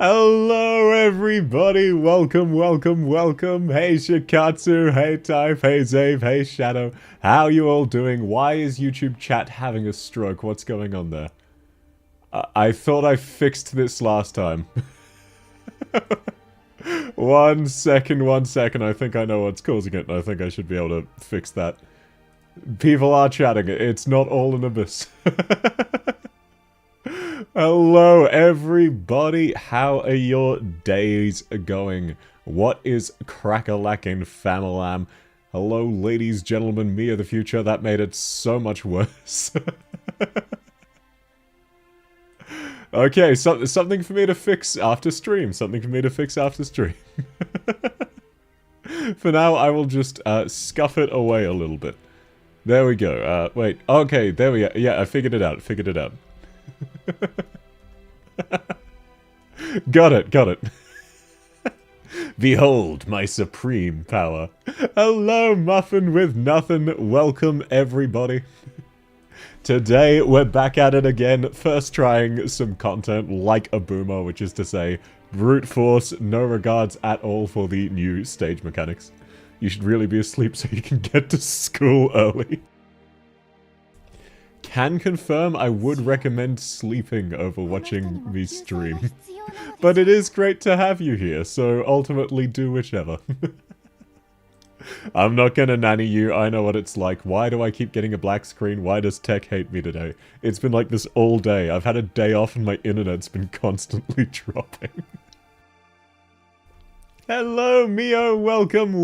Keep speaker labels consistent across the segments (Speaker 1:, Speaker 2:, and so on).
Speaker 1: Hello everybody, welcome, welcome, welcome. Hey Shikatsu, hey Type, hey Zave, hey Shadow. How you all doing? Why is YouTube chat having a stroke? What's going on there? I thought I fixed this last time. 1 second, 1 second. I think I know what's causing it, and I think I should be able to fix that. People are chatting. It's not all an abyss. Hello everybody, how are your days going? What is crack-a-lackin' famalam? Hello ladies, gentlemen, me of the future, that made it so much worse. Okay, something for me to fix after stream, something for me to fix after stream. For now, I will just scuff it away a little bit. There we go, wait, okay, there we go, yeah, I figured it out, Got it. Behold my supreme power. Hello, Muffin with Nothing. Welcome, everybody. Today, we're back at it again. First trying some content like a boomer, which is to say, brute force, no regards at all for the new stage mechanics. You should really be asleep so you can get to school early. Can confirm I would recommend sleeping over watching me stream. But it is great to have you here, so ultimately do whichever. I'm not gonna nanny you, I know what it's like. Why do I keep getting a black screen? Why does tech hate me today? It's been like this all day. I've had a day off and my internet's been constantly dropping. Hello, Mio, welcome.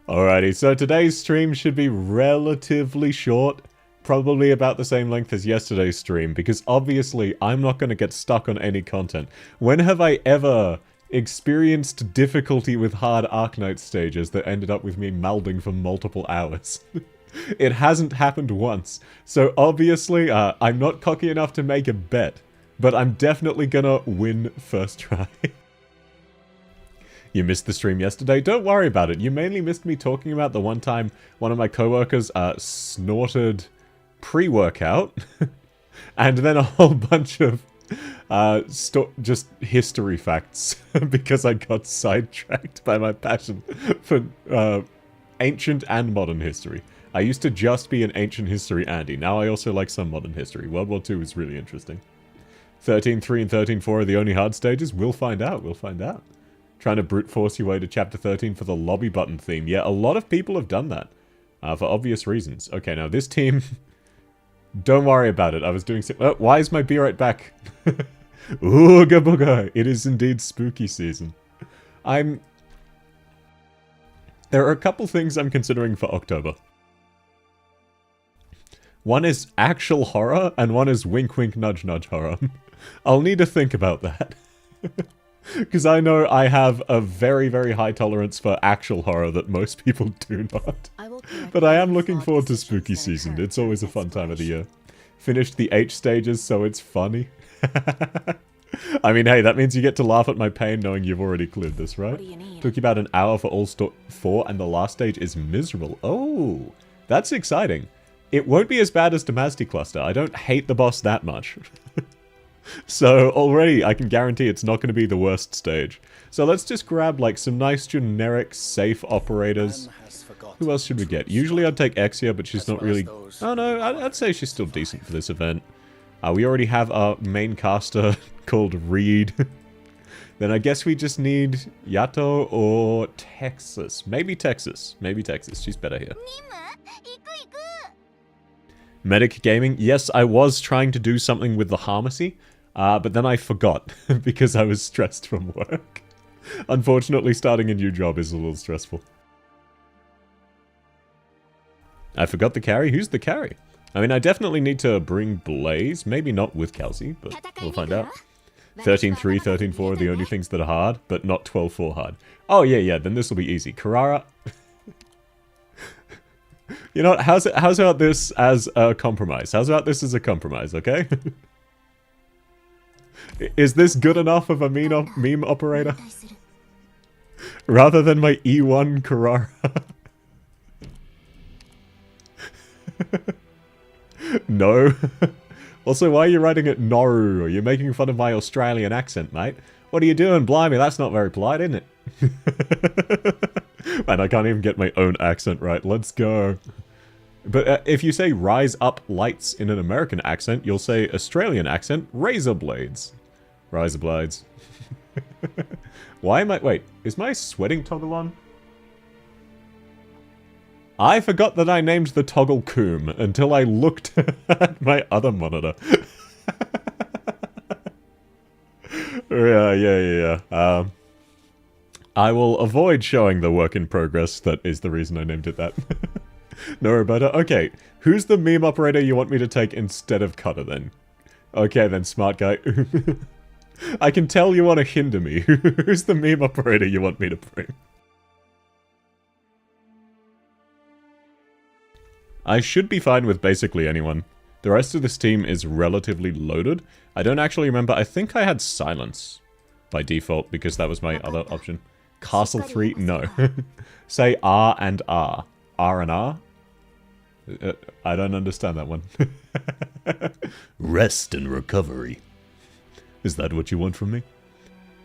Speaker 1: Alrighty, so today's stream should be relatively short. Probably about the same length as yesterday's stream, because obviously I'm not going to get stuck on any content. When have I ever experienced difficulty with hard Arknights stages that ended up with me melding for multiple hours? It hasn't happened once, so obviously I'm not cocky enough to make a bet, but I'm definitely gonna win first try. You missed the stream yesterday? Don't worry about it. You mainly missed me talking about the one time one of my coworkers snorted pre-workout, and then a whole bunch of just history facts, because I got sidetracked by my passion for ancient and modern history. I used to just be an ancient history Andy, now I also like some modern history. World War II is really interesting. 13.3 and 13.4 are the only hard stages? We'll find out. Trying to brute force your way to chapter 13 for the lobby button theme. Yeah, a lot of people have done that, for obvious reasons. Okay, now this team... Don't worry about it, I was doing why is my beer right back? Ooga booga! It is indeed spooky season. There are a couple things I'm considering for October. One is actual horror, and one is wink wink nudge nudge horror. I'll need to think about that. Because I know I have a very, very high tolerance for actual horror that most people do not. But I am looking forward to spooky season. It's always a fun time of the year. Finished the H stages, so it's funny. I mean, hey, that means you get to laugh at my pain knowing you've already cleared this, right? Took you about an hour for all 4, and the last stage is miserable. Oh, that's exciting. It won't be as bad as Damasty Cluster. I don't hate the boss that much. So already I can guarantee it's not going to be the worst stage. So let's just grab like some nice generic safe operators. Who else should we get? Usually I'd take Exia, but she's not really... Oh no, I'd say she's still decent for this event. We already have our main caster called Reed. Then I guess we just need Yato or Texas. Maybe Texas. She's better here. Medic Gaming. Yes, I was trying to do something with the pharmacy. But then I forgot, because I was stressed from work. Unfortunately, starting a new job is a little stressful. I forgot the carry? Who's the carry? I mean, I definitely need to bring Blaze. Maybe not with Kelsey, but we'll find out. 13.3, 13.4 are the only things that are hard, but not 12.4 hard. Oh, yeah, then this will be easy. Carrara... You know what, how's about this as a compromise? Okay? Is this good enough of a meme operator? Rather than my E1 Carrara? No? Also, why are you writing it no? You're making fun of my Australian accent, mate. What are you doing? Blimey, that's not very polite, isn't it? Man, I can't even get my own accent right. Let's go. But if you say rise up lights in an American accent, you'll say Australian accent, razor blades. Razor blades. Why am I... Wait, is my sweating toggle on? I forgot that I named the toggle Coom until I looked at my other monitor. Yeah. I will avoid showing the work in progress. That is the reason I named it that. No, Roberta. Okay, who's the meme operator you want me to take instead of Cutter then? Okay then, smart guy. I can tell you want to hinder me. Who's the meme operator you want me to bring? I should be fine with basically anyone. The rest of this team is relatively loaded. I don't actually remember. I think I had silence by default because that was my other option. Castle 3? No. Say R and R. R and R? I don't understand that one. Rest and recovery. Is that what you want from me?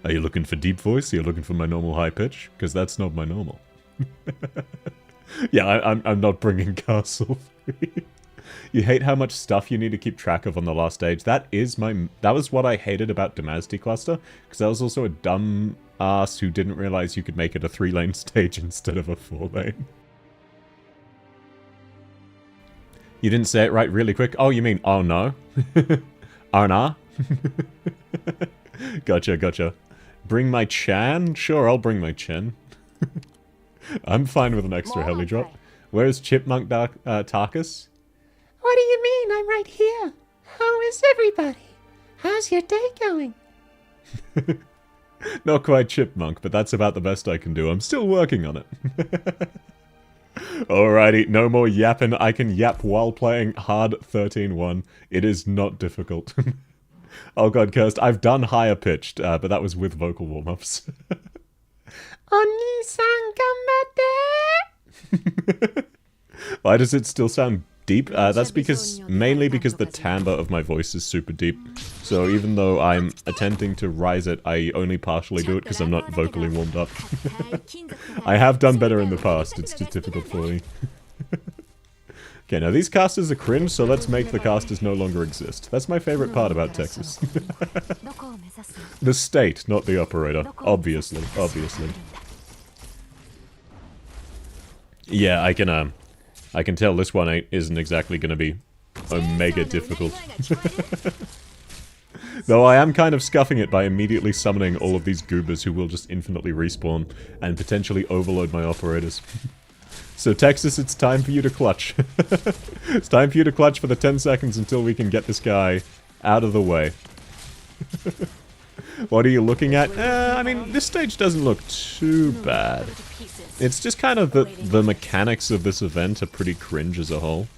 Speaker 1: Are you looking for deep voice? Are you looking for my normal high pitch? Because that's not my normal. Yeah, I'm not bringing Castle 3. You hate how much stuff you need to keep track of on the last stage. That was what I hated about Damasty Cluster, because I was also a dumb ass who didn't realize you could make it a 3-lane stage instead of a 4-lane. You didn't say it right really quick. Oh, you mean, oh no? R&R? Gotcha. Bring my Chan? Sure, I'll bring my Chen. I'm fine with an extra heli drop. Where's Chipmunk Tarkus?
Speaker 2: What do you mean? I'm right here. How is everybody? How's your day going?
Speaker 1: Not quite Chipmunk, but that's about the best I can do. I'm still working on it. Alrighty, no more yapping. I can yap while playing hard 13-1. It is not difficult. Oh god, Kirst, I've done higher pitched, but that was with vocal warm-ups.
Speaker 2: Oni-san ganbatte!
Speaker 1: Why does it still sound deep? That's mainly because the timbre of my voice is super deep. So even though I'm attempting to rise it, I only partially do it because I'm not vocally warmed up. I have done better in the past, it's just difficult for me. Okay, now these casters are cringe, so let's make the casters no longer exist. That's my favorite part about Texas. The state, not the operator. Obviously. Yeah, I can tell this one isn't exactly going to be omega difficult. Though I am kind of scuffing it by immediately summoning all of these goobers who will just infinitely respawn and potentially overload my operators. So Texas, it's time for you to clutch. It's time for you to clutch for the 10 seconds until we can get this guy out of the way. What are you looking at? I mean, this stage doesn't look too bad. It's just kind of the mechanics of this event are pretty cringe as a whole.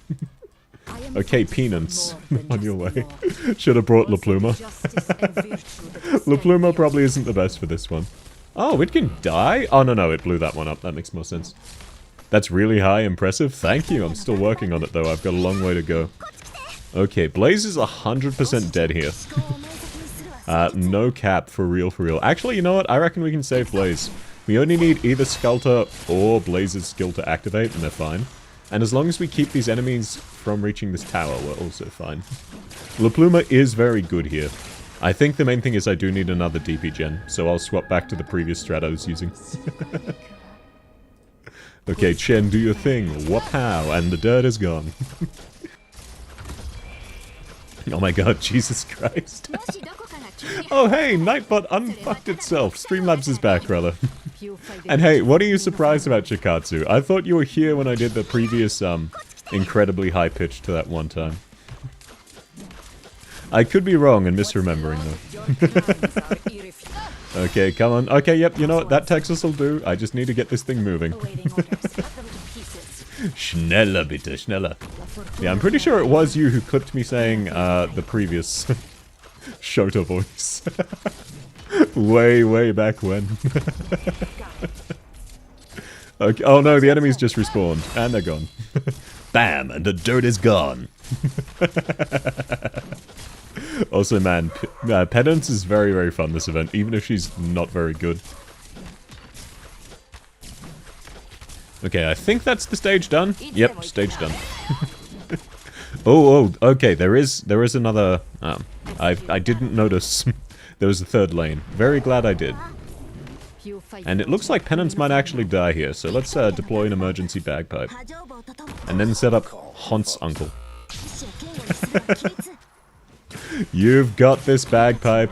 Speaker 1: Okay, Penance, on your way. Should have brought La Pluma. La Pluma probably isn't the best for this one. Oh, it can die? Oh, no, it blew that one up. That makes more sense. That's really high, impressive. Thank you. I'm still working on it, though. I've got a long way to go. Okay, Blaze is 100% dead here. No cap, for real. Actually, you know what? I reckon we can save Blaze. We only need either Skelter or Blaze's skill to activate, and they're fine. And as long as we keep these enemies from reaching this tower, we're also fine. La Pluma is very good here. I think the main thing is I do need another DP gen, so I'll swap back to the previous strat I was using. Okay, Chen, do your thing. Wapow, and the dirt is gone. Oh my god, Jesus Christ. Oh hey, Nightbot unfucked itself. Streamlabs is back, rather. And hey, what are you surprised about, Chikatsu? I thought you were here when I did the previous, incredibly high pitch to that one time. I could be wrong and misremembering, though. Okay, come on. Okay, yep, you know what? That Texas will do. I just need to get this thing moving. Schneller, bitte, schneller. Yeah, I'm pretty sure it was you who clipped me saying, the previous Shota voice. way back when. Okay. Oh no, the enemies just respawned. And they're gone. Bam! And the dirt is gone. Also, man, Penance is very, very fun this event, even if she's not very good. Okay, I think that's the stage done. Yep, stage done. Oh, okay, there is another... I didn't notice there was a third lane. Very glad I did. And it looks like Penance might actually die here, so let's deploy an emergency bagpipe. And then set up Haunt's uncle. You've got this bagpipe.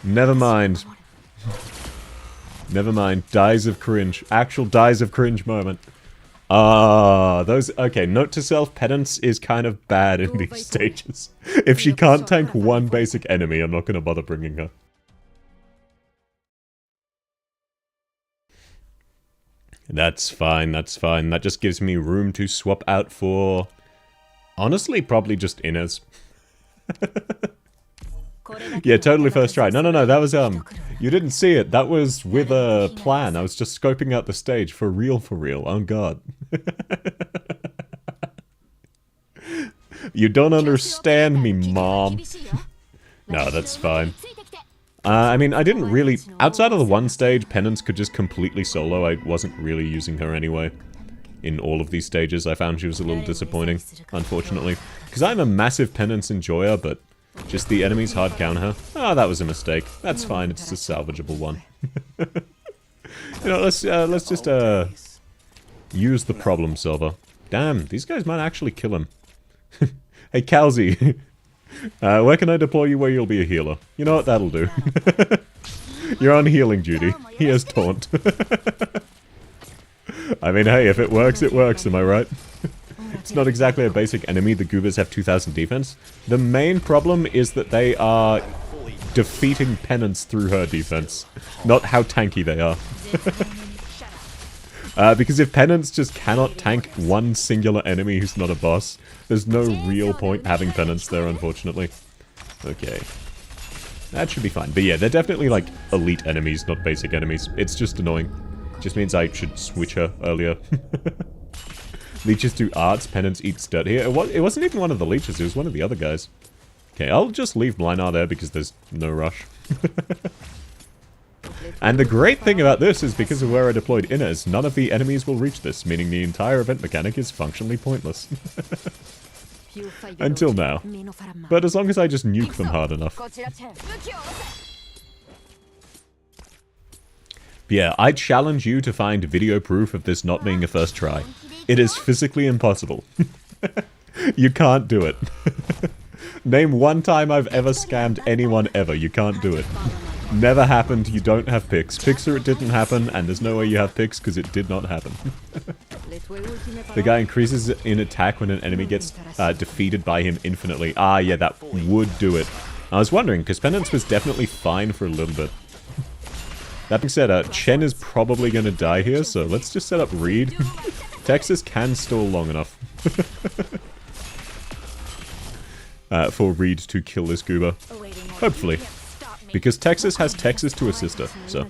Speaker 1: Never mind. Never mind. Dies of cringe. Actual dies of cringe moment. Those... Okay, note to self, Penance is kind of bad in these stages. If she can't tank one basic enemy, I'm not going to bother bringing her. That's fine, that's fine. That just gives me room to swap out for... Honestly, probably just Inez. Yeah, totally first try. No, that was, you didn't see it. That was with a plan. I was just scoping out the stage for real, oh god. You don't understand me, Mom. No, that's fine. I mean, I didn't really... Outside of the one stage, Penance could just completely solo. I wasn't really using her anyway. In all of these stages, I found she was a little disappointing, unfortunately. Because I'm a massive Penance enjoyer, but just the enemies hard counter her. Oh, that was a mistake. That's fine, it's a salvageable one. You know, let's just, use the problem solver. Damn, these guys might actually kill him. Hey, Calzy. Where can I deploy you where you'll be a healer? You know what, that'll do. You're on healing duty. He has taunt. I mean, hey, if it works, am I right? It's not exactly a basic enemy, the Goobers have 2000 defense. The main problem is that they are defeating Penance through her defense, not how tanky they are. Because if Penance just cannot tank one singular enemy who's not a boss, there's no real point having Penance there, unfortunately. Okay. That should be fine. But yeah, they're definitely, like, elite enemies, not basic enemies. It's just annoying. Just means I should switch her earlier. Leeches do arts, Penance eats dirt here. It wasn't even one of the leeches, it was one of the other guys. Okay, I'll just leave Blinar there because there's no rush. And the great thing about this is because of where I deployed Inez, none of the enemies will reach this, meaning the entire event mechanic is functionally pointless. Until now. But as long as I just nuke them hard enough. Yeah, I challenge you to find video proof of this not being a first try. It is physically impossible. You can't do it. Name one time I've ever scammed anyone ever. You can't do it. Never happened, you don't have picks. Picks or it didn't happen, and there's no way you have picks because it did not happen. The guy increases in attack when an enemy gets defeated by him infinitely. Ah, yeah, that would do it. I was wondering, because Penance was definitely fine for a little bit. That being said, Chen is probably going to die here, so let's just set up Reed. Texas can stall long enough. For Reed to kill this goober. Hopefully. Because Texas has Texas to assist her, so.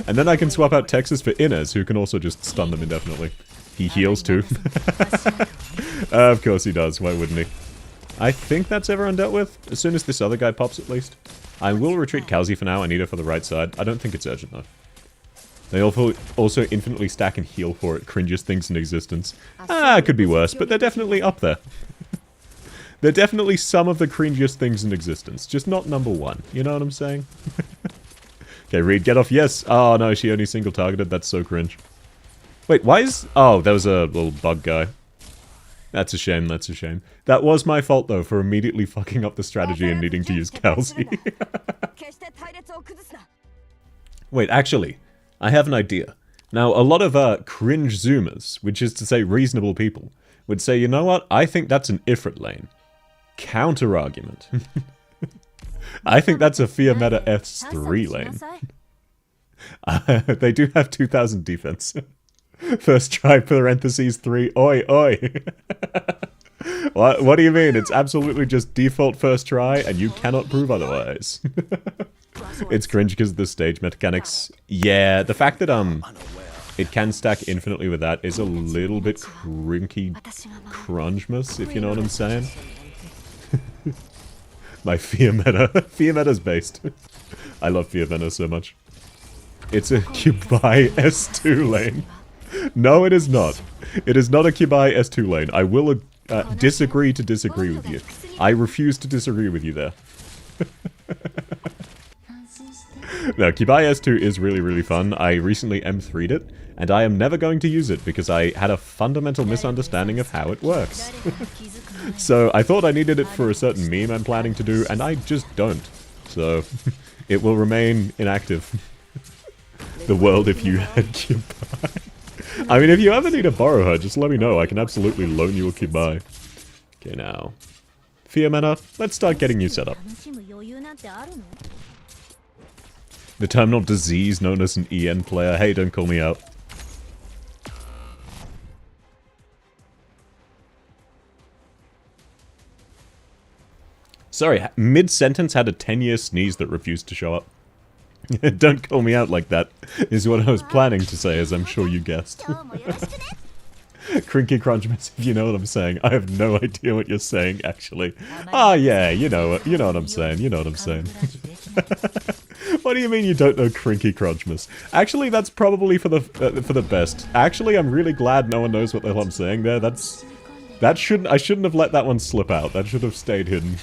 Speaker 1: And then I can swap out Texas for Inez, who can also just stun them indefinitely. He heals too. Of course he does, why wouldn't he? I think that's everyone dealt with, as soon as this other guy pops at least. I will retreat Calzy for now, I need her for the right side. I don't think it's urgent though. They also infinitely stack and heal for it, cringiest things in existence. Ah, it could be worse, but they're definitely up there. They're definitely some of the cringiest things in existence, just not number one, you know what I'm saying? Okay, Reed, get off, yes! Oh no, she only single targeted, that's so cringe. Wait, why is... Oh, that was a little bug guy. That's a shame, that's a shame. That was my fault, though, for immediately fucking up the strategy and needing to use Calzy. Wait, actually, I have an idea. Now, a lot of cringe zoomers, which is to say reasonable people, would say, you know what, I think that's an Ifrit lane. Counter-argument. I think that's a Fear Meta H13 lane. They do have 2000 defense. First try, parentheses 3, oi, oi. What do you mean? It's absolutely just default first try, and you cannot prove otherwise. It's cringe because of the stage mechanics. Yeah, the fact that, it can stack infinitely with that is a little bit crinky crunchmas, if you know what I'm saying. My fear meta. Fear meta's based. I love fear meta so much. It's a Kubai S2 lane. No, it is not. It is not a Kubai S2 lane. I will disagree to disagree with you. I refuse to disagree with you there. No, Kubai S2 is really, really fun. I recently M3'd it, and I am never going to use it because I had a fundamental misunderstanding of how it works. So I thought I needed it for a certain meme I'm planning to do, and I just don't. So it will remain inactive. The world if you had Kubai. I mean, if you ever need to borrow her, just let me know. I can absolutely loan you a Kubai. Okay, now. Fear mana, let's start getting you set up. The terminal disease known as an EN player. Hey, don't call me out. Sorry, mid-sentence had a 10-year sneeze that refused to show up. Don't call me out like that, is what I was planning to say, as I'm sure you guessed. Crinky Crunchmas, if you know what I'm saying. I have no idea what you're saying, actually. Ah, yeah, you know what I'm saying, you know what I'm saying. What do you mean you don't know Crinky Crunchmas? Actually, that's probably for the best. Actually, I'm really glad no one knows what the hell I'm saying there. I shouldn't have let that one slip out. That should have stayed hidden.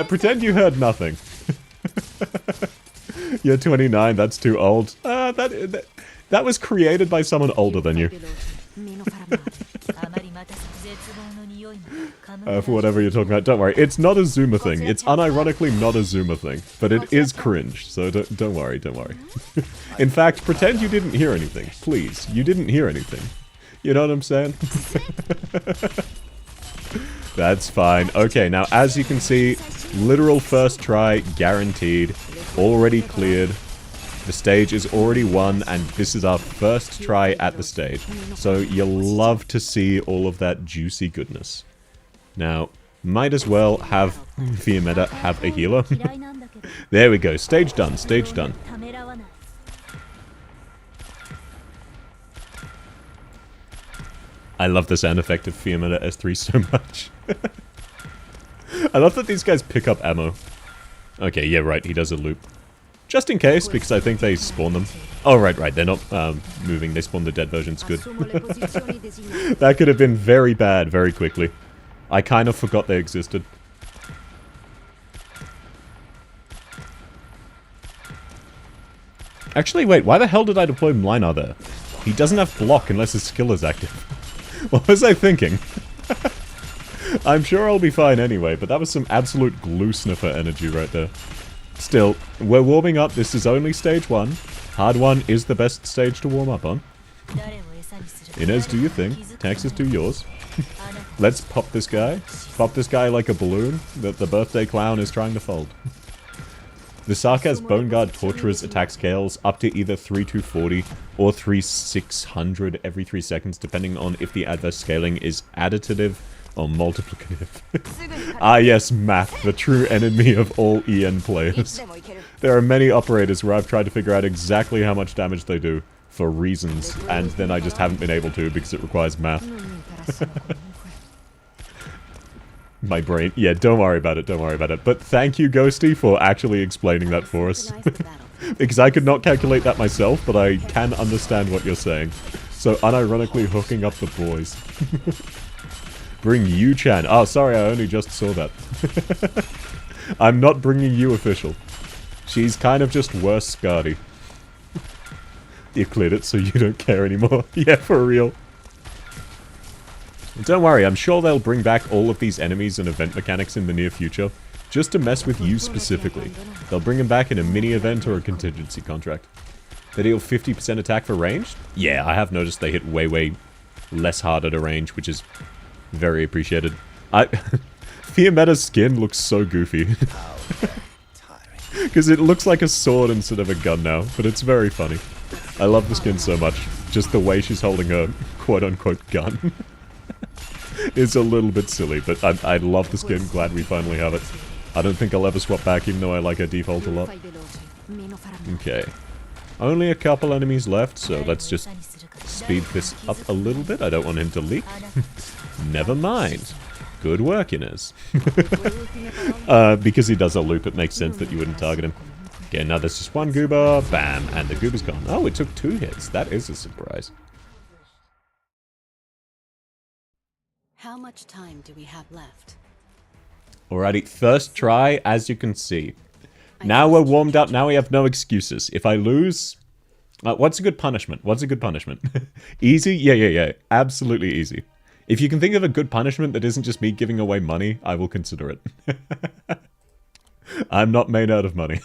Speaker 1: Pretend you heard nothing. You're 29, that's too old. That was created by someone older than you. For whatever you're talking about, don't worry. It's not a Zoomer thing. It's unironically not a Zoomer thing. But it is cringe, so don't worry, don't worry. In fact, pretend you didn't hear anything. Please, you didn't hear anything. You know what I'm saying? That's fine. Okay, now as you can see, literal first try, guaranteed, already cleared. The stage is already won, and this is our first try at the stage. So you'll love to see all of that juicy goodness. Now, might as well have Fear Meta have a healer. There we go, stage done, stage done. I love the sound effect of Fear Meta S3 so much. I love that these guys pick up ammo. Okay, yeah, right, he does a loop. Just in case, because I think they spawn them. Oh, right, they're not moving, they spawn the dead versions, good. That could have been very bad very quickly. I kind of forgot they existed. Actually, wait, why the hell did I deploy Mlinar there? He doesn't have block unless his skill is active. What was I thinking? I'm sure I'll be fine anyway, but that was some absolute glue sniffer energy right there. Still, we're warming up. This is only stage 1. Hard 1 is the best stage to warm up on. Inez, do your thing. Texas, do yours. Let's pop this guy. Pop this guy like a balloon that the birthday clown is trying to fold. The Sarkaz Bone Guard Torturers attack scales up to either 3240 or 3600 every 3 seconds, depending on if the adverse scaling is additive or multiplicative. Ah yes, math, the true enemy of all EN players. There are many operators where I've tried to figure out exactly how much damage they do, for reasons, and then I just haven't been able to because it requires math. My brain. Yeah, don't worry about it, don't worry about it. But thank you, Ghosty, for actually explaining that for us. Because I could not calculate that myself, but I can understand what you're saying. So, unironically hooking up the boys. Bring Yu-chan. Oh, sorry, I only just saw that. I'm not bringing you official. She's kind of just worse Scardy. You cleared it, so you don't care anymore. Yeah, for real. Don't worry, I'm sure they'll bring back all of these enemies and event mechanics in the near future, just to mess with you specifically. They'll bring them back in a mini-event or a contingency contract. They deal 50% attack for ranged? Yeah, I have noticed they hit way less hard at a range, which is very appreciated. Fear Meta's skin looks so goofy. Because it looks like a sword instead of a gun now, but it's very funny. I love the skin so much, just the way she's holding her quote-unquote gun. It's a little bit silly, but I love the skin, glad we finally have it. I don't think I'll ever swap back, even though I like her default a lot. Okay. Only a couple enemies left, so let's just speed this up a little bit. I don't want him to leak. Never mind. Good work, Inez. Because he does a loop, it makes sense that you wouldn't target him. Okay, now there's just one goober. Bam, and the goober's gone. Oh, it took 2 hits. That is a surprise.
Speaker 3: How much time do we have left?
Speaker 1: Alrighty, first try, as you can see. Now we're warmed up, now we have no excuses. If I lose... what's a good punishment? What's a good punishment? Easy? Yeah. Absolutely easy. If you can think of a good punishment that isn't just me giving away money, I will consider it. I'm not made out of money.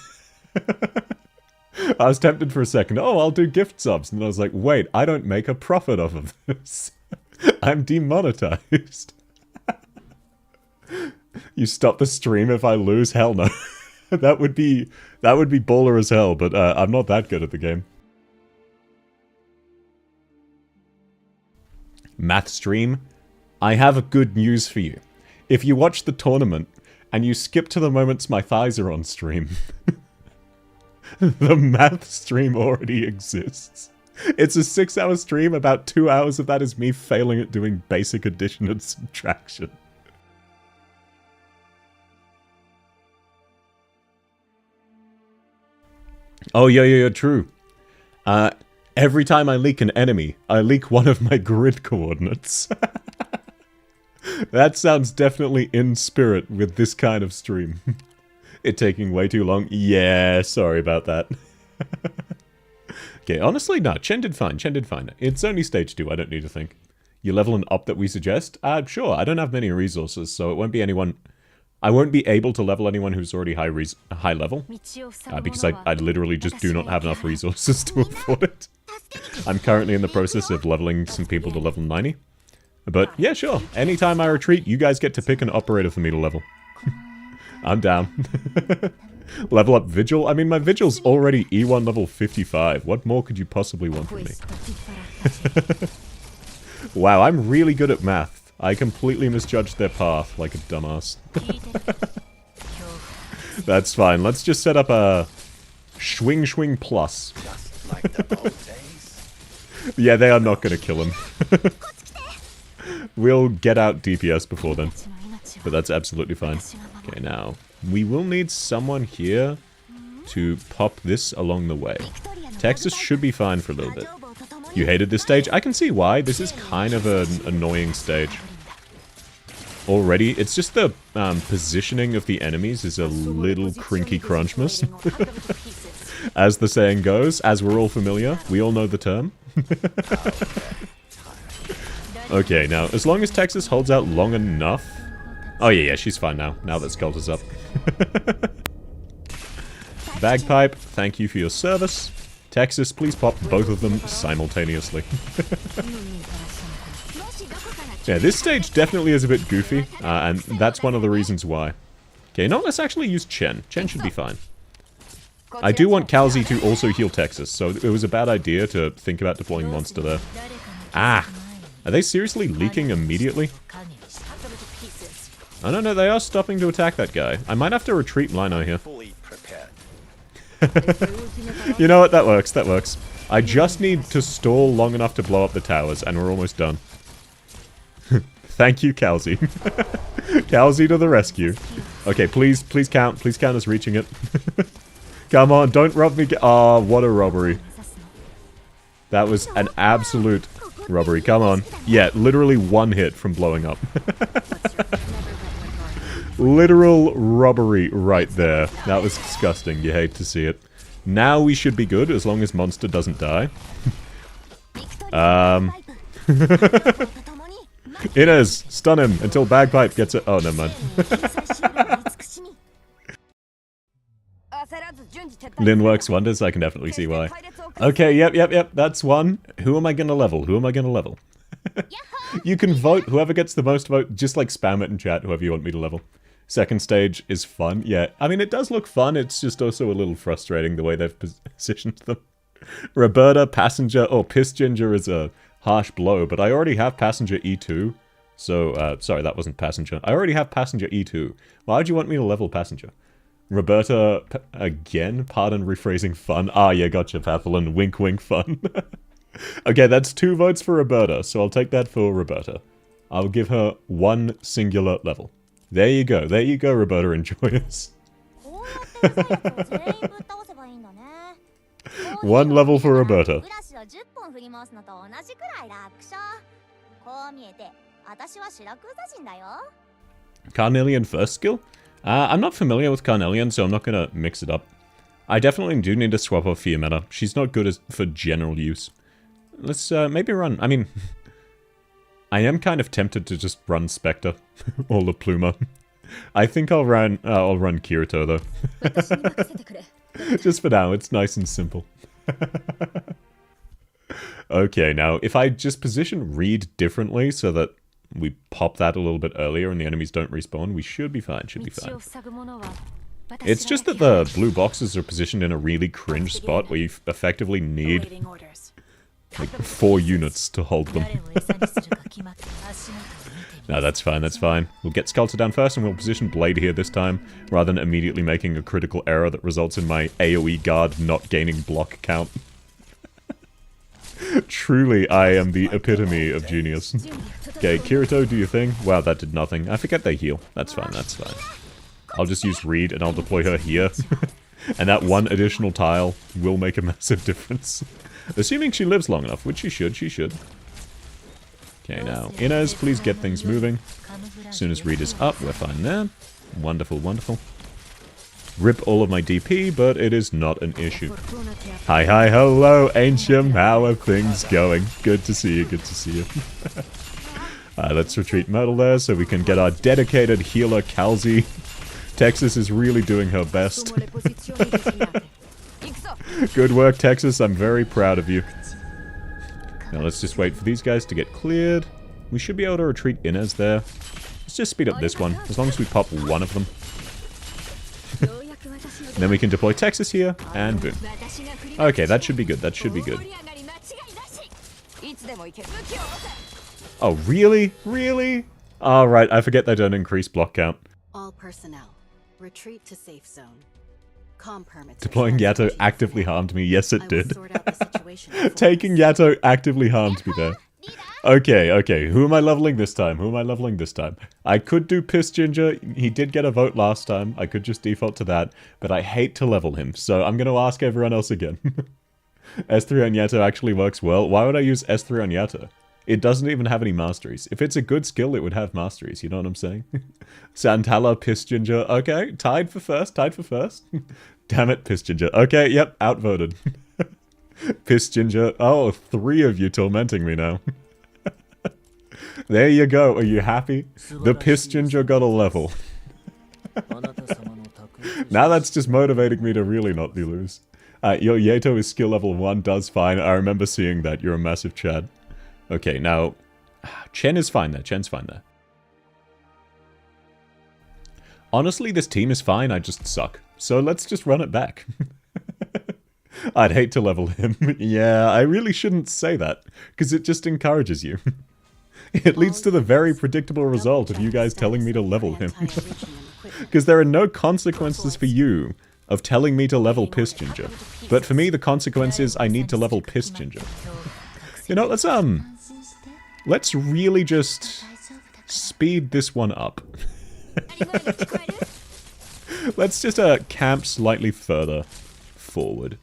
Speaker 1: I was tempted for a second. Oh, I'll do gift subs. And then I was like, wait, I don't make a profit off of this. I'm demonetized. You stop the stream if I lose? Hell no. That would be baller as hell, but I'm not that good at the game. Math stream, I have good news for you. If you watch the tournament and you skip to the moments my thighs are on stream, the math stream already exists. It's a 6-hour stream, about 2 hours of that is me failing at doing basic addition and subtraction. Oh, yeah, true. Every time I leak an enemy, I leak one of my grid coordinates. That sounds definitely in spirit with this kind of stream. It taking way too long? Yeah, sorry about that. Okay, honestly, no, Chen did fine. It's only stage 2, I don't need to think. You level an up that we suggest? Sure, I don't have many resources, so it won't be anyone... I won't be able to level anyone who's already high level. Because I literally just do not have enough resources to afford it. I'm currently in the process of leveling some people to level 90. But yeah, sure. Anytime I retreat, you guys get to pick an operator for me to level. I'm down. Level up Vigil? I mean, my Vigil's already E1 level 55. What more could you possibly want from me? Wow, I'm really good at math. I completely misjudged their path like a dumbass. That's fine. Let's just set up a Schwing Plus. Yeah, they are not going to kill him. We'll get out DPS before then. But that's absolutely fine. Okay, now, we will need someone here to pop this along the way. Texas should be fine for a little bit. You hated this stage? I can see why. This is kind of an annoying stage. Already, it's just the positioning of the enemies is a little crinky crunchmas. As the saying goes, as we're all familiar, we all know the term. Okay, now, as long as Texas holds out long enough... Oh yeah, she's fine now, now that Skelt is up. Bagpipe, thank you for your service. Texas, please pop both of them simultaneously. Yeah, this stage definitely is a bit goofy, and that's one of the reasons why. Okay, no, let's actually use Chen. Chen should be fine. I do want Kalzi to also heal Texas, so it was a bad idea to think about deploying Monster there. Ah! Are they seriously leaking immediately? I don't know, they are stopping to attack that guy. I might have to retreat Lino here. You know what, that works. I just need to stall long enough to blow up the towers, and we're almost done. Thank you, Kalzi. Kalzi to the rescue. Okay, please count us reaching it. Come on, don't rob me. Oh, what a robbery. That was an absolute robbery. Come on. Yeah, literally one hit from blowing up. Literal robbery right there. That was disgusting. You hate to see it. Now we should be good, as long as Monster doesn't die. Inez, stun him until Bagpipe gets it. Oh, never mind. Lin works wonders, I can definitely see why. Okay, yep, that's one. Who am I gonna level? You can vote, whoever gets the most vote, just like spam it in chat, whoever you want me to level. Second stage is fun, yeah. I mean, it does look fun, it's just also a little frustrating the way they've positioned them. Roberta, Passenger, Piss Ginger is a harsh blow, but I already have Passenger E2. So, sorry, that wasn't Passenger. I already have Passenger E2. Why would you want me to level Passenger? Roberta, again? Pardon rephrasing fun. Ah, yeah, gotcha, Pathelin. Wink, wink, fun. Okay, that's 2 votes for Roberta, so I'll take that for Roberta. I'll give her one singular level. There you go, Roberta Enjoyers. One level for Roberta. Carnelian first skill? I'm not familiar with Carnelian, so I'm not gonna mix it up. I definitely do need to swap off Fiametta. She's not good for general use. Let's maybe run... I mean... I am kind of tempted to just run Spectre. Or La Pluma. I think I'll run Kirito, though. Just for now, it's nice and simple. Okay, now, if I just position Reed differently so that we pop that a little bit earlier and the enemies don't respawn, we should be fine, It's just that the blue boxes are positioned in a really cringe spot where you effectively need like 4 units to hold them. No, that's fine. We'll get Skelter down first and we'll position Blade here this time, rather than immediately making a critical error that results in my AoE guard not gaining block count. Truly, I am the epitome of genius. Okay, Kirito, do your thing. Wow, that did nothing. I forget they heal. That's fine. I'll just use Reed and I'll deploy her here. And that one additional tile will make a massive difference. Assuming she lives long enough, which she should. Okay, now, Inez, please get things moving. As soon as Reed is up, we're fine there. Wonderful. Rip all of my DP, but it is not an issue. Hi, hello, Ancient. How are things going? Good to see you. Let's retreat Myrtle there so we can get our dedicated healer, Calzi. Texas is really doing her best. Good work, Texas. I'm very proud of you. Now let's just wait for these guys to get cleared. We should be able to retreat Inez there. Let's just speed up this one, as long as we pop one of them. Then we can deploy Texas here, and boom. Okay, that should be good. Oh, really? Alright, I forget they don't increase block count.
Speaker 3: All personnel, retreat to safe zone.
Speaker 1: Deploying Yato actively harmed me. Yes, it did. Taking Yato actively harmed me there. Okay. Who am I leveling this time? I could do Piss Ginger. He did get a vote last time. I could just default to that. But I hate to level him, so I'm going to ask everyone else again. S3 on Yato actually works well. Why would I use S3 on Yato? It doesn't even have any masteries. If it's a good skill, it would have masteries. You know what I'm saying? Santala, Piss Ginger. Okay, tied for first. Damn it, Piss Ginger. Okay, yep, outvoted. Piss Ginger. Oh, 3 of you tormenting me now. There you go. Are you happy? The Piss Ginger got a level. Now that's just motivating me to really not be loose. Your Yato is skill level 1, does fine. I remember seeing that. You're a massive Chad. Okay, now... Chen is fine there. Honestly, this team is fine, I just suck. So let's just run it back. I'd hate to level him. Yeah, I really shouldn't say that, because it just encourages you. It leads to the very predictable result of you guys telling me to level him. Because there are no consequences for you of telling me to level Piss Ginger. But for me, the consequence is I need to level Piss Ginger. You know, let's really just speed this one up. Let's just camp slightly further forward.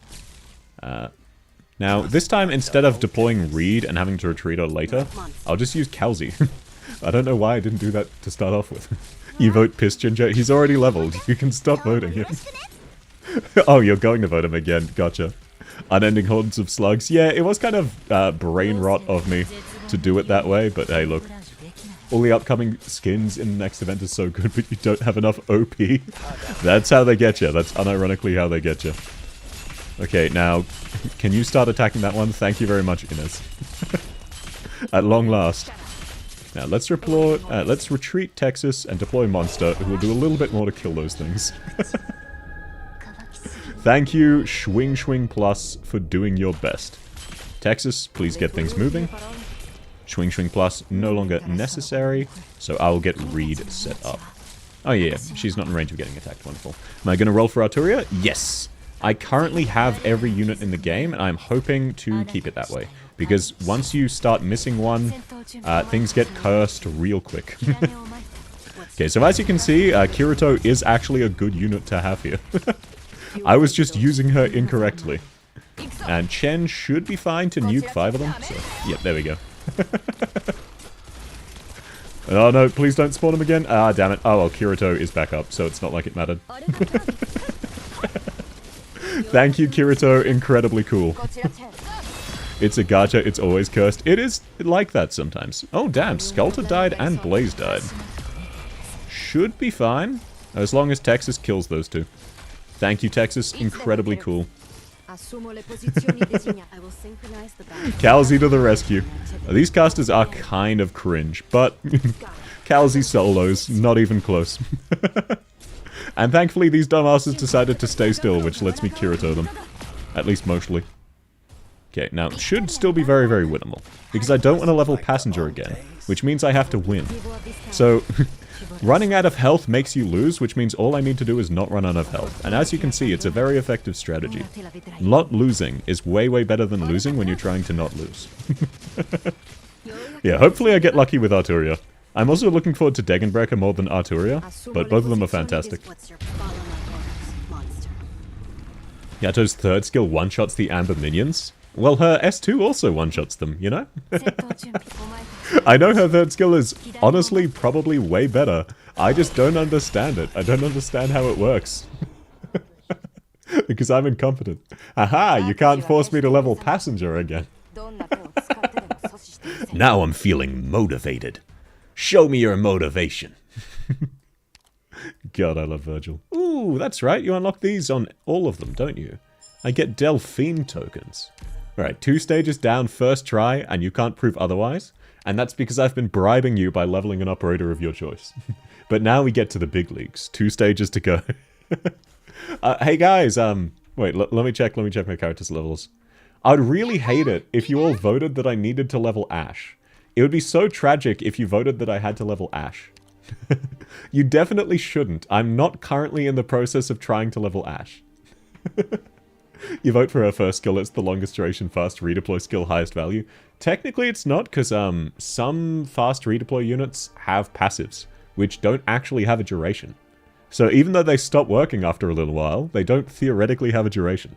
Speaker 1: Now, this time, instead of deploying Reed and having to retreat her later, I'll just use Calzi. I don't know why I didn't do that to start off with. You vote Piss Ginger. He's already leveled. You can stop voting him. Oh, you're going to vote him again. Gotcha. Unending hordes of slugs. Yeah, it was kind of brain rot of me to do it that way, but hey, look. All the upcoming skins in the next event are so good, but you don't have enough OP. That's how they get you. That's unironically how they get you. Okay, now, can you start attacking that one? Thank you very much, Inez. At long last. Now, let's retreat Texas and deploy Monster, who will do a little bit more to kill those things. Thank you, Schwing Plus, for doing your best. Texas, please get things moving. Schwing Plus, no longer necessary, so I will get Reed set up. Oh yeah, she's not in range of getting attacked. Wonderful. Am I going to roll for Arturia? Yes! I currently have every unit in the game, and I'm hoping to keep it that way. Because once you start missing one, things get cursed real quick. Okay, so as you can see, Kirito is actually a good unit to have here. I was just using her incorrectly. And Chen should be fine to nuke 5 of them. So, yep, there we go. Oh no, please don't spawn him again. Ah, damn it. Oh, well, Kirito is back up, so it's not like it mattered. Thank you, Kirito. Incredibly cool. It's a gacha, it's always cursed. It is like that sometimes. Oh, damn. Sculptor died and Blaze died. Should be fine, as long as Texas kills those two. Thank you, Texas. Incredibly cool. Calzy to the rescue. These casters are kind of cringe, but Calzy solos, not even close. And thankfully these dumbasses decided to stay still, which lets me Kirito them. At least mostly. Okay, now it should still be very, very winnable. Because I don't want to level Passenger again, which means I have to win. So, running out of health makes you lose, which means all I need to do is not run out of health. And as you can see, it's a very effective strategy. Not losing is way, way better than losing when you're trying to not lose. Yeah, hopefully I get lucky with Arturia. I'm also looking forward to Degenbrecher more than Arturia, but both of them are fantastic. Yato's third skill one-shots the Amber minions. Well, her S2 also one-shots them, you know? I know her third skill is honestly probably way better. I just don't understand it. I don't understand how it works. Because I'm incompetent. Aha, you can't force me to level Passenger again. Now I'm feeling motivated. Show me your motivation. God, I love Virgil. Ooh, that's right. You unlock these on all of them, don't you? I get Delphine tokens. Alright, 2 stages down first try, and you can't prove otherwise. And that's because I've been bribing you by leveling an operator of your choice. But now we get to the big leagues. 2 stages to go. Hey guys, wait, let me check my character's levels. I'd really hate it if you all voted that I needed to level Ash. It would be so tragic if you voted that I had to level Ash. You definitely shouldn't. I'm not currently in the process of trying to level Ash. You vote for her first skill, it's the longest duration fast redeploy skill, highest value. Technically it's not, because some fast redeploy units have passives, which don't actually have a duration. So even though they stop working after a little while, they don't theoretically have a duration.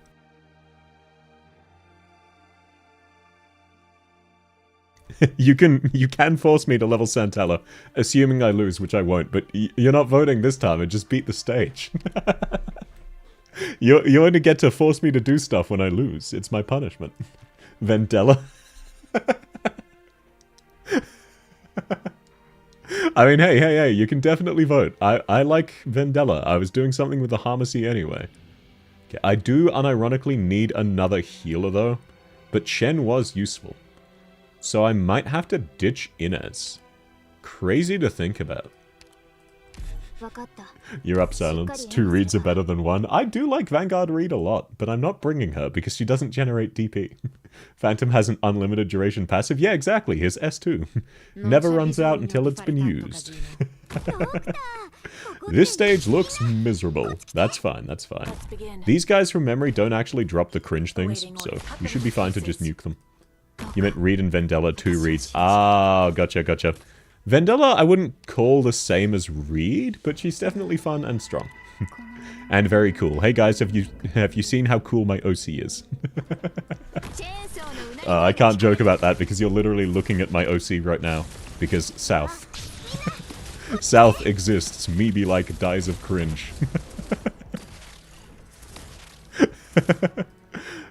Speaker 1: You can force me to level Santella, assuming I lose, which I won't, but you're not voting this time, I just beat the stage. You only get to force me to do stuff when I lose. It's my punishment. Vendella. I mean, hey, you can definitely vote. I like Vendella. I was doing something with the Harmacy anyway. Okay, I do unironically need another healer though, but Chen was useful. So I might have to ditch Inez. Crazy to think about. You're up, Silence. 2 reads are better than 1. I do like Vanguard Reed a lot, but I'm not bringing her because she doesn't generate DP. Phantom has an unlimited duration passive. Yeah, exactly. His S2. Never runs out until it's been used. This stage looks miserable. That's fine, that's fine. These guys from memory don't actually drop the cringe things, so you should be fine to just nuke them. You meant Reed and Vendella, 2 reads. Ah, gotcha. Vendella I wouldn't call the same as Reed, but she's definitely fun and strong. And very cool. Hey guys, have you seen how cool my OC is? I can't joke about that because you're literally looking at my OC right now. Because South. South exists. Me be like dies of cringe.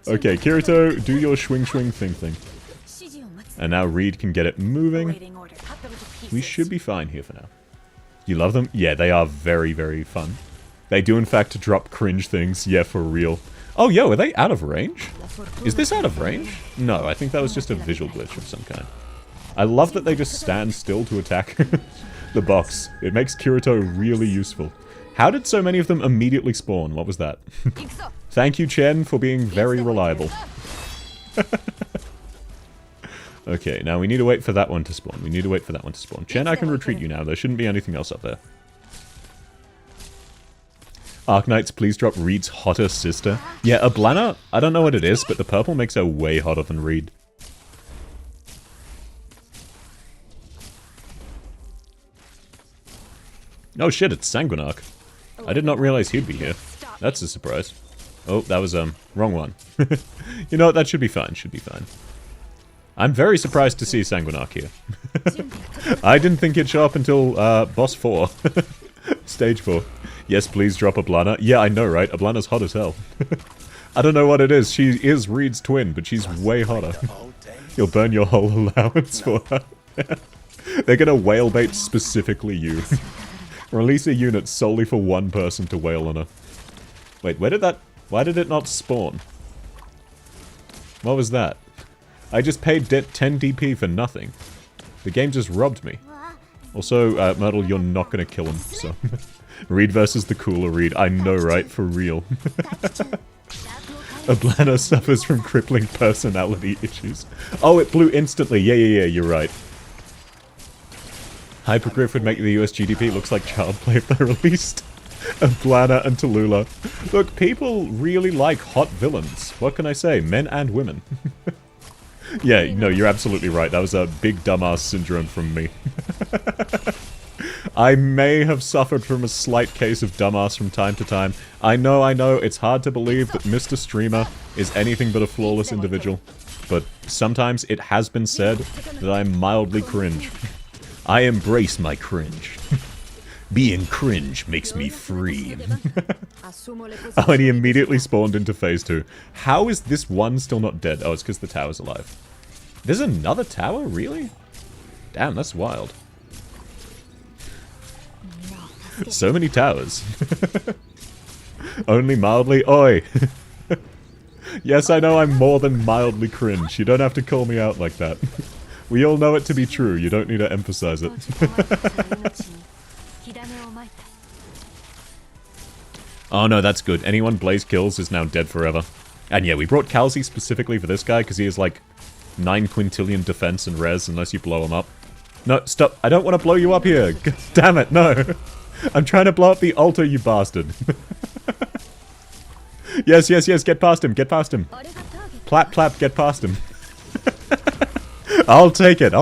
Speaker 1: Okay, Kirito, do your swing thing. And now Reed can get it moving. We should be fine here for now. You love them? Yeah, they are very, very fun. They do in fact drop cringe things. Yeah, for real. Oh, yo, are they out of range? Is this out of range? No, I think that was just a visual glitch of some kind. I love that they just stand still to attack the box. It makes Kirito really useful. How did so many of them immediately spawn? What was that? Thank you, Chen, for being very reliable. Okay, now we need to wait for that one to spawn. Chen, I can retreat you now. There shouldn't be anything else up there. Arknights, please drop Reed's hotter sister. Yeah, Ablana, I don't know what it is, but the purple makes her way hotter than Reed. Oh shit, it's Sanguinarch. I did not realize he'd be here. That's a surprise. Oh, that was, wrong one. You know what, that should be fine, should be fine. I'm very surprised to see Sanguinarch here. I didn't think he'd show up until, boss 4. Stage 4. Yes, please drop Ablana. Yeah, I know, right? Ablana's hot as hell. I don't know what it is. She is Reed's twin, but she's way hotter. You'll burn your whole allowance for her. They're gonna whale bait specifically you. Release a unit solely for one person to whale on her. Wait, where did that... Why did it not spawn? What was that? I just paid 10 DP for nothing. The game just robbed me. Also, Myrtle, you're not gonna kill him, so... Reed versus the cooler Reed. I know, right? For real. Ablana suffers from crippling personality issues. Oh, it blew instantly. Yeah, you're right. Hypergriff would make the US GDP looks like child play if they're released. Ablana and Tallulah. Look, people really like hot villains. What can I say? Men and women. Yeah, no, you're absolutely right. That was a big dumbass syndrome from me. I may have suffered from a slight case of dumbass from time to time. I know, it's hard to believe that Mr. Streamer is anything but a flawless individual. But sometimes it has been said that I'm mildly cringe. I embrace my cringe. Being cringe makes me free. Oh, and he immediately spawned into phase 2. How is this one still not dead? Oh, it's because the tower's alive. There's another tower? Really? Damn, that's wild. So many towers. Only mildly... Oi! Yes, I know I'm more than mildly cringe. You don't have to call me out like that. We all know it to be true. You don't need to emphasize it. Oh no, that's good. Anyone Blaze kills is now dead forever. And yeah, we brought Kalzi specifically for this guy because he has like 9 quintillion defense and res unless you blow him up. No, stop. I don't want to blow you up here. God damn it, no. I'm trying to blow up the altar, you bastard. Yes, get past him, Plap, get past him. I'll take it.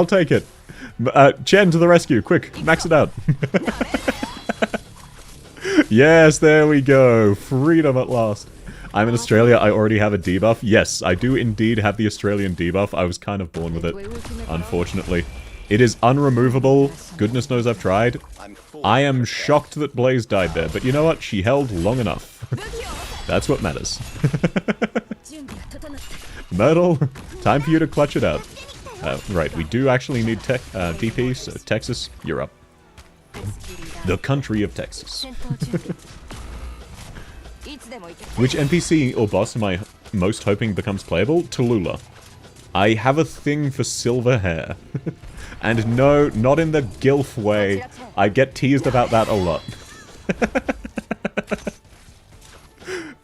Speaker 1: Chen to the rescue, quick, max it out. Yes, there we go. Freedom at last. I'm in Australia, I already have a debuff. Yes, I do indeed have the Australian debuff. I was kind of born with it, unfortunately. It is unremovable. Goodness knows I've tried. I am shocked that Blaze died there, but you know what? She held long enough. That's what matters. Myrtle, time for you to clutch it out. Right, we do actually need DP, so Texas, you're up. The country of Texas. Which NPC or boss am I most hoping becomes playable? Tallulah. I have a thing for silver hair. And no, not in the gilf way. I get teased about that a lot.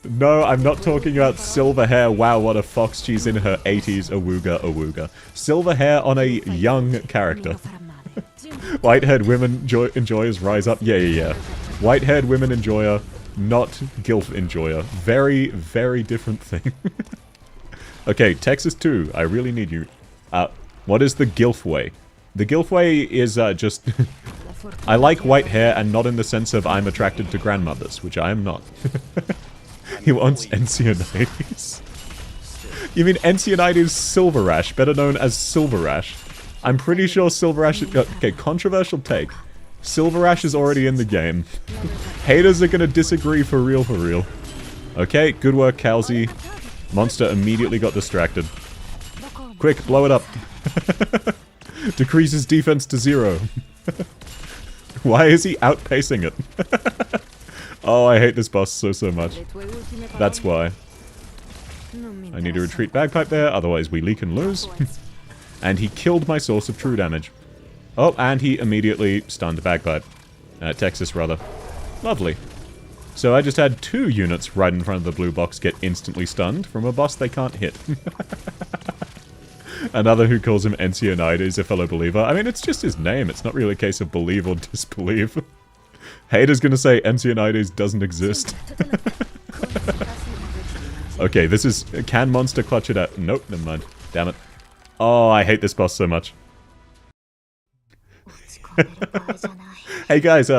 Speaker 1: No, I'm not talking about silver hair. Wow, what a fox. She's in her 80s. Awooga, awooga. Silver hair on a young character. White-haired women enjoyers rise up. Yeah. White-haired women enjoyer, not gilf enjoyer. Very, very different thing. Okay, Texas 2. I really need you. What is the gilf way? The gilf way is just... I like white hair and not in the sense of I'm attracted to grandmothers, which I am not. He wants Encionides. You mean Encionides Silverash, better known as Silverash. I'm pretty sure Silverash is... Okay, controversial take. Silverash is already in the game. Haters are gonna disagree for real. Okay, good work, Kalzi. Monster immediately got distracted. Quick, blow it up. Decreases defense to 0. Why is he outpacing it? Oh, I hate this boss so much. That's why. I need to retreat bagpipe there, otherwise we leak and lose. And he killed my source of true damage. Oh, and he immediately stunned bagpipe. Texas, rather. Lovely. So I just had 2 units right in front of the blue box get instantly stunned from a boss they can't hit. Another who calls him Encionides, a fellow believer. I mean, it's just his name. It's not really a case of believe or disbelieve. Hater's gonna say Encionides doesn't exist. Okay, this is... Can Monster clutch it out? Nope, never mind. Damn it. Oh, I hate this boss so much. Hey guys,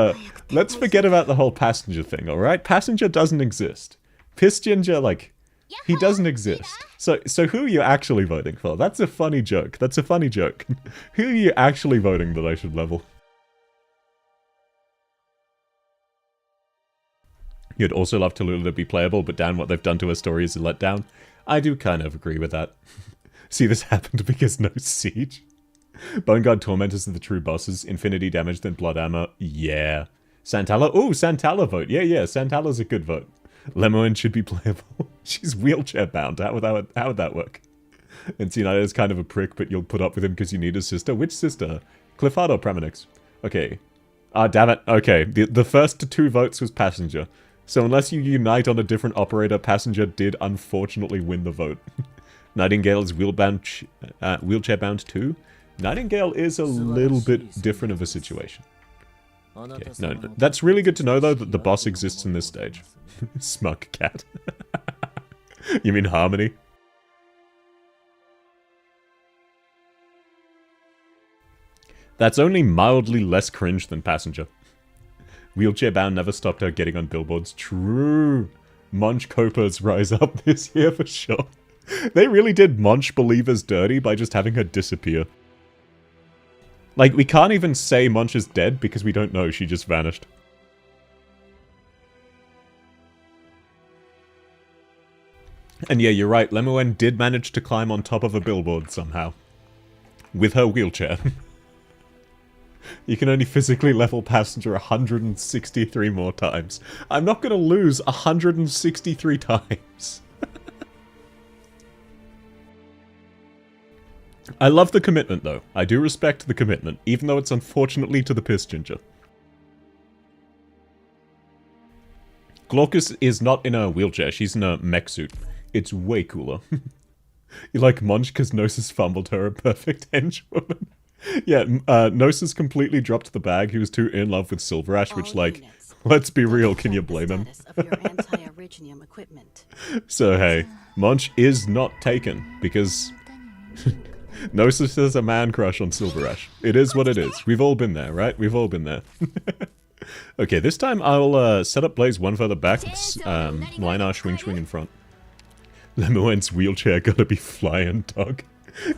Speaker 1: let's forget about the whole passenger thing, alright? Passenger doesn't exist. Pissenger, like, he doesn't exist. So who are you actually voting for? That's a funny joke. That's a funny joke. Who are you actually voting that I should level? You'd also love Tallulah to be playable, but Dan, what they've done to her story is a letdown. I do kind of agree with that. See, this happened because no siege. Bone Guard Tormentors are the true bosses. Infinity damage, then Blood Armor. Yeah. Santala? Ooh, Santala vote. Yeah, Santala's a good vote. Lemoine should be playable. She's wheelchair bound. How would that work? Encinitas is kind of a prick, but you'll put up with him because you need a sister. Which sister? Clifford or Premonix? Okay. Ah, damn it. Okay, the first 2 votes was Passenger. So unless you unite on a different operator, Passenger did unfortunately win the vote. Nightingale is wheelchair bound too. Nightingale is a little bit different of a situation. Okay, no, that's really good to know though that the boss exists in this stage. Smug cat. You mean Harmony? That's only mildly less cringe than Passenger. Wheelchair bound never stopped her getting on billboards. True. Munch Copas rise up this year for sure. They really did Munch believers dirty by just having her disappear. Like, we can't even say Munch is dead because we don't know, she just vanished. And yeah, you're right, Lemoine did manage to climb on top of a billboard somehow. With her wheelchair. You can only physically level Passenger 163 more times. I'm not gonna lose 163 times. I love the commitment, though. I do respect the commitment, even though it's unfortunately to the piss ginger. Glaucus is not in a wheelchair, she's in a mech suit. It's way cooler. You like Munch because Gnosis fumbled her a perfect henchwoman. Yeah, Gnosis completely dropped the bag. He was too in love with Silverash, which, like, let's be real, can you blame him? So, hey, Munch is not taken, because Gnosis has a man crush on Silverash. It is what it is. We've all been there, right? We've all been there. Okay, this time I'll set up Blaze one further back, line our swing in front. Lemoine's wheelchair gotta be flying, dog.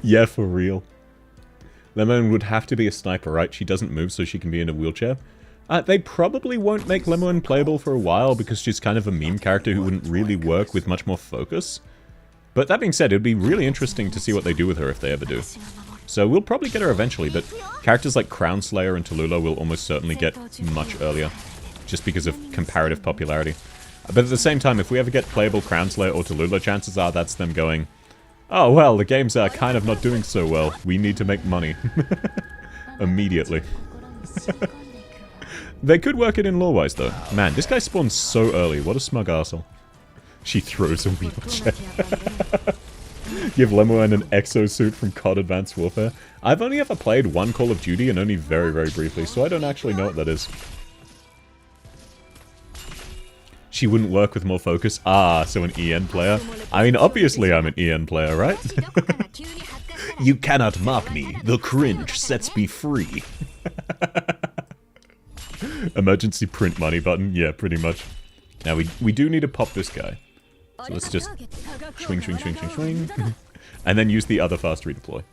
Speaker 1: Yeah, for real. Lemoine would have to be a sniper, right? She doesn't move, so she can be in a wheelchair. They probably won't make Lemoine playable for a while because she's kind of a meme character who wouldn't really work with much more focus. But that being said, it'd be really interesting to see what they do with her if they ever do. So we'll probably get her eventually, but characters like Crown Slayer and Tallulah will almost certainly get much earlier, just because of comparative popularity. But at the same time, if we ever get playable Crown Slayer or Tallulah, chances are that's them going, oh well, the games are kind of not doing so well, we need to make money. Immediately. They could work it in lore-wise though. Man, this guy spawns so early, what a smug arsehole. She throws a wheelchair. Give Lemoine an exosuit from COD Advanced Warfare. I've only ever played one Call of Duty and only very, very briefly, so I don't actually know what that is. She wouldn't work with more focus. Ah, so an EN player. I mean, obviously I'm an EN player, right? You cannot mock me. The cringe sets me free. Emergency print money button. Yeah, pretty much. Now we do need to pop this guy. So let's just swing, swing, swing, swing, swing. And then use the other fast redeploy.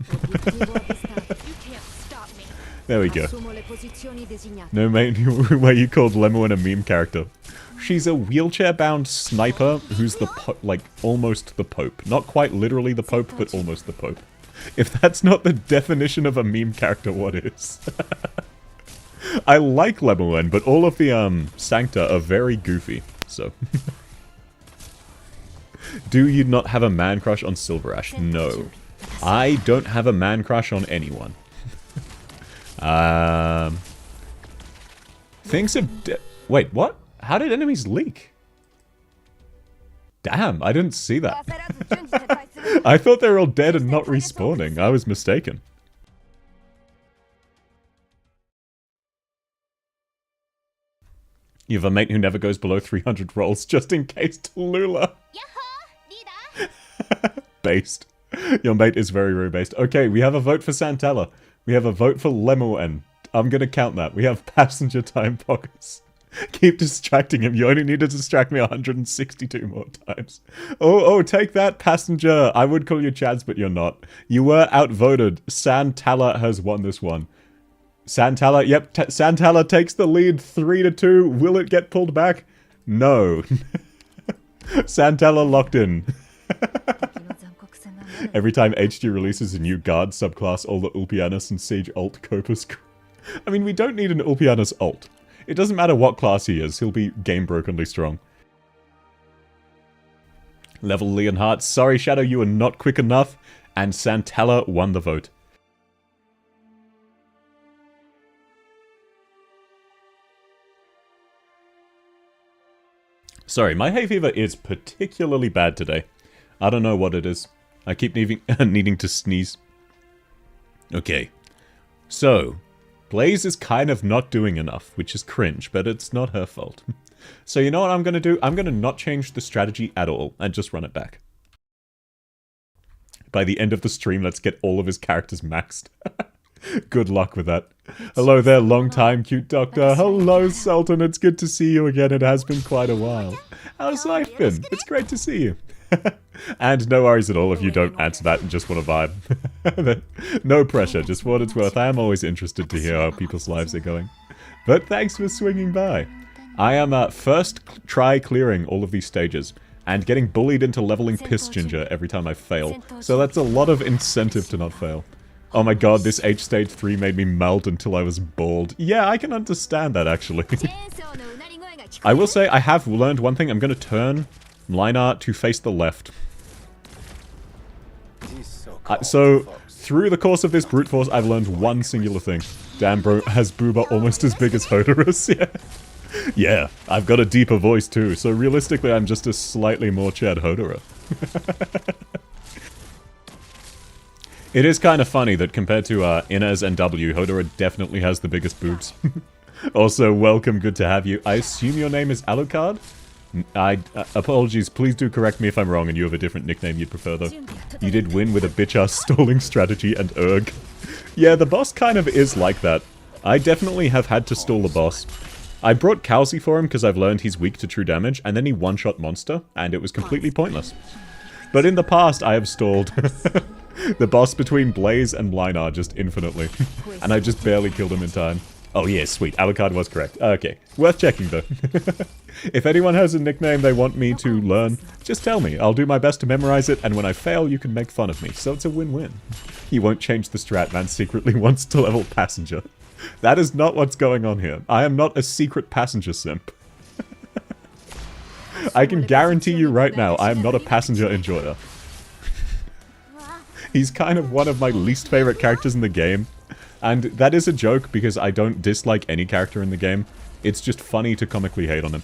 Speaker 1: There we go. No way you called Lemoine a meme character. She's a wheelchair-bound sniper who's the almost the Pope. Not quite literally the Pope, but almost the Pope. If that's not the definition of a meme character, what is? I like Lemoine, but all of the Sancta are very goofy, so... Do you not have a man crush on Silverash? No. I don't have a man crush on anyone. Things are wait, what? How did enemies leak? Damn, I didn't see that. I thought they were all dead and not respawning. I was mistaken. You have a mate who never goes below 300 rolls just in case Tallulah. Based. Your mate is very, very based. Okay, we have a vote for Santella. We have a vote for Lemoine. I'm gonna count that. We have passenger time pockets. Keep distracting him. You only need to distract me 162 more times. Oh, take that, passenger. I would call you Chads, but you're not. You were outvoted. Santala has won this one. Santala, yep, Santala takes the lead 3-2. Will it get pulled back? No. Santala locked in. Every time HG releases a new guard subclass, all the Ulpianus and Siege alt Copus. I mean, we don't need an Ulpianus alt. It doesn't matter what class he is, he'll be game-brokenly strong. Level Leonhardt, sorry Shadow, you were not quick enough, and Santella won the vote. Sorry, my hay fever is particularly bad today. I don't know what it is. I keep needing to sneeze. Okay, so Blaze is kind of not doing enough, which is cringe, but it's not her fault. So you know what I'm going to do? I'm going to not change the strategy at all, and just run it back. By the end of the stream, let's get all of his characters maxed. Good luck with that. Hello there, long time, cute doctor. Hello, Sultan, it's good to see you again. It has been quite a while. How's life been? It's great to see you. And no worries at all if you don't answer that and just want to vibe. No pressure, just for what it's worth. I am always interested to hear how people's lives are going. But thanks for swinging by. I am first try clearing all of these stages, and getting bullied into leveling Piss Ginger every time I fail. So that's a lot of incentive to not fail. Oh my god, this H13 made me melt until I was bald. Yeah, I can understand that actually. I will say I have learned one thing. I'm going to turn Mlinar to face the left. So, through the course of this brute force, I've learned one singular thing. Damn bro, has Booba almost as big as Hodorus? Yeah. Yeah, I've got a deeper voice too, so realistically I'm just a slightly more Chad Hodora. It is kind of funny that compared to Inez and W, Hodora definitely has the biggest boobs. Also, welcome, good to have you. I assume your name is Alucard? Apologies, please do correct me if I'm wrong and you have a different nickname you'd prefer though. You did win with a bitch-ass stalling strategy and erg. Yeah, the boss kind of is like that. I definitely have had to stall the boss. I brought Kowsey for him because I've learned he's weak to true damage, and then he one-shot monster, and it was completely pointless. But in the past, I have stalled the boss between Blaze and Mlinar just infinitely, and I just barely killed him in time. Oh yeah, sweet, Alucard was correct. Okay, worth checking though. If anyone has a nickname they want me to learn, just tell me. I'll do my best to memorize it, and when I fail, you can make fun of me, so it's a win-win. He won't change the strat, man secretly wants to level Passenger. That is not what's going on here. I am not a secret passenger simp. I can guarantee you right now, I am not a passenger enjoyer. He's kind of one of my least favorite characters in the game. And that is a joke because I don't dislike any character in the game. It's just funny to comically hate on him.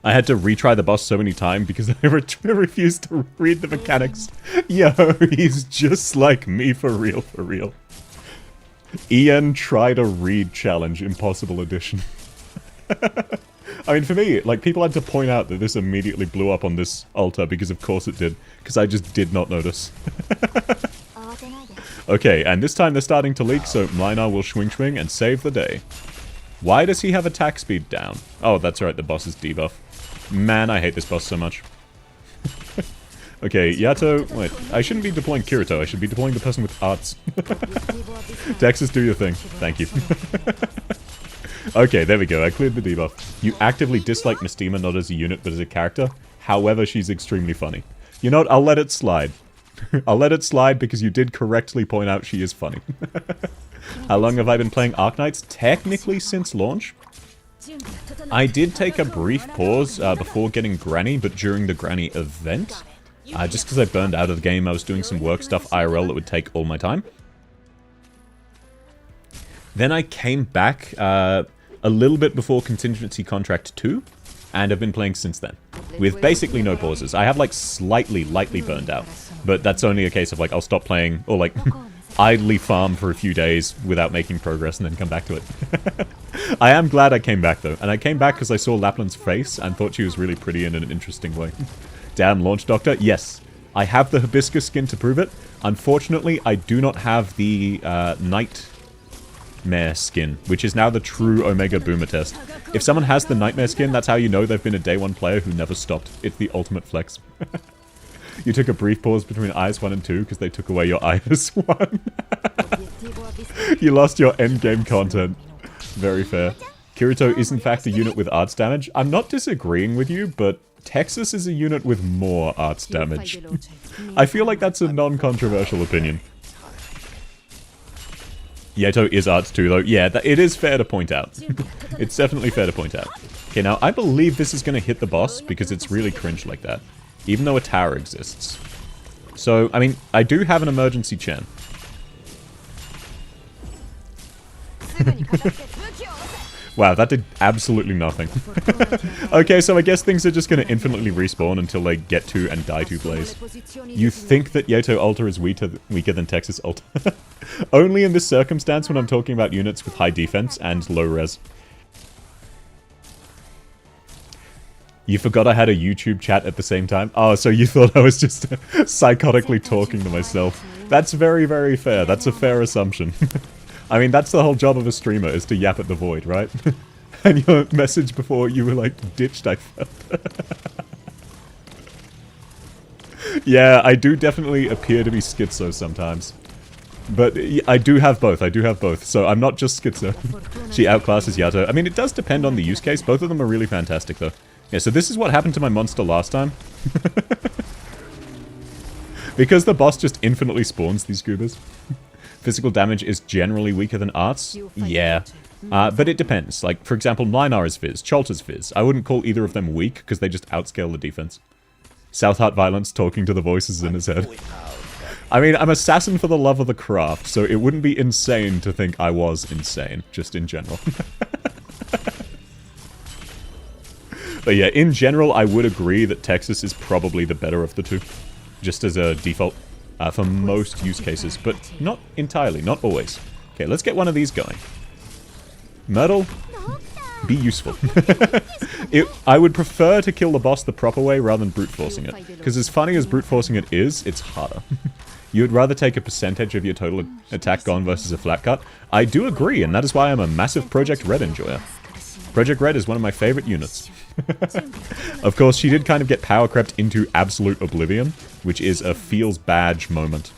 Speaker 1: I had to retry the boss so many times because I refused to read the mechanics. Yo, he's just like me for real, for real. Ian try to read challenge, impossible edition. I mean, for me, like, people had to point out that this immediately blew up on this altar because of course it did, because I just did not notice. Okay, and this time they're starting to leak, so Mlinar will swing and save the day. Why does he have attack speed down? Oh, that's right, the boss is debuff. Man, I hate this boss so much. Okay, Yato... Wait, I shouldn't be deploying Kirito, I should be deploying the person with arts. Dexys, do your thing. Thank you. Okay, there we go, I cleared the debuff. You actively dislike Mystima not as a unit, but as a character. However, she's extremely funny. You know what, I'll let it slide. I'll let it slide because you did correctly point out she is funny. How long have I been playing Arknights? Technically since launch. I did take a brief pause before getting Granny, but during the Granny event. Just because I burned out of the game, I was doing some work stuff IRL that would take all my time. Then I came back a little bit before Contingency Contract 2, and have been playing since then. With basically no pauses. I have like lightly burned out, but that's only a case of like I'll stop playing, or like idly farm for a few days without making progress and then come back to it. I am glad I came back though, and I came back because I saw Lapland's face and thought she was really pretty in an interesting way. Damn, Launch Doctor? Yes. I have the Hibiscus skin to prove it. Unfortunately, I do not have the Nightmare skin, which is now the true Omega Boomer test. If someone has the Nightmare skin, that's how you know they've been a day one player who never stopped. It's the ultimate flex. You took a brief pause between IS 1 and 2 because they took away your IS 1. You lost your endgame content. Very fair. Kirito is in fact a unit with arts damage. I'm not disagreeing with you, but Texas is a unit with more arts damage. I feel like that's a non-controversial opinion. Yeto is arts too, though. Yeah, it is fair to point out. It's definitely fair to point out. Okay, now I believe this is going to hit the boss because it's really cringe like that. Even though a tower exists. So, I mean, I do have an emergency Chen. Wow, that did absolutely nothing. Okay, so I guess things are just going to infinitely respawn until they get to and die to Blaze. You think that Yeto Ultra is weaker than Texas Ultra? Only in this circumstance when I'm talking about units with high defense and low res. You forgot I had a YouTube chat at the same time? Oh, so you thought I was just psychotically talking to myself. That's very, very fair. That's a fair assumption. I mean, that's the whole job of a streamer, is to yap at the void, right? And your message before you were like, ditched, I felt. Yeah, I do definitely appear to be schizo sometimes. But I do have both, So I'm not just schizo. She outclasses Yato. I mean, it does depend on the use case. Both of them are really fantastic, though. Yeah, so this is what happened to my monster last time. Because the boss just infinitely spawns these goobers. Physical damage is generally weaker than arts. Yeah. But it depends. Like, for example, Linar is Fizz, Cholta's Fizz. I wouldn't call either of them weak, because they just outscale the defense. Southheart Violence talking to the voices in his head. I mean, I'm assassin for the love of the craft, so it wouldn't be insane to think I was insane, just in general. But yeah, in general, I would agree that Texas is probably the better of the two. Just as a default. For most use cases, but not entirely, not always. Okay, let's get one of these going. Myrtle, be useful. I would prefer to kill the boss the proper way rather than brute forcing it. Because as funny as brute forcing it is, it's harder. You would rather take a percentage of your total attack gone versus a flat cut. I do agree, and that is why I'm a massive Project Red enjoyer. Project Red is one of my favorite units. Of course, she did kind of get power crept into absolute oblivion, which is a feels badge moment.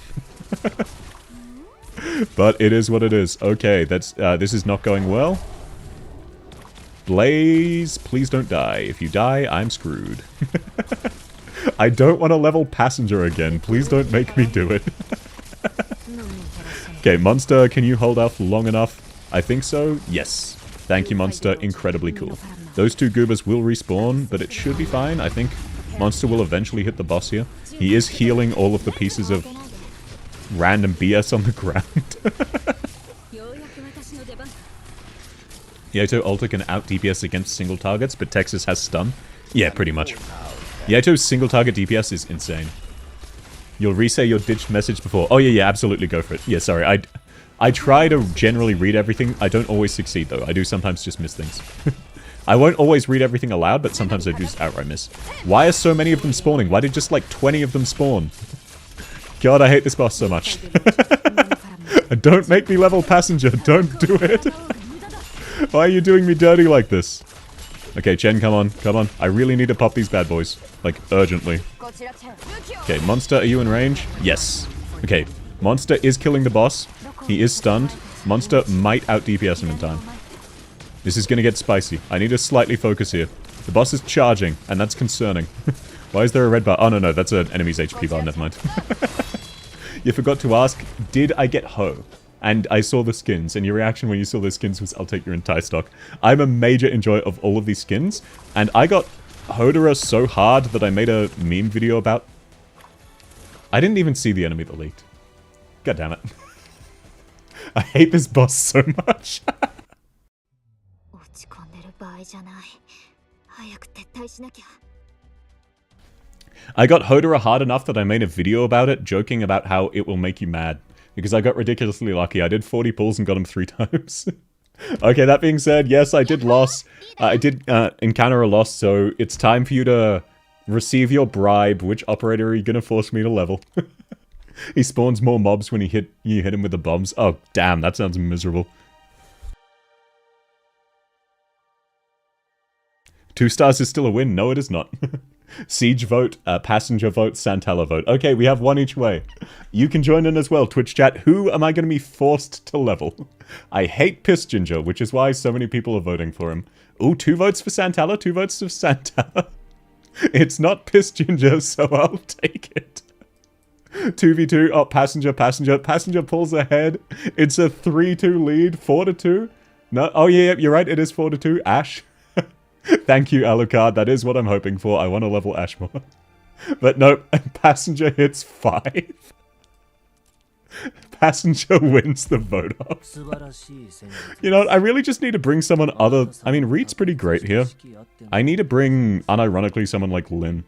Speaker 1: But it is what it is. Okay, this is not going well. Blaze, please don't die. If you die, I'm screwed. I don't want to level Passenger again. Please don't make me do it. Okay, Monster, can you hold off long enough? I think so. Yes. Thank you, Monster. Incredibly cool. Those two goobers will respawn, but it should be fine. I think Monster will eventually hit the boss here. He is healing all of the pieces of random BS on the ground. Yeto Ultra can out DPS against single targets, but Texas has stun. Yeah, pretty much. Yeto's single target DPS is insane. You'll re-say your ditched message before. Oh yeah, absolutely, go for it. Yeah, sorry, I try to generally read everything. I don't always succeed, though. I do sometimes just miss things. I won't always read everything aloud, but sometimes I just outright miss. Why are so many of them spawning? Why did just, like, 20 of them spawn? God, I hate this boss so much. Don't make me level Passenger. Don't do it. Why are you doing me dirty like this? Okay, Chen, come on. Come on. I really need to pop these bad boys. Like, urgently. Okay, Monster, are you in range? Yes. Okay, Monster is killing the boss. He is stunned. Monster might out DPS him in time. This is gonna get spicy. I need to slightly focus here. The boss is charging, and that's concerning. Why is there a red bar? Oh, no, that's an enemy's HP bar. Never mind. You forgot to ask, did I get Ho? And I saw the skins, and your reaction when you saw the skins was, I'll take your entire stock. I'm a major enjoyer of all of these skins, and I got Hodera so hard that I made a meme video about... I didn't even see the enemy that leaked. God damn it. I hate this boss so much. I got Hodera hard enough that I made a video about it, joking about how it will make you mad. Because I got ridiculously lucky. I did 40 pulls and got him 3 times. Okay, that being said, yes, I did loss. I did encounter a loss, so it's time for you to Receive your bribe. Which operator are you gonna force me to level? He spawns more mobs when you hit him with the bombs. Oh, damn, that sounds miserable. 2 stars is still a win. No, it is not. Siege vote, passenger vote, Santella vote. Okay, we have one each way. You can join in as well, Twitch chat. Who am I going to be forced to level? I hate Piss Ginger, which is why so many people are voting for him. Ooh, 2 votes for Santella, 2 votes for Santella. It's not Piss Ginger, so I'll take it. 2v2. Oh, passenger. Passenger pulls ahead. It's a 3-2 lead. 4-2. No. Oh, yeah, you're right. It is 4-2. Ash. Thank you, Alucard. That is what I'm hoping for. I want to level Ash more. But nope. Passenger hits 5. Passenger wins the vote off. You know what? I really just need to bring someone other... I mean, Reed's pretty great here. I need to bring, unironically, someone like Lynn.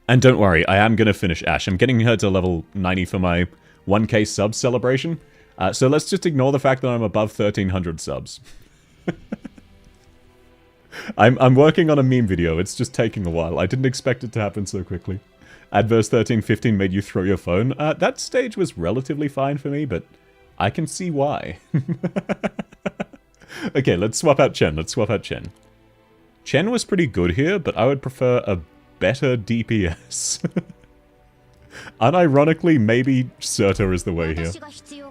Speaker 1: And don't worry, I am going to finish Ash. I'm getting her to level 90 for my 1k sub celebration. So let's just ignore the fact that I'm above 1300 subs. I'm working on a meme video. It's just taking a while. I didn't expect it to happen so quickly. Adverse 1315 made you throw your phone. That stage was relatively fine for me, but I can see why. Okay, let's swap out Chen. Chen was pretty good here, but I would prefer a better DPS. Unironically, maybe Surta is the way here.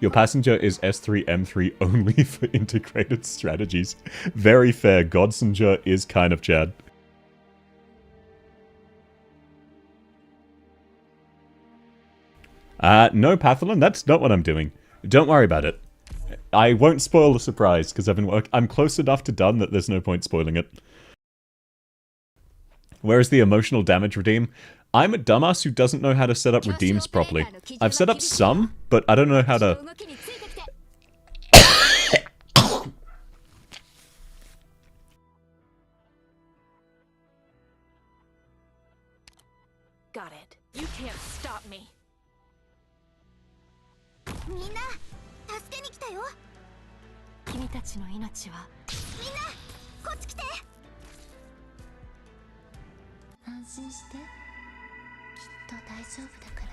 Speaker 1: Your passenger is S3 M3 only for integrated strategies. Very fair. Godsinger is kind of Chad. No, Patholin, that's not what I'm doing. Don't worry about it. I won't spoil the surprise, because I'm close enough to done that there's no point spoiling it. Where is the emotional damage redeem? I'm a dumbass who doesn't know how to set up redeems properly. I've set up some, but I don't know how to...
Speaker 4: Got it. You can't stop me.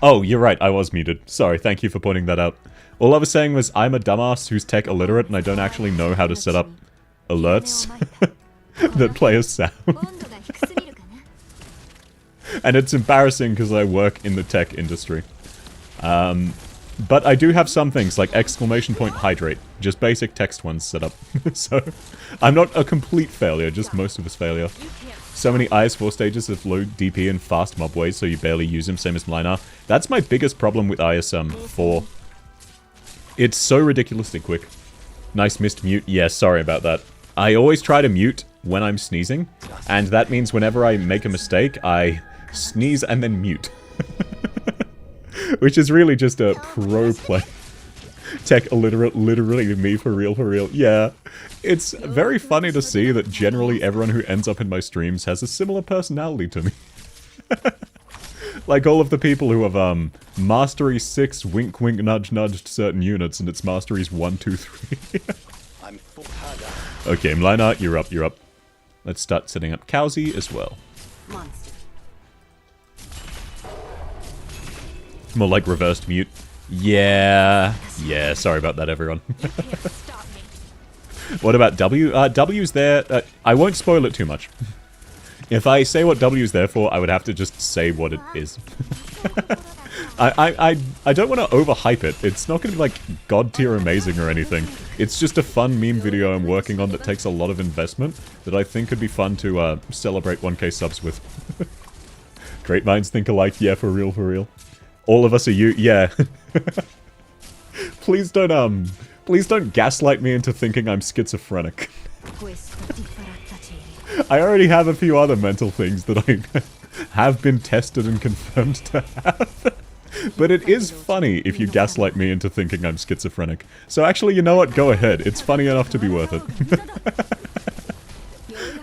Speaker 1: Oh, you're right, I was muted. Sorry, thank you for pointing that out. All I was saying was I'm a dumbass who's tech illiterate and I don't actually know how to set up alerts that play a sound. And it's embarrassing because I work in the tech industry. But I do have some things like exclamation point hydrate. Just basic text ones set up. So, I'm not a complete failure, just most of us failure. So many IS-4 stages with low DP and fast mob waves, so you barely use them, same as Mlinar. That's my biggest problem with IS-4. It's so ridiculously quick. Nice missed mute. Yeah, sorry about that. I always try to mute when I'm sneezing, and that means whenever I make a mistake, I sneeze and then mute. Which is really just a pro play. Tech illiterate, literally me for real. Yeah. It's very funny to see that generally everyone who ends up in my streams has a similar personality to me. Like all of the people who have, Mastery 6 wink wink nudge nudged certain units and it's Masteries 1, 2, 3. Okay, Mlinar, you're up. Let's start setting up Cowsy as well. More like reversed mute. Yeah, sorry about that, everyone. What about W? W's there. I won't spoil it too much. If I say what W's there for, I would have to just say what it is. I don't want to overhype it. It's not going to be like god tier amazing or anything. It's just a fun meme video I'm working on that takes a lot of investment that I think could be fun to celebrate 1k subs with. Great minds think alike. Yeah, for real. All of us are you. Yeah. Please don't gaslight me into thinking I'm schizophrenic. I already have a few other mental things that I have been tested and confirmed to have. But it is funny if you gaslight me into thinking I'm schizophrenic. So actually, you know what? Go ahead. It's funny enough to be worth it.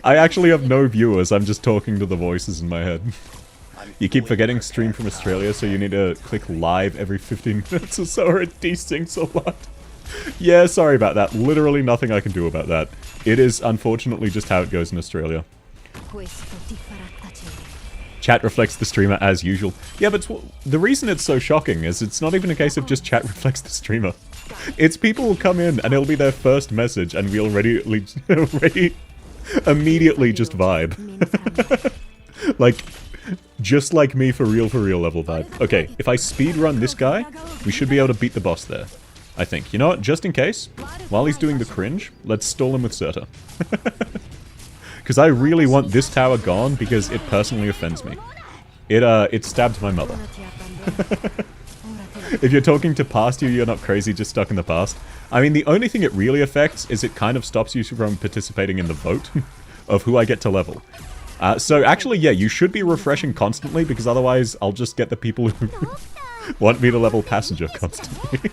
Speaker 1: I actually have no viewers. I'm just talking to the voices in my head. You keep forgetting stream from Australia, so you need to click live every 15 minutes or so, or it desyncs a lot. Yeah, sorry about that. Literally nothing I can do about that. It is, unfortunately, just how it goes in Australia. Chat reflects the streamer as usual. Yeah, but the reason it's so shocking is it's not even a case of just chat reflects the streamer. It's people will come in and it'll be their first message and we already immediately just vibe. Like, just like me for real level vibe. Okay, if I speedrun this guy, we should be able to beat the boss there. I think. You know what? Just in case, while he's doing the cringe, let's stall him with Surta. Because I really want this tower gone because it personally offends me. It stabbed my mother. If you're talking to past you, you're not crazy, just stuck in the past. I mean, the only thing it really affects is it kind of stops you from participating in the vote of who I get to level. So actually, yeah, you should be refreshing constantly because otherwise I'll just get the people who want me to level Passenger constantly.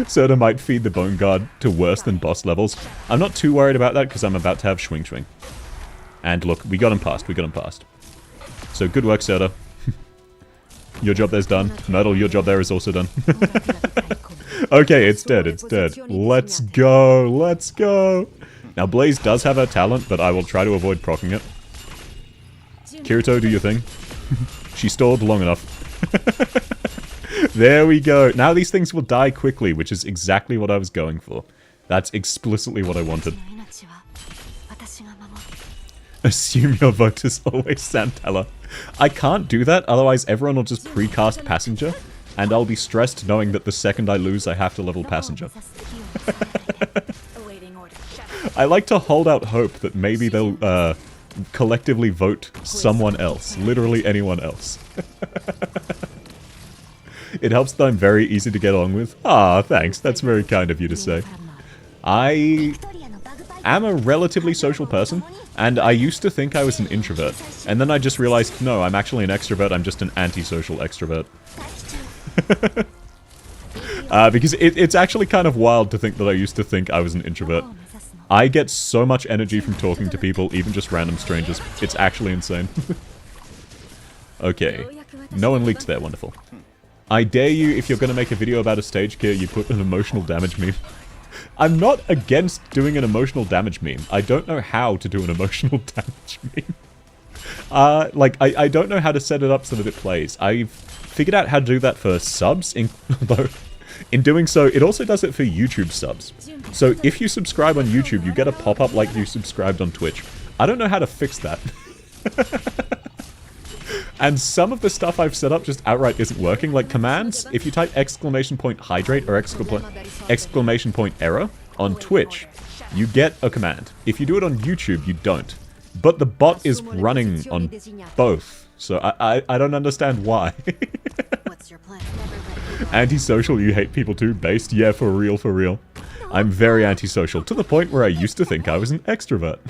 Speaker 1: Surta might feed the Bone Guard to worse than boss levels. I'm not too worried about that because I'm about to have Schwing Schwing. And look, we got him past, So good work, Surta. Your job there's done. Myrtle, your job there is also done. Okay, it's dead, Let's go. Now Blaze does have her talent, but I will try to avoid proccing it. Kirito, do your thing. She stalled long enough. There we go. Now these things will die quickly, which is exactly what I was going for. That's explicitly what I wanted. Assume your vote is always Santella. I can't do that, otherwise everyone will just precast Passenger, and I'll be stressed knowing that the second I lose I have to level Passenger. I like to hold out hope that maybe they'll collectively vote someone else. Literally anyone else. It helps that I'm very easy to get along with. Ah, thanks. That's very kind of you to say. I am a relatively social person, and I used to think I was an introvert. And then I just realized, no, I'm actually an extrovert, I'm just an antisocial extrovert. Because it's actually kind of wild to think that I used to think I was an introvert. I get so much energy from talking to people, even just random strangers. It's actually insane. Okay. No one leaked there, wonderful. I dare you, if you're going to make a video about a stage gear, you put an emotional damage meme. I'm not against doing an emotional damage meme. I don't know how to do an emotional damage meme. I don't know how to set it up so that it plays. I've figured out how to do that for subs, though in doing so, it also does it for YouTube subs. So if you subscribe on YouTube, you get a pop-up like you subscribed on Twitch. I don't know how to fix that. And some of the stuff I've set up just outright isn't working. Like commands, if you type !hydrate or !error on Twitch, you get a command. If you do it on YouTube, you don't. But the bot is running on both, so I don't understand why.
Speaker 3: What's your plan?
Speaker 1: Antisocial, you hate people too? Based? Yeah, for real. I'm very antisocial, to the point where I used to think I was an extrovert.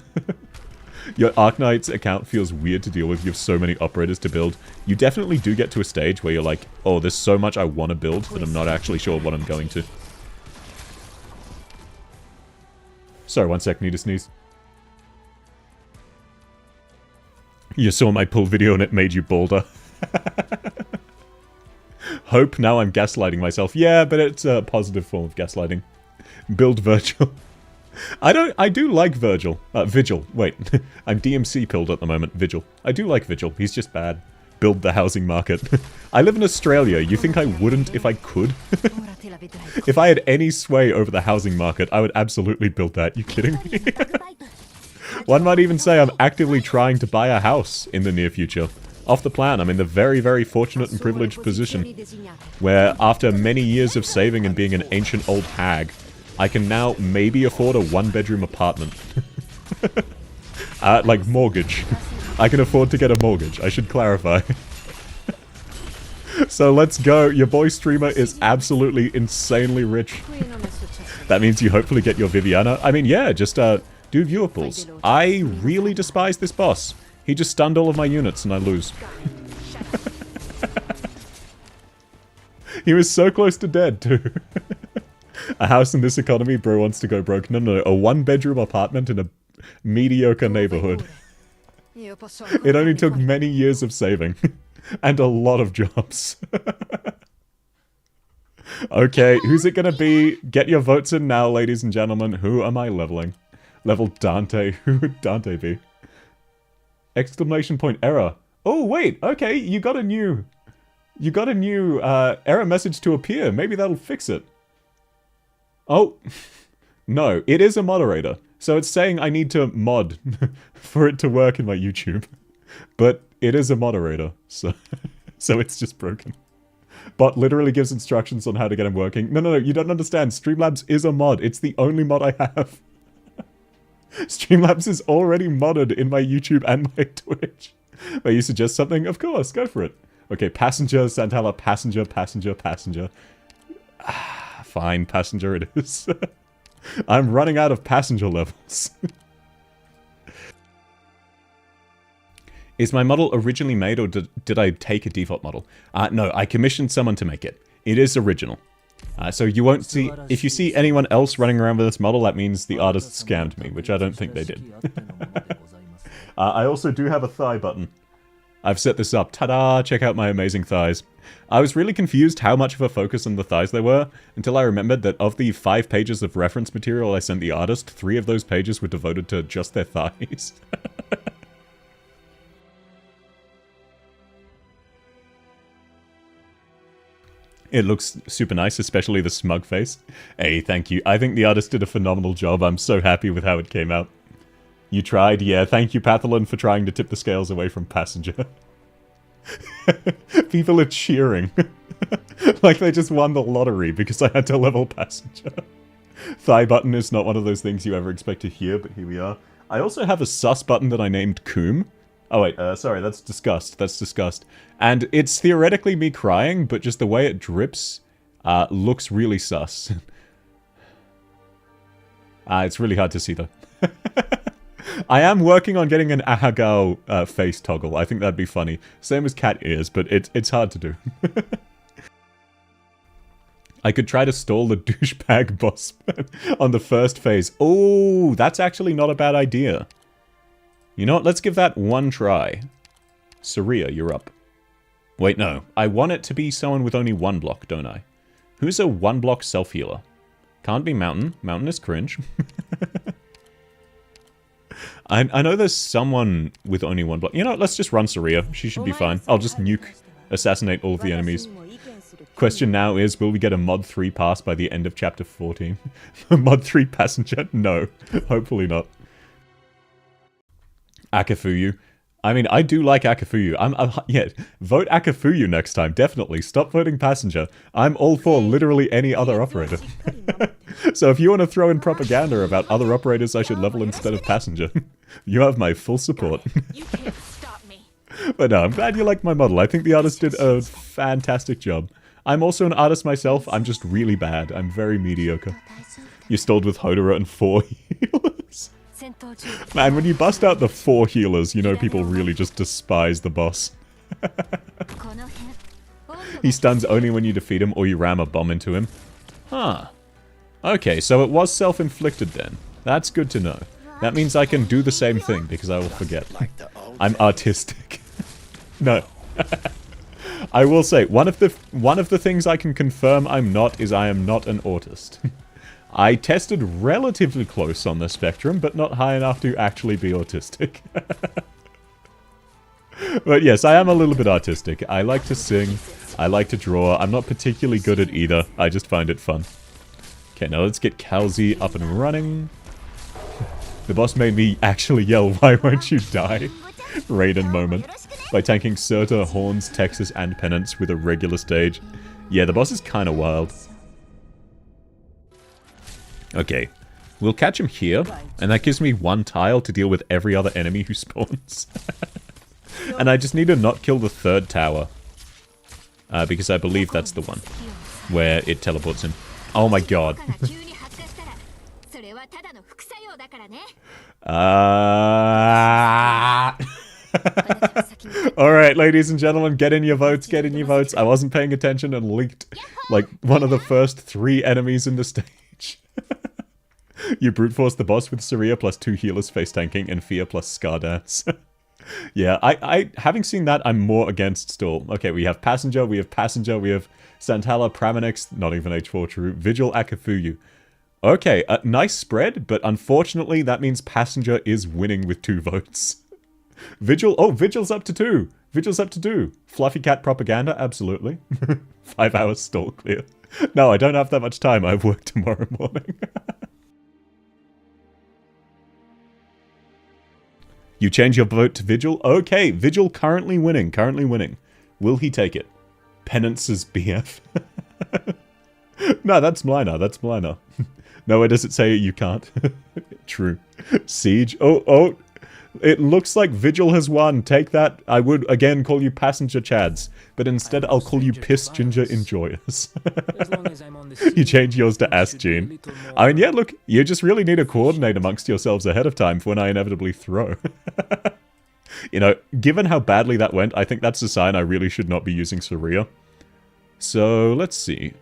Speaker 1: Your Arknights account feels weird to deal with. You have so many operators to build. You definitely do get to a stage where you're like, oh, there's so much I want to build that I'm not actually sure what I'm going to. Sorry, one sec, need to sneeze. You saw my pull video and it made you bolder. Hope, now I'm gaslighting myself. Yeah, but it's a positive form of gaslighting. Build Virgil. I do like Virgil. Vigil. Wait. I'm DMC pilled at the moment. Vigil. I do like Vigil. He's just bad. Build the housing market. I live in Australia. You think I wouldn't if I could? If I had any sway over the housing market, I would absolutely build that. You kidding me? One might even say I'm actively trying to buy a house in the near future. Off the plan, I'm in the very, very fortunate and privileged position where after many years of saving and being an ancient old hag, I can now maybe afford a one-bedroom apartment. Like mortgage. I can afford to get a mortgage, I should clarify. So let's go. Your boy streamer is absolutely insanely rich. That means you hopefully get your Viviana. I mean, yeah, just do viewer pulls. I really despise this boss. He just stunned all of my units and I lose. He was so close to dead, too. A house in this economy, bro wants to go broke. No, a one-bedroom apartment in a mediocre neighborhood. It only took many years of saving. And a lot of jobs. Okay, who's it gonna be? Get your votes in now, ladies and gentlemen. Who am I leveling? Level Dante. Who would Dante be? Exclamation point error. Oh, wait. Okay, you got a new error message to appear. Maybe that'll fix it. Oh, no, it is a moderator. So it's saying I need to mod for it to work in my YouTube. But it is a moderator, so so it's just broken. Bot literally gives instructions on how to get him working. No, you don't understand. Streamlabs is a mod. It's the only mod I have. Streamlabs is already modded in my YouTube and my Twitch. May you suggest something? Of course, go for it. Okay, passenger, Santala, passenger. Fine, passenger it is. I'm running out of passenger levels. Is my model originally made, or did I take a default model? No, I commissioned someone to make it. It is original. So you won't see... If you see anyone else running around with this model, that means the artist scammed me, which I don't think they did. I also do have a thigh button. I've set this up. Ta-da! Check out my amazing thighs. I was really confused how much of a focus on the thighs there were, until I remembered that of the 5 pages of reference material I sent the artist, 3 of those pages were devoted to just their thighs. It looks super nice, especially the smug face. Hey, thank you. I think the artist did a phenomenal job. I'm so happy with how it came out. You tried? Yeah, thank you, Pathalon, for trying to tip the scales away from passenger. People are cheering. Like they just won the lottery because I had to level passenger. Thigh button is not one of those things you ever expect to hear, but here we are. I also have a sus button that I named Coom. Oh wait, sorry, that's disgust. That's disgust. And it's theoretically me crying, but just the way it drips looks really sus. It's really hard to see though. I am working on getting an Ahagao face toggle. I think that'd be funny. Same as cat ears, but it's hard to do. I could try to stall the douchebag boss on the first phase. Oh, that's actually not a bad idea. You know what? Let's give that one try. Saria, you're up. Wait, no. I want it to be someone with only 1 block, don't I? Who's a 1-block self-healer? Can't be Mountain. Mountain is cringe. I know there's someone with only 1 block. You know what? Let's just run Saria. She should be fine. I'll just assassinate all of the enemies. Question now is, will we get a Mod 3 pass by the end of Chapter 14? Mod 3 passenger? No. Hopefully not. Akafuyu. I mean, I do like Akafuyu. Yeah, vote Akafuyu next time, definitely. Stop voting passenger. I'm all for literally any other operator. So if you want to throw in propaganda about other operators I should level instead of passenger, you have my full support.
Speaker 4: You can't stop me.
Speaker 1: But no, I'm glad you liked my model. I think the artist did a fantastic job. I'm also an artist myself. I'm just really bad. I'm very mediocre. You stalled with Hodora and 4 healers. Man, when you bust out the 4 healers, you know people really just despise the boss. He stuns only when you defeat him or you ram a bomb into him. Huh. Okay, so it was self-inflicted then. That's good to know. That means I can do the same thing because I will forget. I'm artistic. No. I will say, one of the things I can confirm I'm not is I am not an autist. I tested relatively close on the spectrum, but not high enough to actually be autistic. But yes, I am a little bit artistic. I like to sing. I like to draw. I'm not particularly good at either. I just find it fun. Okay, now let's get Kalzi up and running. The boss made me actually yell, "Why won't you die?" Raiden moment. By tanking Surta, Horns, Texas, and Penance with a regular stage. Yeah, the boss is kinda wild. Okay, we'll catch him here, and that gives me 1 tile to deal with every other enemy who spawns. And I just need to not kill the 3rd tower. Because I believe that's the one where it teleports him. Oh my god. Alright, ladies and gentlemen, get in your votes, get in your votes. I wasn't paying attention and leaked, like, one of the first 3 enemies in the stage. You brute force the boss with Saria plus 2 healers face tanking and Fear plus Scar Dance. Yeah, having seen that, I'm more against stall. Okay, we have Passenger, we have Santala, Praminix, not even H4 True, Vigil, Akafuyu. Okay, nice spread, but unfortunately that means Passenger is winning with 2 votes. Vigil. Oh, Vigil's up to 2. Vigil's up to 2. Fluffy cat propaganda. Absolutely. 5 hours stall clear. No, I don't have that much time. I have work tomorrow morning. You change your vote to Vigil? Okay, Vigil currently winning. Currently winning. Will he take it? Penance's BF. No, that's Mlina. That's Mlina. Nowhere does it say you can't. True. Siege. Oh. It looks like Vigil has won. Take that. I would again call you Passenger Chads, but instead I'll call you Piss Ginger Enjoyers. You change yours to Ass Gene. I mean, yeah, look, you just really need to coordinate amongst yourselves ahead of time for when I inevitably throw. You know, given how badly that went, I think that's a sign I really should not be using Saria. So, let's see.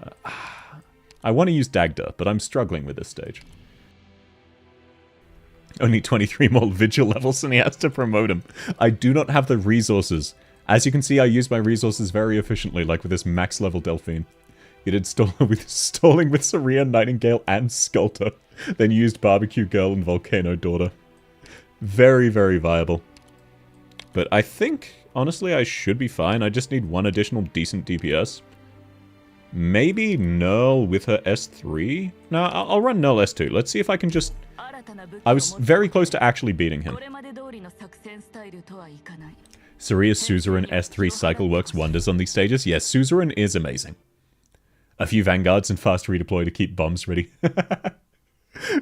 Speaker 1: I want to use Dagda, but I'm struggling with this stage. Only 23 more Vigil levels and he has to promote him. I do not have the resources. As you can see, I use my resources very efficiently, like with this max level Delphine. You did stalling with Saria, Nightingale, and Sculptor. Then used Barbecue Girl and Volcano Daughter. Very, very viable. But I think, honestly, I should be fine. I just need one additional decent DPS. Maybe Nerl with her S3? No, I'll run Nerl S2. Let's see if I can just... I was very close to actually beating him. Saria's Suzerain S3 cycle works wonders on these stages. Yes, Suzerain is amazing. A few Vanguards and fast redeploy to keep bombs ready.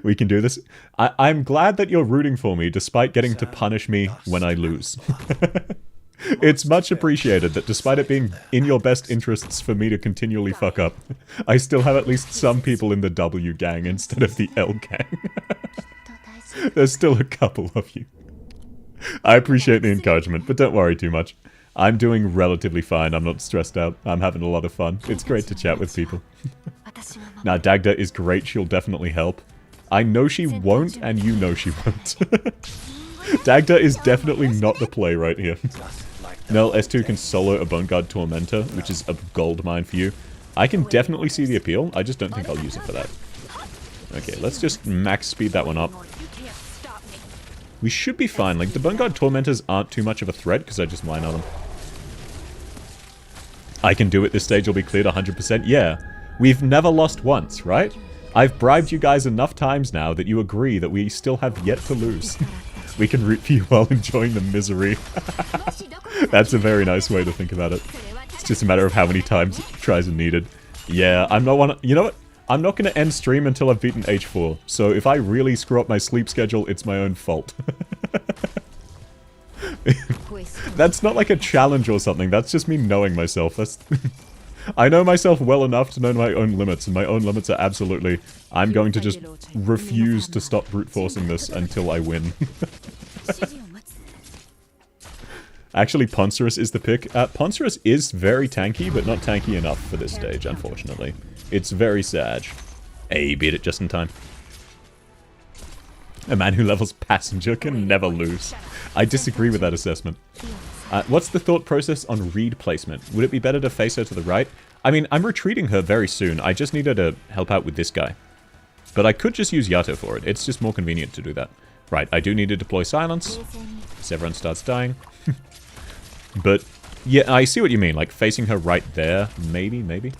Speaker 1: We can do this. I'm glad that you're rooting for me despite getting to punish me when I lose. It's much appreciated that despite it being in your best interests for me to continually fuck up, I still have at least some people in the W gang instead of the L gang. There's still a couple of you. I appreciate the encouragement, but don't worry too much. I'm doing relatively fine. I'm not stressed out. I'm having a lot of fun. It's great to chat with people. Now, Dagda is great. She'll definitely help. I know she won't, and you know she won't. Dagda is definitely not the play right here. Nell S2 can solo a Bone Guard Tormentor, which is a gold mine for you. I can definitely see the appeal. I just don't think I'll use it for that. Okay, let's just max speed that one up. We should be fine. Like, the Bone Guard Tormentors aren't too much of a threat, because I just mine on them. I can do it this stage, will be cleared 100%. Yeah. We've never lost once, right? I've bribed you guys enough times now that you agree that we still have yet to lose. We can root for you while enjoying the misery. That's a very nice way to think about it. It's just a matter of how many times tries are needed. Yeah, I'm not one... You know what? I'm not going to end stream until I've beaten H4. So if I really screw up my sleep schedule, it's my own fault. That's not like a challenge or something. That's just me knowing myself. That's... I know myself well enough to know my own limits, and my own limits are absolutely... I'm going to just refuse to stop brute forcing this until I win. Actually, Poncerus is the pick. Poncerus is very tanky, but not tanky enough for this stage, unfortunately. It's very sad. Hey, beat it just in time. A man who levels Passenger can never lose. I disagree with that assessment. What's the thought process on read placement? Would it be better to face her to the right? I mean, I'm retreating her very soon. I just need her to help out with this guy. But I could just use Yato for it. It's just more convenient to do that. Right, I do need to deploy silence. So everyone starts dying. But, yeah, I see what you mean. Like, facing her right there. Maybe.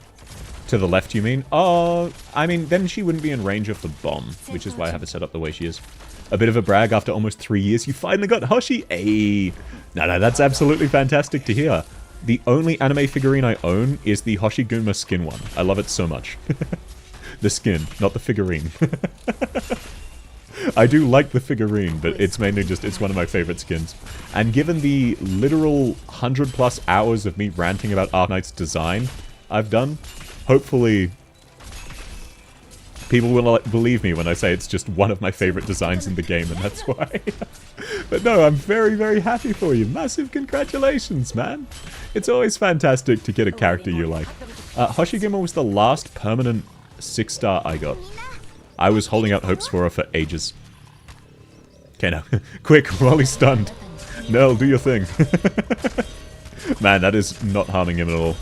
Speaker 1: To the left, you mean? Oh, I mean, then she wouldn't be in range of the bomb. Which is why I have it set up the way she is. A bit of a brag after almost 3 years. You finally got Hoshi. Hey. No, that's absolutely fantastic to hear. The only anime figurine I own is the Hoshiguma skin one. I love it so much. The skin, not the figurine. I do like the figurine, but it's mainly just, it's one of my favorite skins. And given the literal 100+ hours of me ranting about Arknights design I've done, hopefully people will believe me when I say it's just one of my favorite designs in the game, and that's why. But no, I'm very, very happy for you. Massive congratulations, man. It's always fantastic to get a character you like. Hoshiguma was the last permanent 6-star I got. I was holding out hopes for her for ages. Okay, now. Quick, while he's stunned. Nell, do your thing. Man, that is not harming him at all.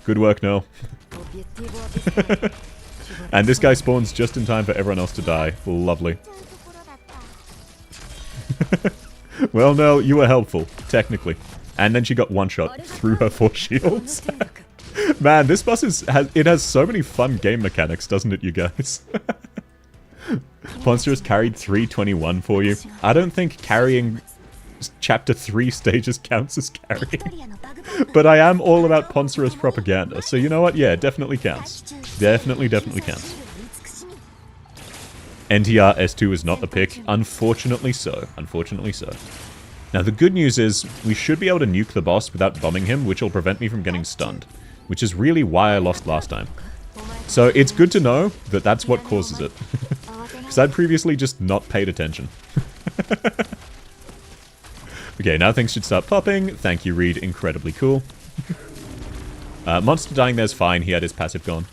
Speaker 1: Good work, Nell. And this guy spawns just in time for everyone else to die. Lovely. Well, no, you were helpful, technically. And then she got one shot through her 4 shields. Man, this boss has so many fun game mechanics, doesn't it, you guys? Poncerous carried 321 for you. I don't think carrying chapter 3 stages counts as carrying. But I am all about Poncerous propaganda, so you know what? Yeah, it definitely counts. Definitely counts. NTR S2 is not the pick. Unfortunately so. Unfortunately so. Now the good news is, we should be able to nuke the boss without bombing him, which will prevent me from getting stunned. Which is really why I lost last time. So it's good to know that that's what causes it. Because I'd previously just not paid attention. Okay, now things should start popping. Thank you, Reed. Incredibly cool. Monster dying there's fine. He had his passive gone.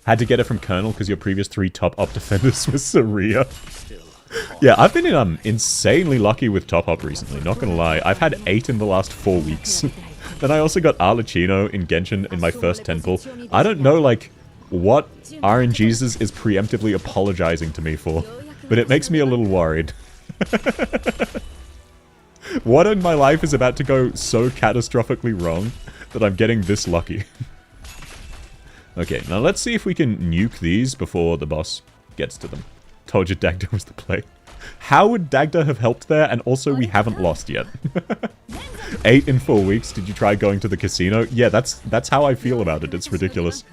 Speaker 1: Had to get it from Colonel because your previous 3 top op defenders was Saria. Yeah, I've been insanely lucky with top op recently. Not gonna lie. I've had 8 in the last 4 weeks. Then I also got Arlecchino in Genshin in my first temple. I don't know, like, what RNGesus is preemptively apologizing to me for. But it makes me a little worried. What in my life is about to go so catastrophically wrong that I'm getting this lucky? Okay, now let's see if we can nuke these before the boss gets to them. Told you Dagda was the play. How would Dagda have helped there? And also, we haven't lost yet. 8 in 4 weeks. Did you try going to the casino? Yeah, that's how I feel about it. It's ridiculous.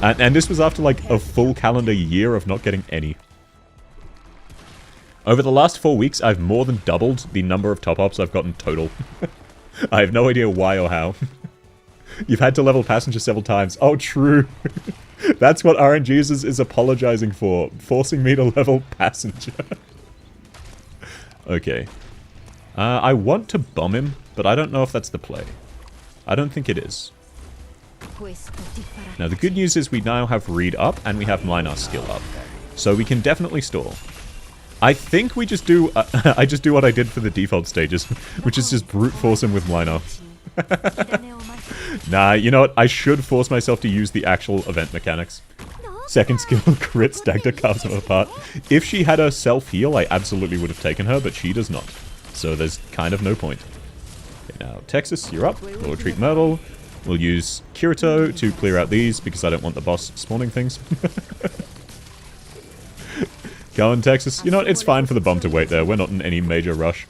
Speaker 1: And this was after like a full calendar year of not getting any. Over the last 4 weeks, I've more than doubled the number of top-ups I've gotten total. I have no idea why or how. You've had to level Passenger several times. Oh, true. That's what RNGesus is apologizing for. Forcing me to level Passenger. Okay. I want to bomb him, but I don't know if that's the play. I don't think it is. Now, the good news is we now have Reed up, and we have Minar's skill up. So we can definitely stall. I think we just do... I just do what I did for the default stages, which is just brute force him with Minar. Nah, you know what? I should force myself to use the actual event mechanics. Second skill, crits, Dagda carves him apart. If she had her self-heal, I absolutely would have taken her, but she does not. So there's kind of no point. Okay, now, Texas, you're up. We'll retreat Myrtle. We'll use Kirito to clear out these, because I don't want the boss spawning things. Go on, Texas. You know what? It's fine for the bomb to wait there. We're not in any major rush.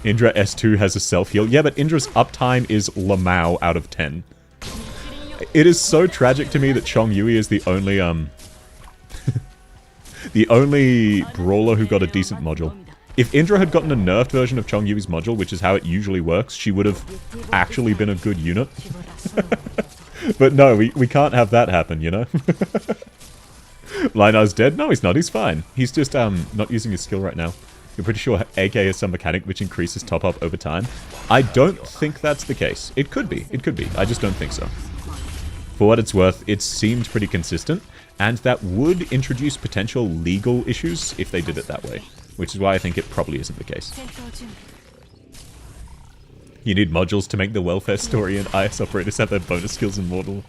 Speaker 1: Indra S2 has a self-heal. Yeah, but Indra's uptime is Lamau out of 10. It is so tragic to me that Chong Yui is the only, the only brawler who got a decent module. If Indra had gotten a nerfed version of Chong Yui's module, which is how it usually works, she would have actually been a good unit. But no, we can't have that happen, you know? Linar's dead? No, he's not. He's fine. He's just not using his skill right now. You're pretty sure AK has some mechanic which increases top-up over time. I don't think that's the case. It could be. It could be. I just don't think so. For what it's worth, it seemed pretty consistent, and that would introduce potential legal issues if they did it that way, which is why I think it probably isn't the case. You need modules to make the welfare story and IS operators have their bonus skills in Mortal.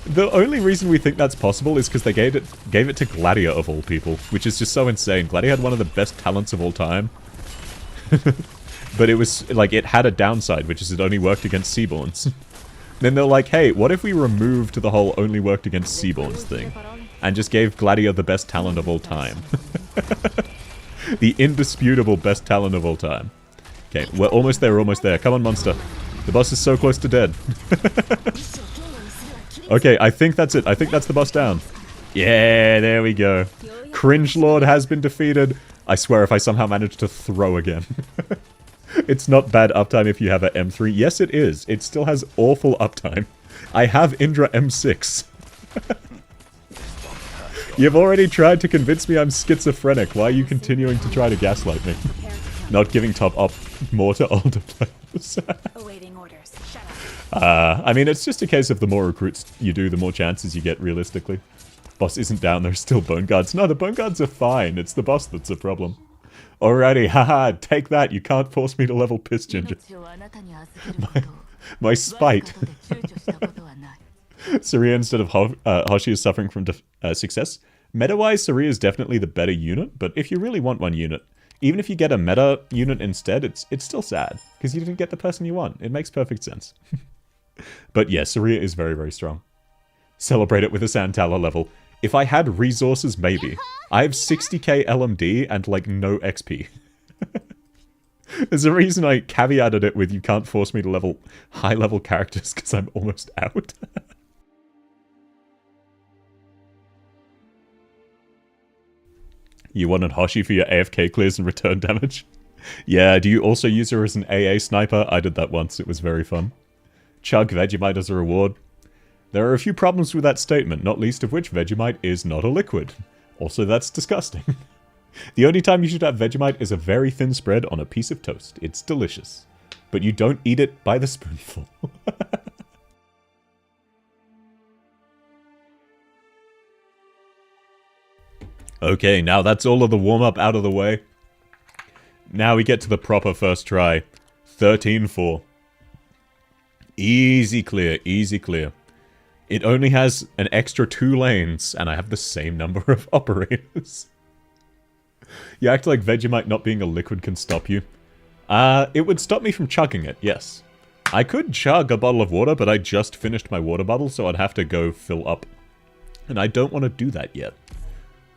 Speaker 1: The only reason we think that's possible is because they gave it to Gladia of all people, which is just so insane. Gladia had one of the best talents of all time. But it was, like, it had a downside, which is it only worked against Seaborns. Then they're like, hey, what if we removed the whole only worked against Seaborns thing, and just gave Gladia the best talent of all time? The indisputable best talent of all time. Okay, we're almost there, we're almost there. Come on, monster. The boss is so close to dead. Okay, I think that's it. I think that's the boss down. Yeah, there we go. Cringe Lord has been defeated. I swear if I somehow manage to throw again. It's not bad uptime if you have a M3. Yes, it is. It still has awful uptime. I have Indra M6. You've already tried to convince me I'm schizophrenic. Why are you continuing to try to gaslight me? Not giving top up more to older players.
Speaker 4: Awaiting orders. Shut up.
Speaker 1: I mean, it's just a case of the more recruits you do, the more chances you get realistically. Boss isn't down, there's still bone guards. No, the bone guards are fine. It's the boss that's a problem. Alrighty, haha, take that. You can't force me to level Piss Ginger. My spite. Saria instead of Hoshi is suffering from success. Meta-wise, Saria is definitely the better unit, but if you really want one unit, Even if you get a meta unit instead, it's still sad. Because you didn't get the person you want. It makes perfect sense. But yeah, Saria is very, very strong. Celebrate it with a Santala level. If I had resources, maybe. I have 60k LMD and like no XP. There's a reason I caveated it with you can't force me to level high level characters because I'm almost out. You wanted Hoshi for your AFK clears and return damage? Yeah, do you also use her as an AA sniper? I did that once, it was very fun. Chug Vegemite as a reward. There are a few problems with that statement, not least of which Vegemite is not a liquid. Also, that's disgusting. The only time you should have Vegemite is a very thin spread on a piece of toast. It's delicious. But you don't eat it by the spoonful. Okay, now that's all of the warm-up out of the way. Now we get to the proper first try. 13-4. Easy clear, easy clear. It only has an extra 2 lanes, and I have the same number of operators. You act like Vegemite not being a liquid can stop you. It would stop me from chugging it, yes. I could chug a bottle of water, but I just finished my water bottle, so I'd have to go fill up. And I don't want to do that yet.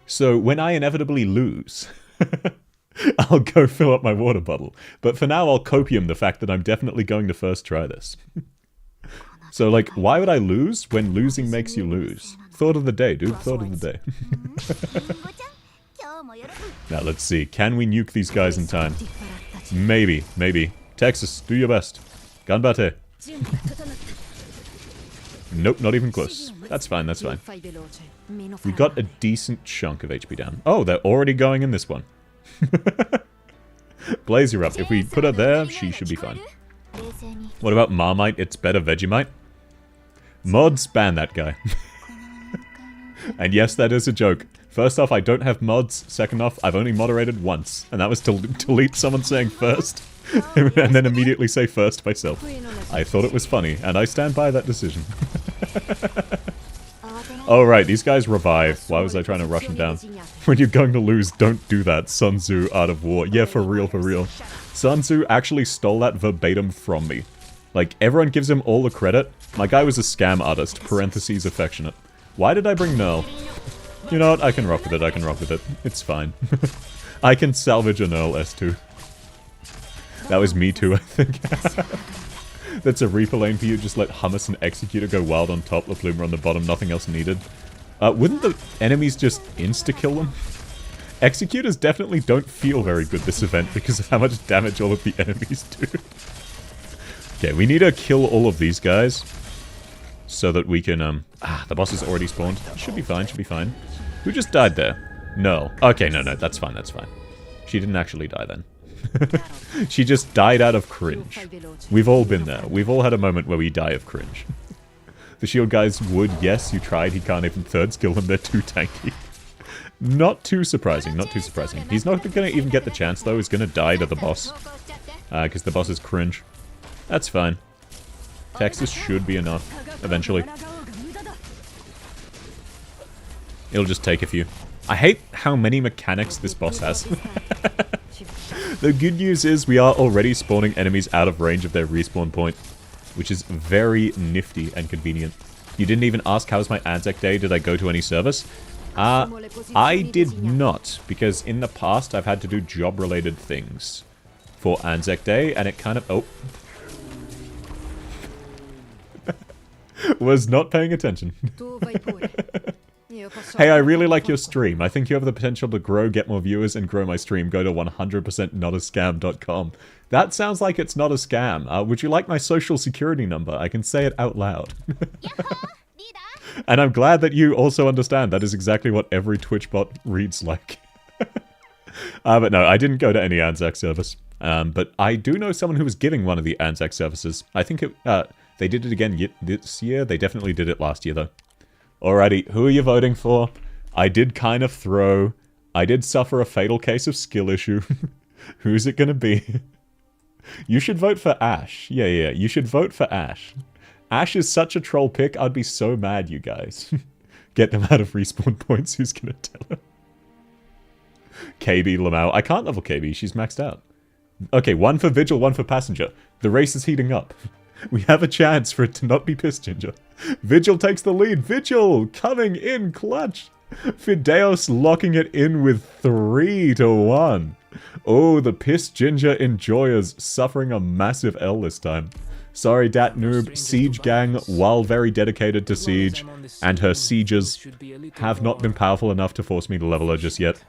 Speaker 1: So when I inevitably lose, I'll go fill up my water bottle. But for now, I'll copium the fact that I'm definitely going to first try this. So, like, why would I lose when losing makes you lose? Thought of the day, dude. Thought of the day. Now, let's see. Can we nuke these guys in time? Maybe. Maybe. Texas, do your best. Ganbate. Nope, not even close. That's fine, that's fine. We got a decent chunk of HP down. Oh, they're already going in this one. Blaze her up. If we put her there, she should be fine. What about Marmite? It's better Vegemite? Mods, ban that guy. And yes, that is a joke. First off, I don't have mods. Second off, I've only moderated once. And that was to delete someone saying first. And then immediately say first myself. I thought it was funny, and I stand by that decision. Oh right, these guys revive. Why was I trying to rush them down? When you're going to lose, don't do that. Sun Tzu, Art of War. Yeah, for real, for real. Sun Tzu actually stole that verbatim from me. Like, everyone gives him all the credit. My guy was a scam artist, parentheses affectionate. Why did I bring Nerl? You know what, I can rock with it, I can rock with it. It's fine. I can salvage a Nerl S2. That was me too, I think. That's a Reaper lane for you, just let Hummus and Executor go wild on top, the Plumer on the bottom, nothing else needed. Wouldn't the enemies just insta-kill them? Executors definitely don't feel very good this event because of how much damage all of the enemies do. Okay, we need to kill all of these guys so that we can, the boss is already spawned. Should be fine, should be fine. Who just died there? No. Okay, no, that's fine, that's fine. She didn't actually die then. She just died out of cringe. We've all been there. We've all had a moment where we die of cringe. The shield guys would, yes, you tried. He can't even third skill them. They're too tanky. Not too surprising, not too surprising. He's not going to even get the chance, though. He's going to die to the boss. Because the boss is cringe. That's fine. Texas should be enough, eventually. It'll just take a few. I hate how many mechanics this boss has. The good news is we are already spawning enemies out of range of their respawn point, which is very nifty and convenient. You didn't even ask how's my Anzac Day, did I go to any service? I did not, because in the past I've had to do job-related things for Anzac Day, and it kind of... Oh. Was not paying attention. Hey, I really like your stream. I think you have the potential to grow, get more viewers, and grow my stream. Go to 100%notascam.com. That sounds like it's not a scam. Would you like my social security number? I can say it out loud. And I'm glad that you also understand that is exactly what every Twitch bot reads like. But no, I didn't go to any Anzac service. But I do know someone who was giving one of the Anzac services. I think they did it again this year. They definitely did it last year, though. Alrighty, who are you voting for? I did kind of throw. I did suffer a fatal case of skill issue. Who's it gonna be? You should vote for Ash. Yeah, you should vote for Ash. Ash is such a troll pick, I'd be so mad, you guys. Get them out of respawn points, who's gonna tell her? KB Lamau. I can't level KB, she's maxed out. Okay, 1 for Vigil, 1 for Passenger. The race is heating up. We have a chance for it to not be Piss Ginger. Vigil takes the lead. Vigil coming in clutch. Fideos locking it in with 3-1. Oh, the Piss Ginger enjoyers suffering a massive L this time. Sorry, Dat Noob. Siege Gang, while very dedicated to Siege, and her sieges have not been powerful enough to force me to level her just yet.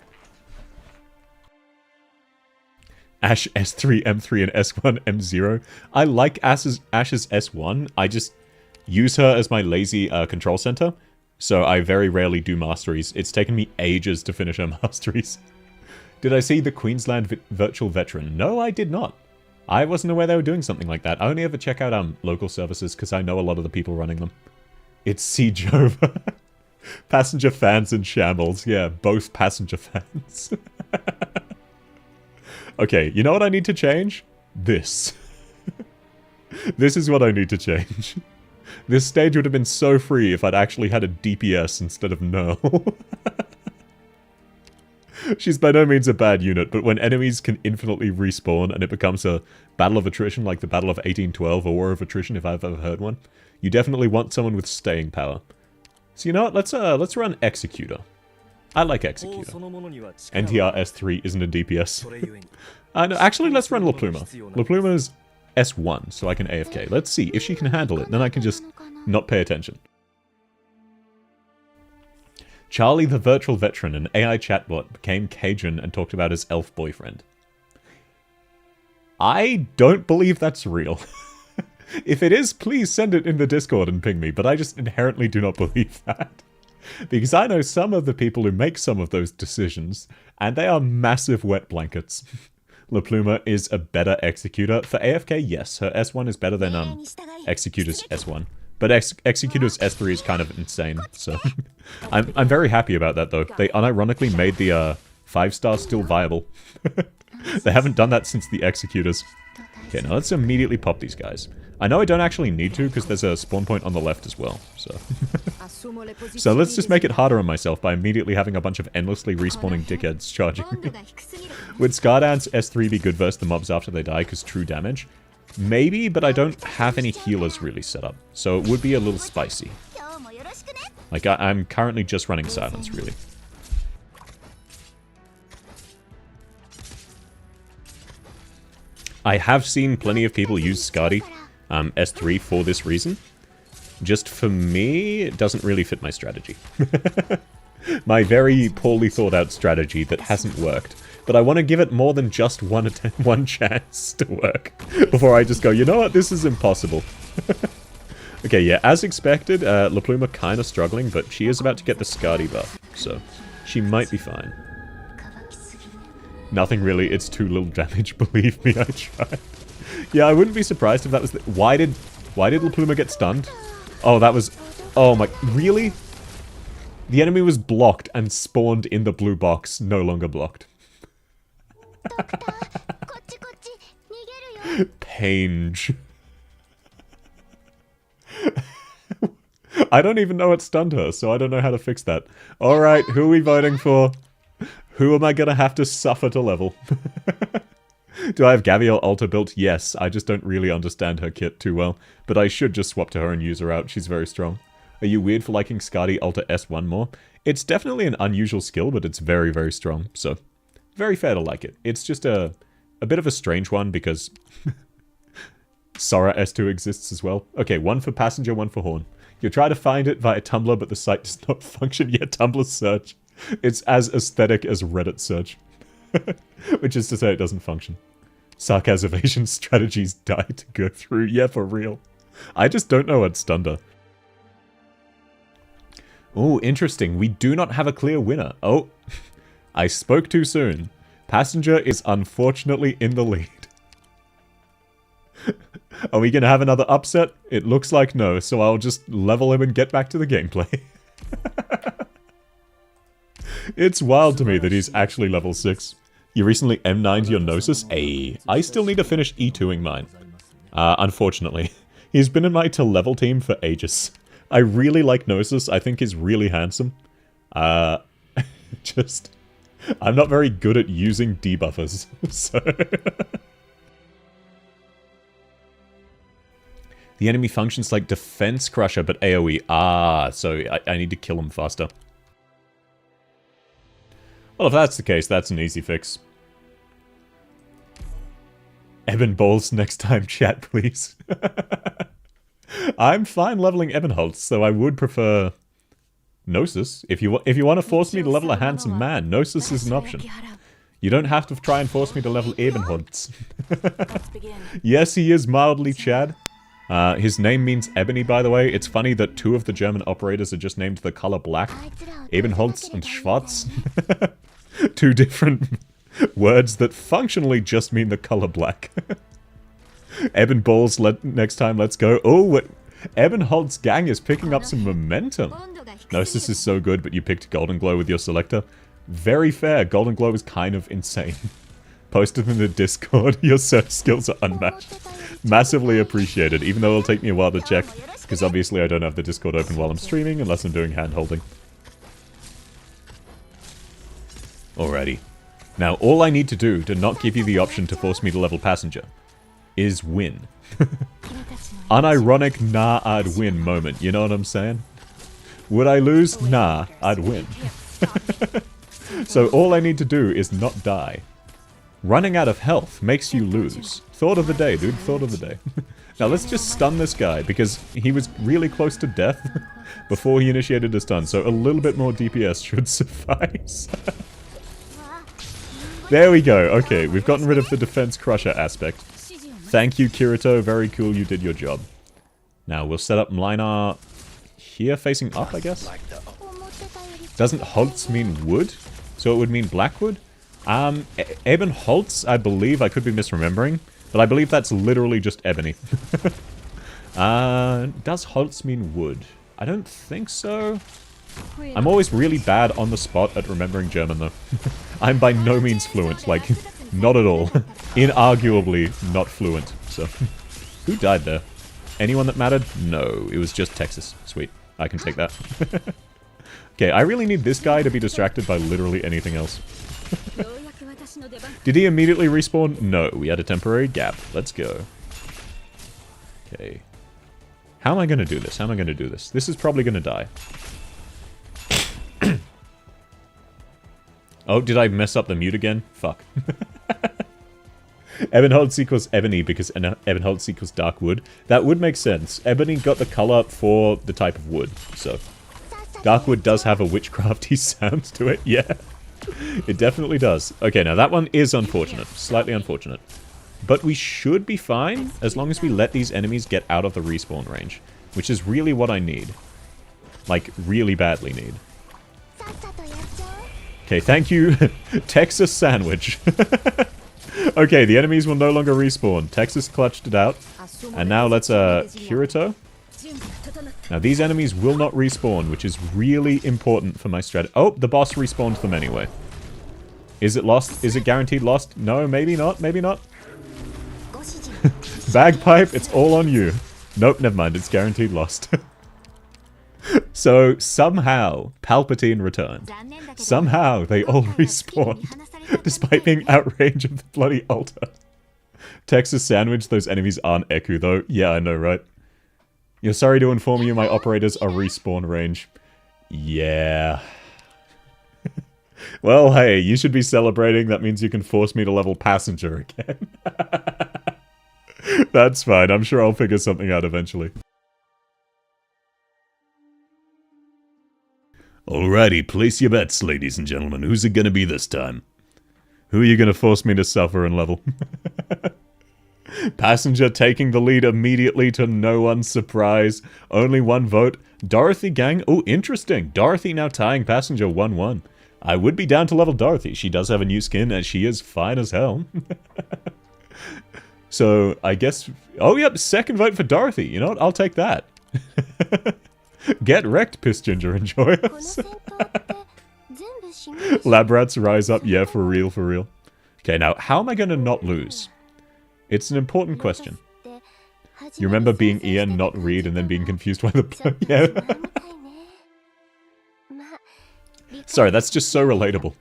Speaker 1: Ashe S3, M3, and S1, M0. I like Ash's S1. I just use her as my lazy control center, so I very rarely do masteries. It's taken me ages to finish her masteries. Did I see the Queensland Virtual Veteran? No, I did not. I wasn't aware they were doing something like that. I only ever check out local services because I know a lot of the people running them. It's Siege over. Passenger fans in shambles. Yeah, both passenger fans. Okay, you know what I need to change? This. This is what I need to change. This stage would have been so free if I'd actually had a DPS instead of Nerl. She's by no means a bad unit, but when enemies can infinitely respawn and it becomes a battle of attrition like the Battle of 1812 or War of Attrition if I've ever heard one, you definitely want someone with staying power. So you know what, let's run Executor. I like Executor. NTR S3 isn't a DPS. No, actually, let's run La Pluma. La Pluma is S1, so I can AFK. Let's see if she can handle it, then I can just not pay attention. Charlie the Virtual Veteran, an AI chatbot, became Cajun and talked about his elf boyfriend. I don't believe that's real. If it is, please send it in the Discord and ping me, but I just inherently do not believe that. Because I know some of the people who make some of those decisions, and they are massive wet blankets. La Pluma is a better Executor. For AFK, yes, her S1 is better than Executor's S1. But Executor's S3 is kind of insane, so... I'm very happy about that, though. They unironically made the 5-star still viable. They haven't done that since the Executors. Okay, now let's immediately pop these guys. I know I don't actually need to, because there's a spawn point on the left as well, so... So let's just make it harder on myself by immediately having a bunch of endlessly respawning dickheads charging me. Would Skardance S3 be good versus the mobs after they die, because true damage? Maybe, but I don't have any healers really set up, so it would be a little spicy. Like, I'm currently just running Silence, really. I have seen plenty of people use Skardi S3 for this reason. Just for me, it doesn't really fit my strategy. My very poorly thought out strategy that hasn't worked. But I want to give it more than just one chance to work before I just go, you know what, this is impossible. Okay, yeah, as expected, La Pluma kind of struggling, but she is about to get the Skardi buff, so she might be fine. Nothing really, it's too little damage, believe me, I tried. Yeah, I wouldn't be surprised if that was the... Why did La Pluma get stunned? Oh, that was... Oh my... Really? The enemy was blocked and spawned in the blue box, no longer blocked. Pange. I don't even know what stunned her, so I don't know how to fix that. Alright, who are we voting for? Who am I gonna have to suffer to level? Do I have Gaviel Alta built? Yes, I just don't really understand her kit too well. But I should just swap to her and use her out, she's very strong. Are you weird for liking Skardi Alta S1 more? It's definitely an unusual skill, but it's very, very strong, so... Very fair to like it. It's just a bit of a strange one because Sora S2 exists as well. Okay, 1 for Passenger, 1 for Horn. You try to find it via Tumblr, but the site does not function yet. Tumblr search. It's as aesthetic as Reddit search. Which is to say it doesn't function. Sarcasm evasion strategies die to go through. Yeah, for real. I just don't know what stunned her. Oh, interesting. We do not have a clear winner. Oh... I spoke too soon. Passenger is unfortunately in the lead. Are we gonna have another upset? It looks like no, so I'll just level him and get back to the gameplay. It's wild to me that he's actually level 6. You recently M9'd your Gnosis? Ayy. I still need to finish E2ing mine. Unfortunately. He's been in my to level team for ages. I really like Gnosis, I think he's really handsome. Just... I'm not very good at using debuffers, so... The enemy functions like Defense Crusher, but AoE. Ah, so I need to kill him faster. Well, if that's the case, that's an easy fix. Ebon Balls next time, chat, please. I'm fine leveling Ebonholtz, though I would prefer... Gnosis. If you want to force me to level a handsome man, Gnosis is an option. You don't have to try and force me to level Ebonholtz. Yes, he is mildly Chad. His name means ebony, by the way. It's funny that 2 of the German operators are just named the color black. Ebenholz and Schwarz. 2 different words that functionally just mean the color black. Ebon Balls, next time, let's go. Oh, Ebenholz gang is picking up some momentum. Gnosis is so good, but you picked Golden Glow with your selector. Very fair. Golden Glow is kind of insane. Post it in the Discord. Your search skills are unmatched. Massively appreciated, even though it'll take me a while to check, because obviously I don't have the Discord open while I'm streaming, unless I'm doing hand-holding. Alrighty. Now, all I need to do to not give you the option to force me to level Passenger is win. Unironic, nah, I'd win moment, you know what I'm saying? Would I lose? Nah, I'd win. So all I need to do is not die. Running out of health makes you lose. Thought of the day, dude. Thought of the day. Now let's just stun this guy, because he was really close to death before he initiated a stun, so a little bit more DPS should suffice. There we go. Okay, we've gotten rid of the Defense Crusher aspect. Thank you, Kirito. Very cool. You did your job. Now we'll set up Mlinar here, facing up, I guess? Doesn't Holtz mean wood? So it would mean Blackwood? Ebonholtz, I believe. I could be misremembering. But I believe that's literally just ebony. Does Holtz mean wood? I don't think so. I'm always really bad on the spot at remembering German, though. I'm by no means fluent. Like, not at all. Inarguably not fluent. So, who died there? Anyone that mattered? No, it was just Texas. Sweet. I can take that. Okay, I really need this guy to be distracted by literally anything else. Did he immediately respawn? No, we had a temporary gap. Let's go. Okay. How am I going to do this? How am I going to do this? This is probably going to die. Oh, did I mess up the mute again? Fuck. Ebonholtz equals ebony because Ebonholtz equals dark wood. That would make sense. Ebony got the color for the type of wood, so... Dark wood does have a witchcrafty sound to it, yeah. It definitely does. Okay, now that one is unfortunate. Slightly unfortunate. But we should be fine, as long as we let these enemies get out of the respawn range. Which is really what I need. Like, really badly need. Okay, thank you, Texas Sandwich. Okay, the enemies will no longer respawn. Texas clutched it out. And now let's, Kirito. Now, these enemies will not respawn, which is really important for my strategy. Oh, the boss respawned them anyway. Is it lost? Is it guaranteed lost? No, maybe not, maybe not. Bagpipe, it's all on you. Nope, never mind, it's guaranteed lost. So, somehow, Palpatine returned. Somehow, they all respawned. Despite being outraged of the bloody altar. Texas Sandwich, those enemies aren't Eku, though. Yeah, I know, right? You're sorry to inform you my operators are respawn range. Yeah. Well, hey, you should be celebrating. That means you can force me to level Passenger again. That's fine. I'm sure I'll figure something out eventually. Alrighty, place your bets, ladies and gentlemen. Who's it gonna be this time? Who are you gonna force me to suffer and level? Passenger taking the lead immediately to no one's surprise. Only one vote. Dorothy gang. Oh, interesting. Dorothy now tying Passenger 1-1. I would be down to level Dorothy. She does have a new skin and she is fine as hell. So, I guess... Oh, yep, second vote for Dorothy. You know what? I'll take that. Get wrecked, Piss Ginger. Enjoy us. Lab rats rise up. Yeah, for real, for real. Okay, now, how am I going to not lose? It's an important question. You remember being Ian, not Reed, and then being confused by the... Yeah. Sorry, that's just so relatable.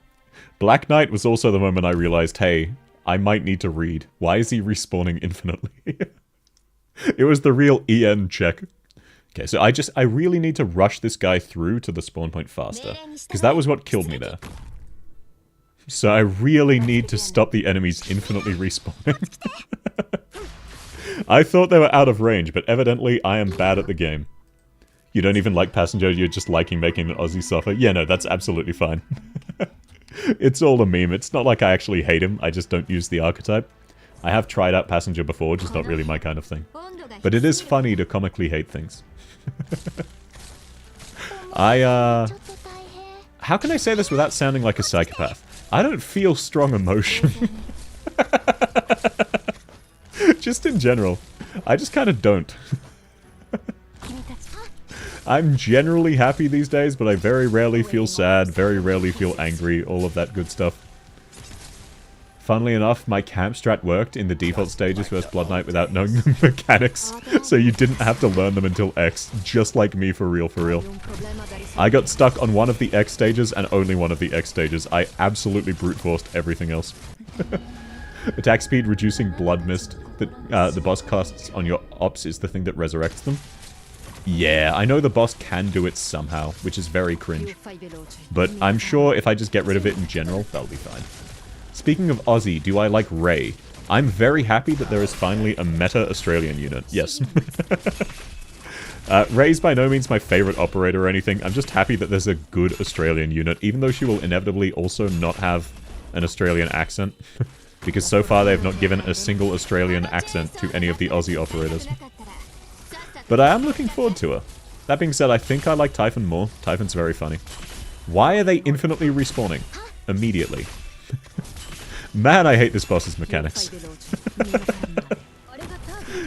Speaker 1: Black Knight was also the moment I realized, hey, I might need to read. Why is he respawning infinitely? It was the real EN check. Okay, so I really need to rush this guy through to the spawn point faster. Because that was what killed me there. So I really need to stop the enemies infinitely respawning. I thought they were out of range, but evidently I am bad at the game. You don't even like Passenger, you're just liking making an Aussie suffer? Yeah, no, that's absolutely fine. It's all a meme. It's not like I actually hate him, I just don't use the archetype. I have tried out Passenger before, just not really my kind of thing. But it is funny to comically hate things. How can I say this without sounding like a psychopath? I don't feel strong emotion. Just in general. I just kind of don't. I'm generally happy these days, but I very rarely feel sad, very rarely feel angry, all of that good stuff. Funnily enough, my camp strat worked in the default stages versus Blood Knight without knowing the mechanics, so you didn't have to learn them until X, just like me for real, for real. I got stuck on one of the X stages and only one of the X stages. I absolutely brute forced everything else. Attack speed reducing blood mist that the boss casts on your ops is the thing that resurrects them. Yeah, I know the boss can do it somehow, which is very cringe. But I'm sure if I just get rid of it in general, that'll be fine. Speaking of Aussie, do I like Ray? I'm very happy that there is finally a meta Australian unit. Yes. Ray's by no means my favorite operator or anything. I'm just happy that there's a good Australian unit, even though she will inevitably also not have an Australian accent. Because so far they have not given a single Australian accent to any of the Aussie operators. But I am looking forward to her. That being said, I think I like Typhon more. Typhon's very funny. Why are they infinitely respawning? Immediately. Man, I hate this boss's mechanics.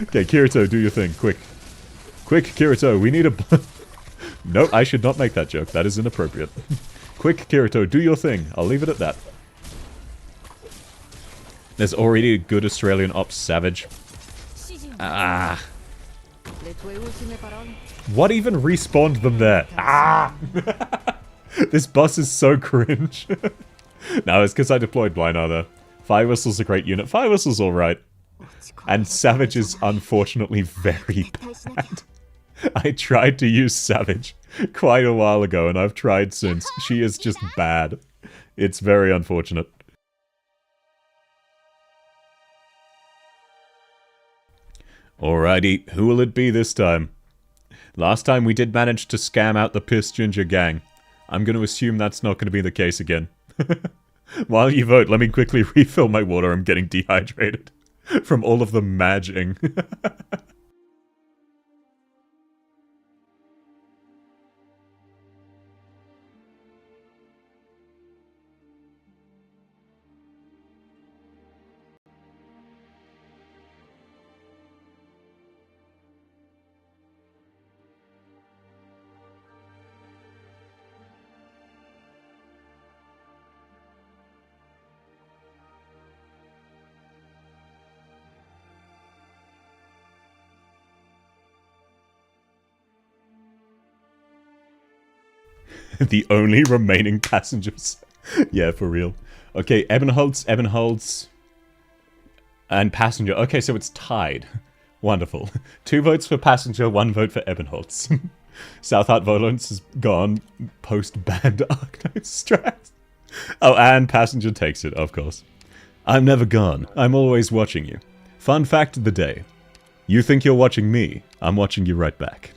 Speaker 1: Okay, Kirito, do your thing, quick. Quick, Kirito, we need a... No, I should not make that joke. That is inappropriate. Quick, Kirito, do your thing. I'll leave it at that. There's already a good Australian ops, Savage. Ah. What even respawned them there? Ah! This boss is so cringe. No, it's because I deployed Blinar there. Fire Whistle's a great unit. Fire Whistle's alright. And Savage is unfortunately very bad. I tried to use Savage quite a while ago, and I've tried since. She is just bad. It's very unfortunate. Alrighty, who will it be this time? Last time we did manage to scam out the Piss Ginger gang. I'm going to assume that's not going to be the case again. While you vote, let me quickly refill my water. I'm getting dehydrated from all of the madging. The only remaining passengers. Yeah, for real. Okay, Ebenholz, and Passenger. Okay, so it's tied. Wonderful. 2 votes for Passenger, 1 vote for Ebenholz. Southheart Volance is gone post-banned Arknights strat. Oh, and Passenger takes it, of course. I'm never gone. I'm always watching you. Fun fact of the day. You think you're watching me. I'm watching you right back.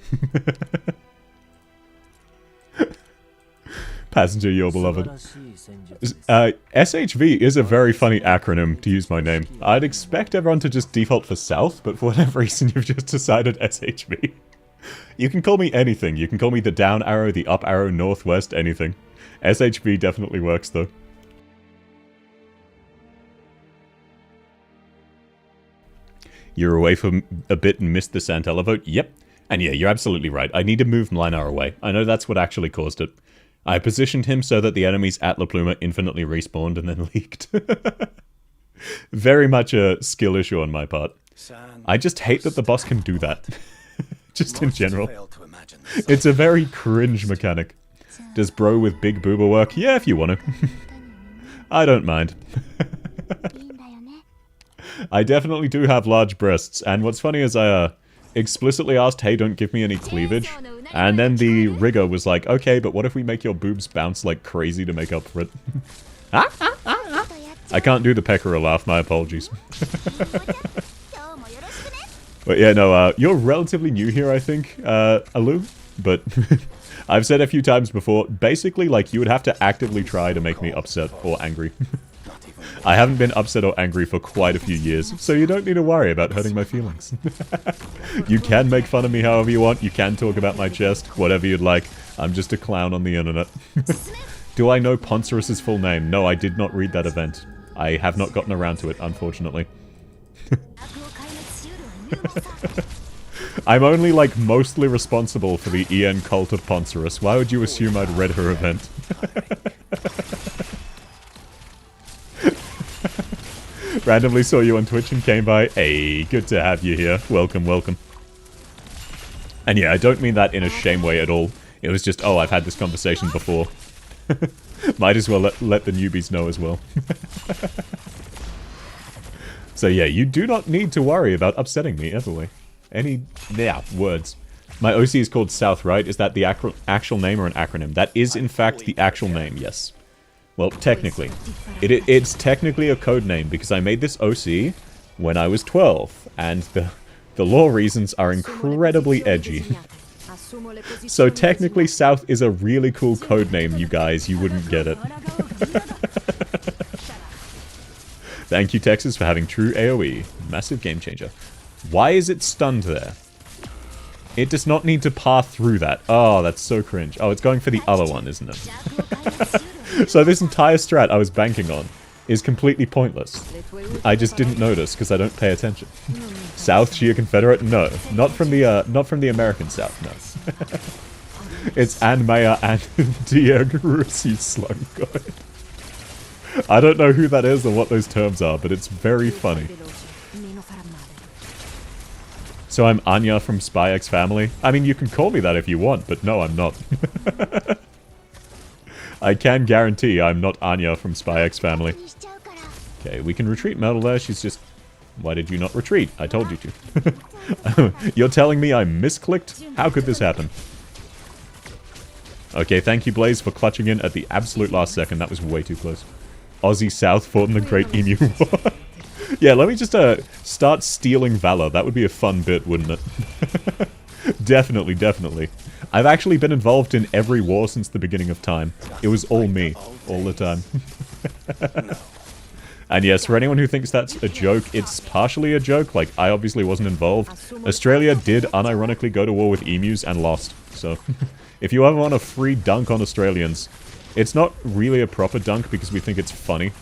Speaker 1: Passenger, your beloved. SHV is a very funny acronym, to use my name. I'd expect everyone to just default for South, but for whatever reason you've just decided SHV. You can call me anything. You can call me the down arrow, the up arrow, northwest, anything. SHV definitely works, though. You're away for a bit and missed the Santella vote? Yep. And yeah, you're absolutely right. I need to move Mlinar away. I know that's what actually caused it. I positioned him so that the enemies at La Pluma infinitely respawned and then leaked. Very much a skill issue on my part. I just hate that the boss can do that. Just in general. It's a very cringe mechanic. Does bro with big booba work? Yeah, if you want to. I don't mind. I definitely do have large breasts, and what's funny is I explicitly asked, hey, don't give me any cleavage, and then the rigger was like, okay, but what if we make your boobs bounce like crazy to make up for it? I can't do the pecker laugh, my apologies. But yeah, no, you're relatively new here, I think, Alu, but I've said a few times before, basically, like, you would have to actively try to make me upset or angry. I haven't been upset or angry for quite a few years, so you don't need to worry about hurting my feelings. You can make fun of me however you want, you can talk about my chest, whatever you'd like. I'm just a clown on the internet. Do I know Poncerus's full name? No, I did not read that event. I have not gotten around to it, unfortunately. I'm only, like, mostly responsible for the EN cult of Poncerus. Why would you assume I'd read her event? Randomly saw you on Twitch and came by. Hey, good to have you here. Welcome, welcome. And yeah, I don't mean that in a shame way at all. It was just, oh, I've had this conversation before. Might as well let the newbies know as well. So yeah, you do not need to worry about upsetting me, Everly. Words. My OC is called South, right? Is that the actual name or an acronym? That is, in fact, the actual name, yes. Well, technically. It's technically a code name, because I made this OC when I was 12, and the lore reasons are incredibly edgy. So technically, South is a really cool code name, you guys. You wouldn't get it. Thank you, Texas, for having true AoE. Massive game changer. Why is it stunned there? It does not need to pass through that. Oh, that's so cringe. Oh, it's going for the other one, isn't it? So this entire strat I was banking on is completely pointless. I just didn't notice because I don't pay attention. South Shia Confederate? No. Not from the American South, no. It's Ann Mayer and Diego Russi Sluggoid. I don't know who that is or what those terms are, but it's very funny. So I'm Anya from Spy X Family? I mean, you can call me that if you want, but no, I'm not. I can guarantee I'm not Anya from Spy X Family. Okay, we can retreat Metal there, she's just... Why did you not retreat? I told you to. You're telling me I misclicked? How could this happen? Okay, thank you, Blaze, for clutching in at the absolute last second. That was way too close. Aussie South fought in the Great Emu War. Yeah, let me just start stealing valor. That would be a fun bit, wouldn't it? Definitely, definitely. I've actually been involved in every war since the beginning of time. It was all me, all the time. And yes, for anyone who thinks that's a joke, it's partially a joke. Like, I obviously wasn't involved. Australia did unironically go to war with emus and lost. So, if you ever want a free dunk on Australians, it's not really a proper dunk because we think it's funny.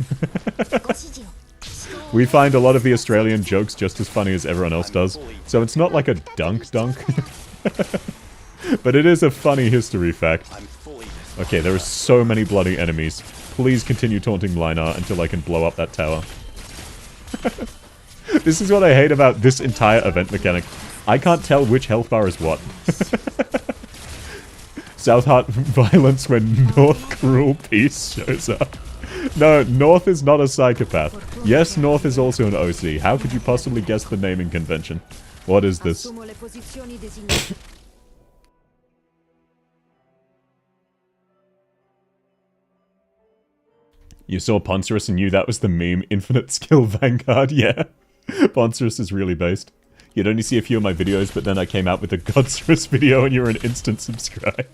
Speaker 1: We find a lot of the Australian jokes just as funny as everyone else does. So it's not like a dunk. But it is a funny history fact. Okay, there are so many bloody enemies. Please continue taunting Linar until I can blow up that tower. This is what I hate about this entire event mechanic. I can't tell which health bar is what. South Heart violence when North Cruel Peace shows up. No, North is not a psychopath. Yes, North is also an OC. How could you possibly guess the naming convention? What is this? You saw Poncerus and knew that was the meme, Infinite Skill Vanguard? Yeah. Poncerus is really based. You'd only see a few of my videos, but then I came out with a Godcerus video and you're an instant subscribe.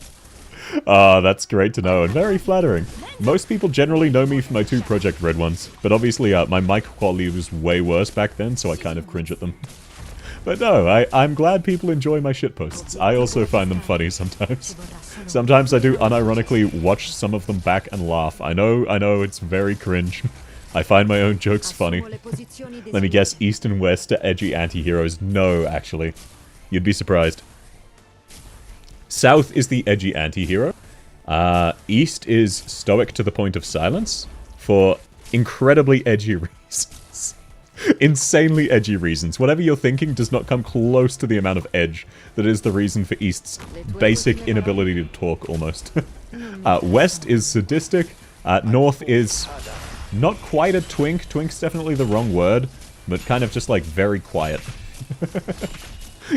Speaker 1: Ah, that's great to know and very flattering. Most people generally know me for my two Project Red ones, but obviously my mic quality was way worse back then, so I kind of cringe at them. But no, I'm glad people enjoy my shitposts. I also find them funny sometimes. Sometimes I do unironically watch some of them back and laugh. I know, it's very cringe. I find my own jokes funny. Let me guess, East and West are edgy anti-heroes. No, actually. You'd be surprised. South is the edgy anti-hero. East is stoic to the point of silence. For incredibly edgy reasons. Insanely edgy reasons. Whatever you're thinking does not come close to the amount of edge that is the reason for East's basic inability to talk, almost. West is sadistic. North is Not quite a twink. Twink's definitely the wrong word, but kind of just like very quiet.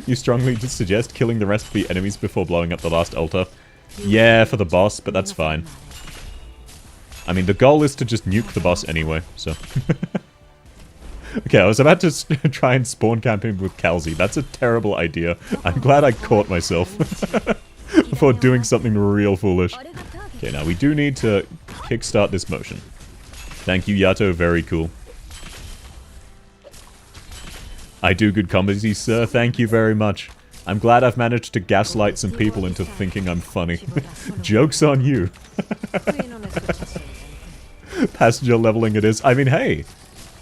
Speaker 1: You strongly suggest killing the rest of the enemies before blowing up the last altar. Yeah, for the boss, but that's fine. I mean, the goal is to just nuke the boss anyway, so... Okay, I was about to try and spawn camp him with Kalzi. That's a terrible idea. I'm glad I caught myself before doing something real foolish. Okay, now we do need to kickstart this motion. Thank you, Yato. Very cool. I do good comedy, sir. Thank you very much. I'm glad I've managed to gaslight some people into thinking I'm funny. Joke's on you. Passenger leveling it is. I mean, hey,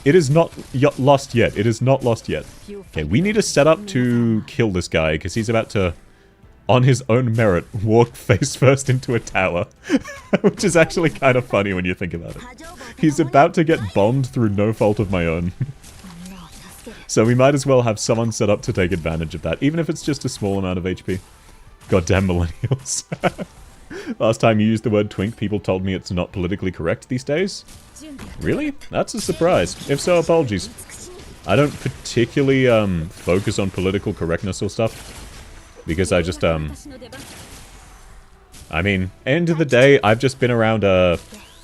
Speaker 1: it is not lost yet. It is not lost yet. Okay, we need a setup to kill this guy, because he's about to, on his own merit, walk face first into a tower. Which is actually kind of funny when you think about it. He's about to get bombed through no fault of my own. So we might as well have someone set up to take advantage of that, even if it's just a small amount of HP. Goddamn millennials. Last time you used the word twink, people told me it's not politically correct these days. Really? That's a surprise. If so, apologies. I don't particularly focus on political correctness or stuff, because I just I mean, end of the day, I've just been around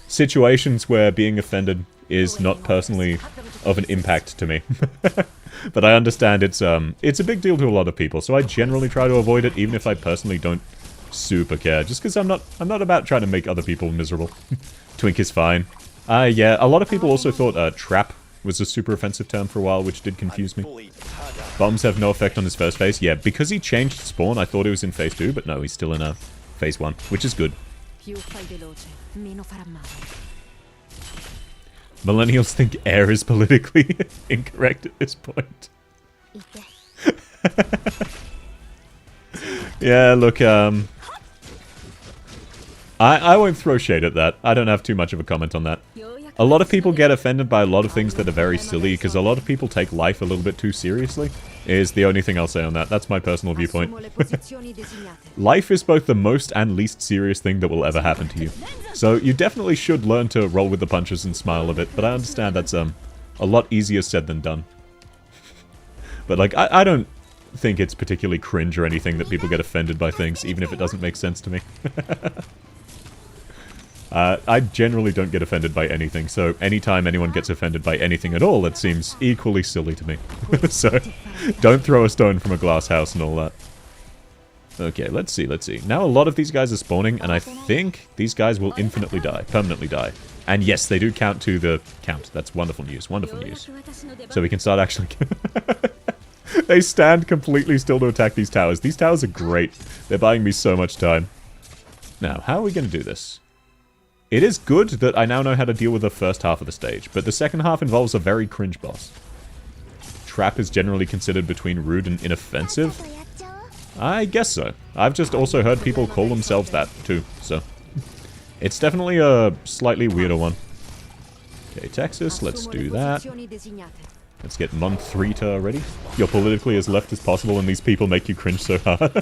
Speaker 1: situations where being offended is not personally of an impact to me. But I understand it's a big deal to a lot of people, so I generally try to avoid it, even if I personally don't super care, just because I'm not about trying to make other people miserable. Twink is fine. Yeah, a lot of people also thought trap was a super offensive term for a while, which did confuse me. Bombs have no effect on his first phase. Yeah, because he changed spawn, I thought he was in phase 2, but no, he's still in phase 1, which is good. Millennials think air is politically incorrect at this point. Yeah, look, I won't throw shade at that. I don't have too much of a comment on that. A lot of people get offended by a lot of things that are very silly, because a lot of people take life a little bit too seriously, is the only thing I'll say on that. That's my personal viewpoint. Life is both the most and least serious thing that will ever happen to you. So you definitely should learn to roll with the punches and smile a bit, but I understand that's a lot easier said than done. But like, I don't think it's particularly cringe or anything that people get offended by things, even if it doesn't make sense to me. I generally don't get offended by anything, so anytime anyone gets offended by anything at all, it seems equally silly to me. So, don't throw a stone from a glass house and all that. Okay, let's see. Now a lot of these guys are spawning, and I think these guys will infinitely die, permanently die. And yes, they do count to the count. That's wonderful news, wonderful news. So we can start actually... They stand completely still to attack these towers. These towers are great. They're buying me so much time. Now, how are we going to do this? It is good that I now know how to deal with the first half of the stage, but the second half involves a very cringe boss. Trap is generally considered between rude and inoffensive. I guess so. I've just also heard people call themselves that, too, so... It's definitely a slightly weirder one. Okay, Texas, let's do that. Let's get Monthrita ready. You're politically as left as possible and these people make you cringe so hard.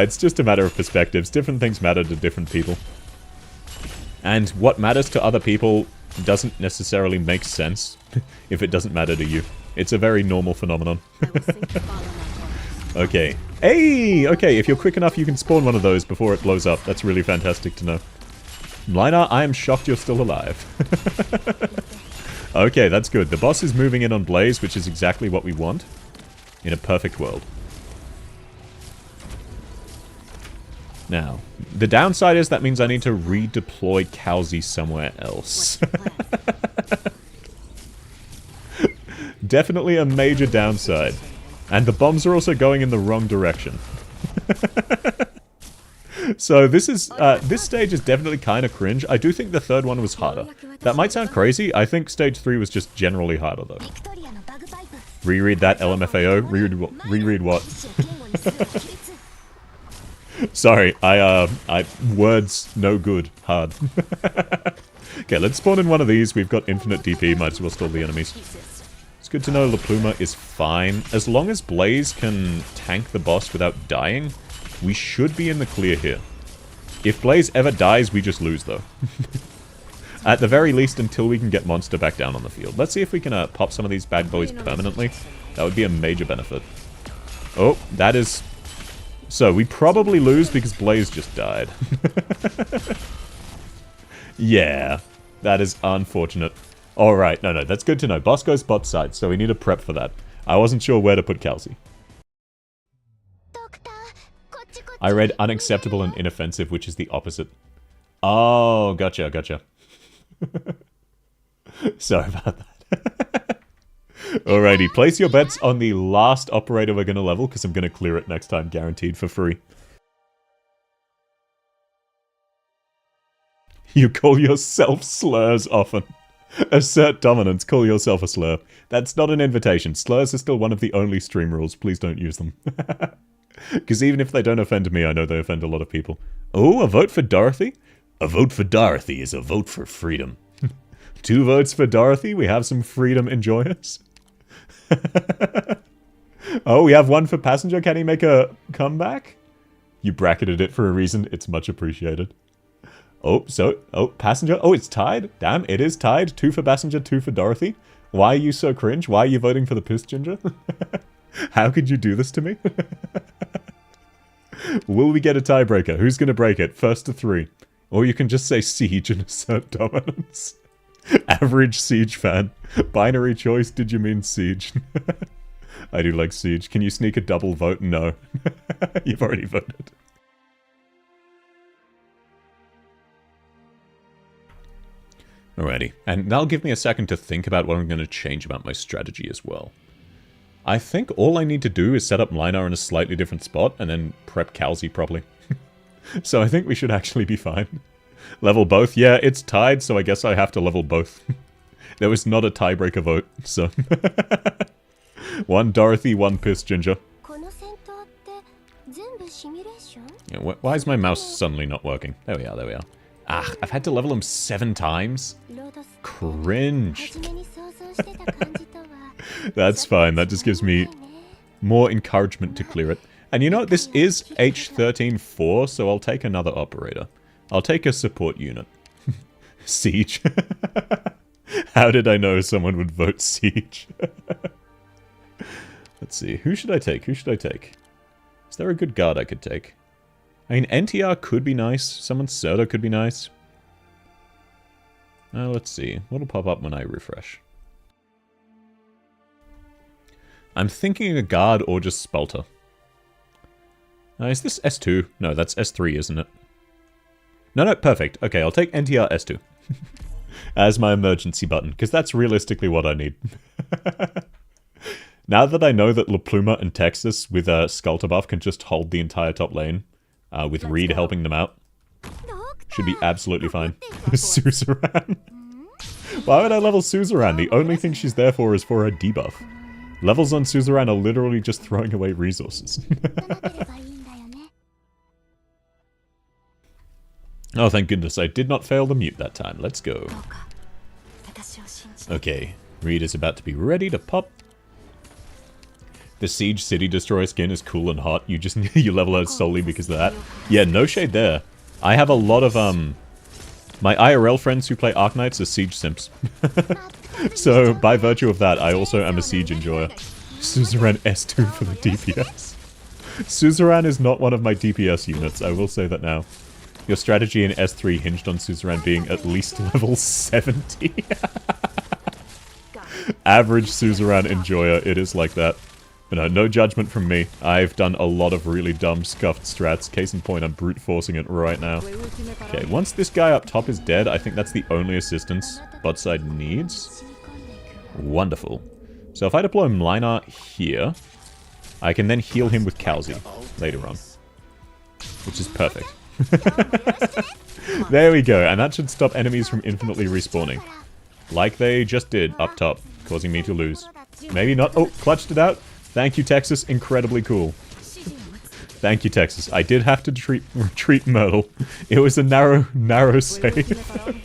Speaker 1: It's just a matter of perspectives. Different things matter to different people. And what matters to other people doesn't necessarily make sense if it doesn't matter to you. It's a very normal phenomenon. Okay. Hey! Okay, if you're quick enough, you can spawn one of those before it blows up. That's really fantastic to know. Lina, I am shocked you're still alive. Okay, that's good. The boss is moving in on Blaze, which is exactly what we want in a perfect world. Now, the downside is that means I need to redeploy Kalzi somewhere else. Definitely a major downside. And the bombs are also going in the wrong direction. So this is this stage is definitely kind of cringe. I do think the third one was harder. That might sound crazy. I think stage 3 was just generally harder though. Reread that LMFAO. Reread what? Sorry, I words no good. Hard. Okay, let's spawn in one of these. We've got infinite DP. Might as well stall the enemies. It's good to know La Pluma is fine. As long as Blaze can tank the boss without dying, we should be in the clear here. If Blaze ever dies, we just lose, though. At the very least, until we can get Monster back down on the field. Let's see if we can pop some of these bad boys permanently. That would be a major benefit. Oh, that is... So, we probably lose because Blaze just died. Yeah, that is unfortunate. Alright, no, that's good to know. Boss goes bot side, so we need to prep for that. I wasn't sure where to put Kelsey. I read unacceptable and inoffensive, which is the opposite. Oh, gotcha. Sorry about that. Alrighty, place your bets on the last operator we're going to level, because I'm going to clear it next time, guaranteed for free. You call yourself slurs often. Assert dominance, call yourself a slur. That's not an invitation. Slurs are still one of the only stream rules. Please don't use them. Because even if they don't offend me, I know they offend a lot of people. Oh, a vote for Dorothy? A vote for Dorothy is a vote for freedom. 2 votes for Dorothy? We have some freedom enjoyers. Oh, we have 1 for Passenger. Can he make a comeback? You bracketed it for a reason. It's much appreciated. Oh, Passenger. Oh, it's tied? Damn, it is tied. 2 for Passenger, 2 for Dorothy. Why are you so cringe? Why are you voting for the Piss Ginger? How could you do this to me? Will we get a tiebreaker? Who's going to break it? First to 3. Or you can just say Siege and assert dominance. Average Siege fan. Binary choice, did you mean Siege? I do like Siege. Can you sneak a double vote? No. You've already voted. Alrighty, and that'll give me a second to think about what I'm going to change about my strategy as well. I think all I need to do is set up Linar in a slightly different spot, and then prep Kelsey properly. So I think we should actually be fine. Level both? Yeah, it's tied, so I guess I have to level both. There was not a tiebreaker vote, so... 1 Dorothy, 1 Piss Ginger. Yeah, why is my mouse suddenly not working? There we are. Ah, I've had to level him 7 times? Cringe. That's fine, that just gives me more encouragement to clear it. And you know, this is H13 4, so I'll take another operator. I'll take a support unit. Siege. How did I know someone would vote Siege? Let's see, who should I take? Is there a good guard I could take? I mean, NTR could be nice. Someone's Serta could be nice. Let's see. What'll pop up when I refresh? I'm thinking a guard or just Spelter. Is this S2? No, that's S3, isn't it? No, perfect. Okay, I'll take NTR S2. As my emergency button, because that's realistically what I need. Now that I know that La Pluma and Texas with a Sculptor buff can just hold the entire top lane, with Reed helping them out, should be absolutely fine. Suzerain. Why would I level Suzerain? The only thing she's there for is for a debuff. Levels on Suzerain are literally just throwing away resources. Oh, thank goodness, I did not fail the mute that time. Let's go. Okay, Reed is about to be ready to pop. The Siege City Destroyer skin is cool and hot. You just you level her solely because of that. Yeah, no shade there. I have a lot of my IRL friends who play Arknights are Siege simps. So by virtue of that, I also am a Siege enjoyer. Suzerain S2 for the DPS. Suzerain is not one of my DPS units, I will say that now. Your strategy in S3 hinged on Suzerain being at least level 70. Average Suzerain enjoyer, it is like that. But no judgment from me. I've done a lot of really dumb, scuffed strats. Case in point, I'm brute forcing it right now. Okay, once this guy up top is dead, I think that's the only assistance bot side needs. Wonderful. So if I deploy Mlinar here, I can then heal him with Kelsey later on. Which is perfect. There we go, and that should stop enemies from infinitely respawning. Like they just did up top, causing me to lose. Maybe not. Oh, clutched it out. Thank you, Texas. Incredibly cool. Thank you, Texas. I did have to retreat Myrtle. It was a narrow save.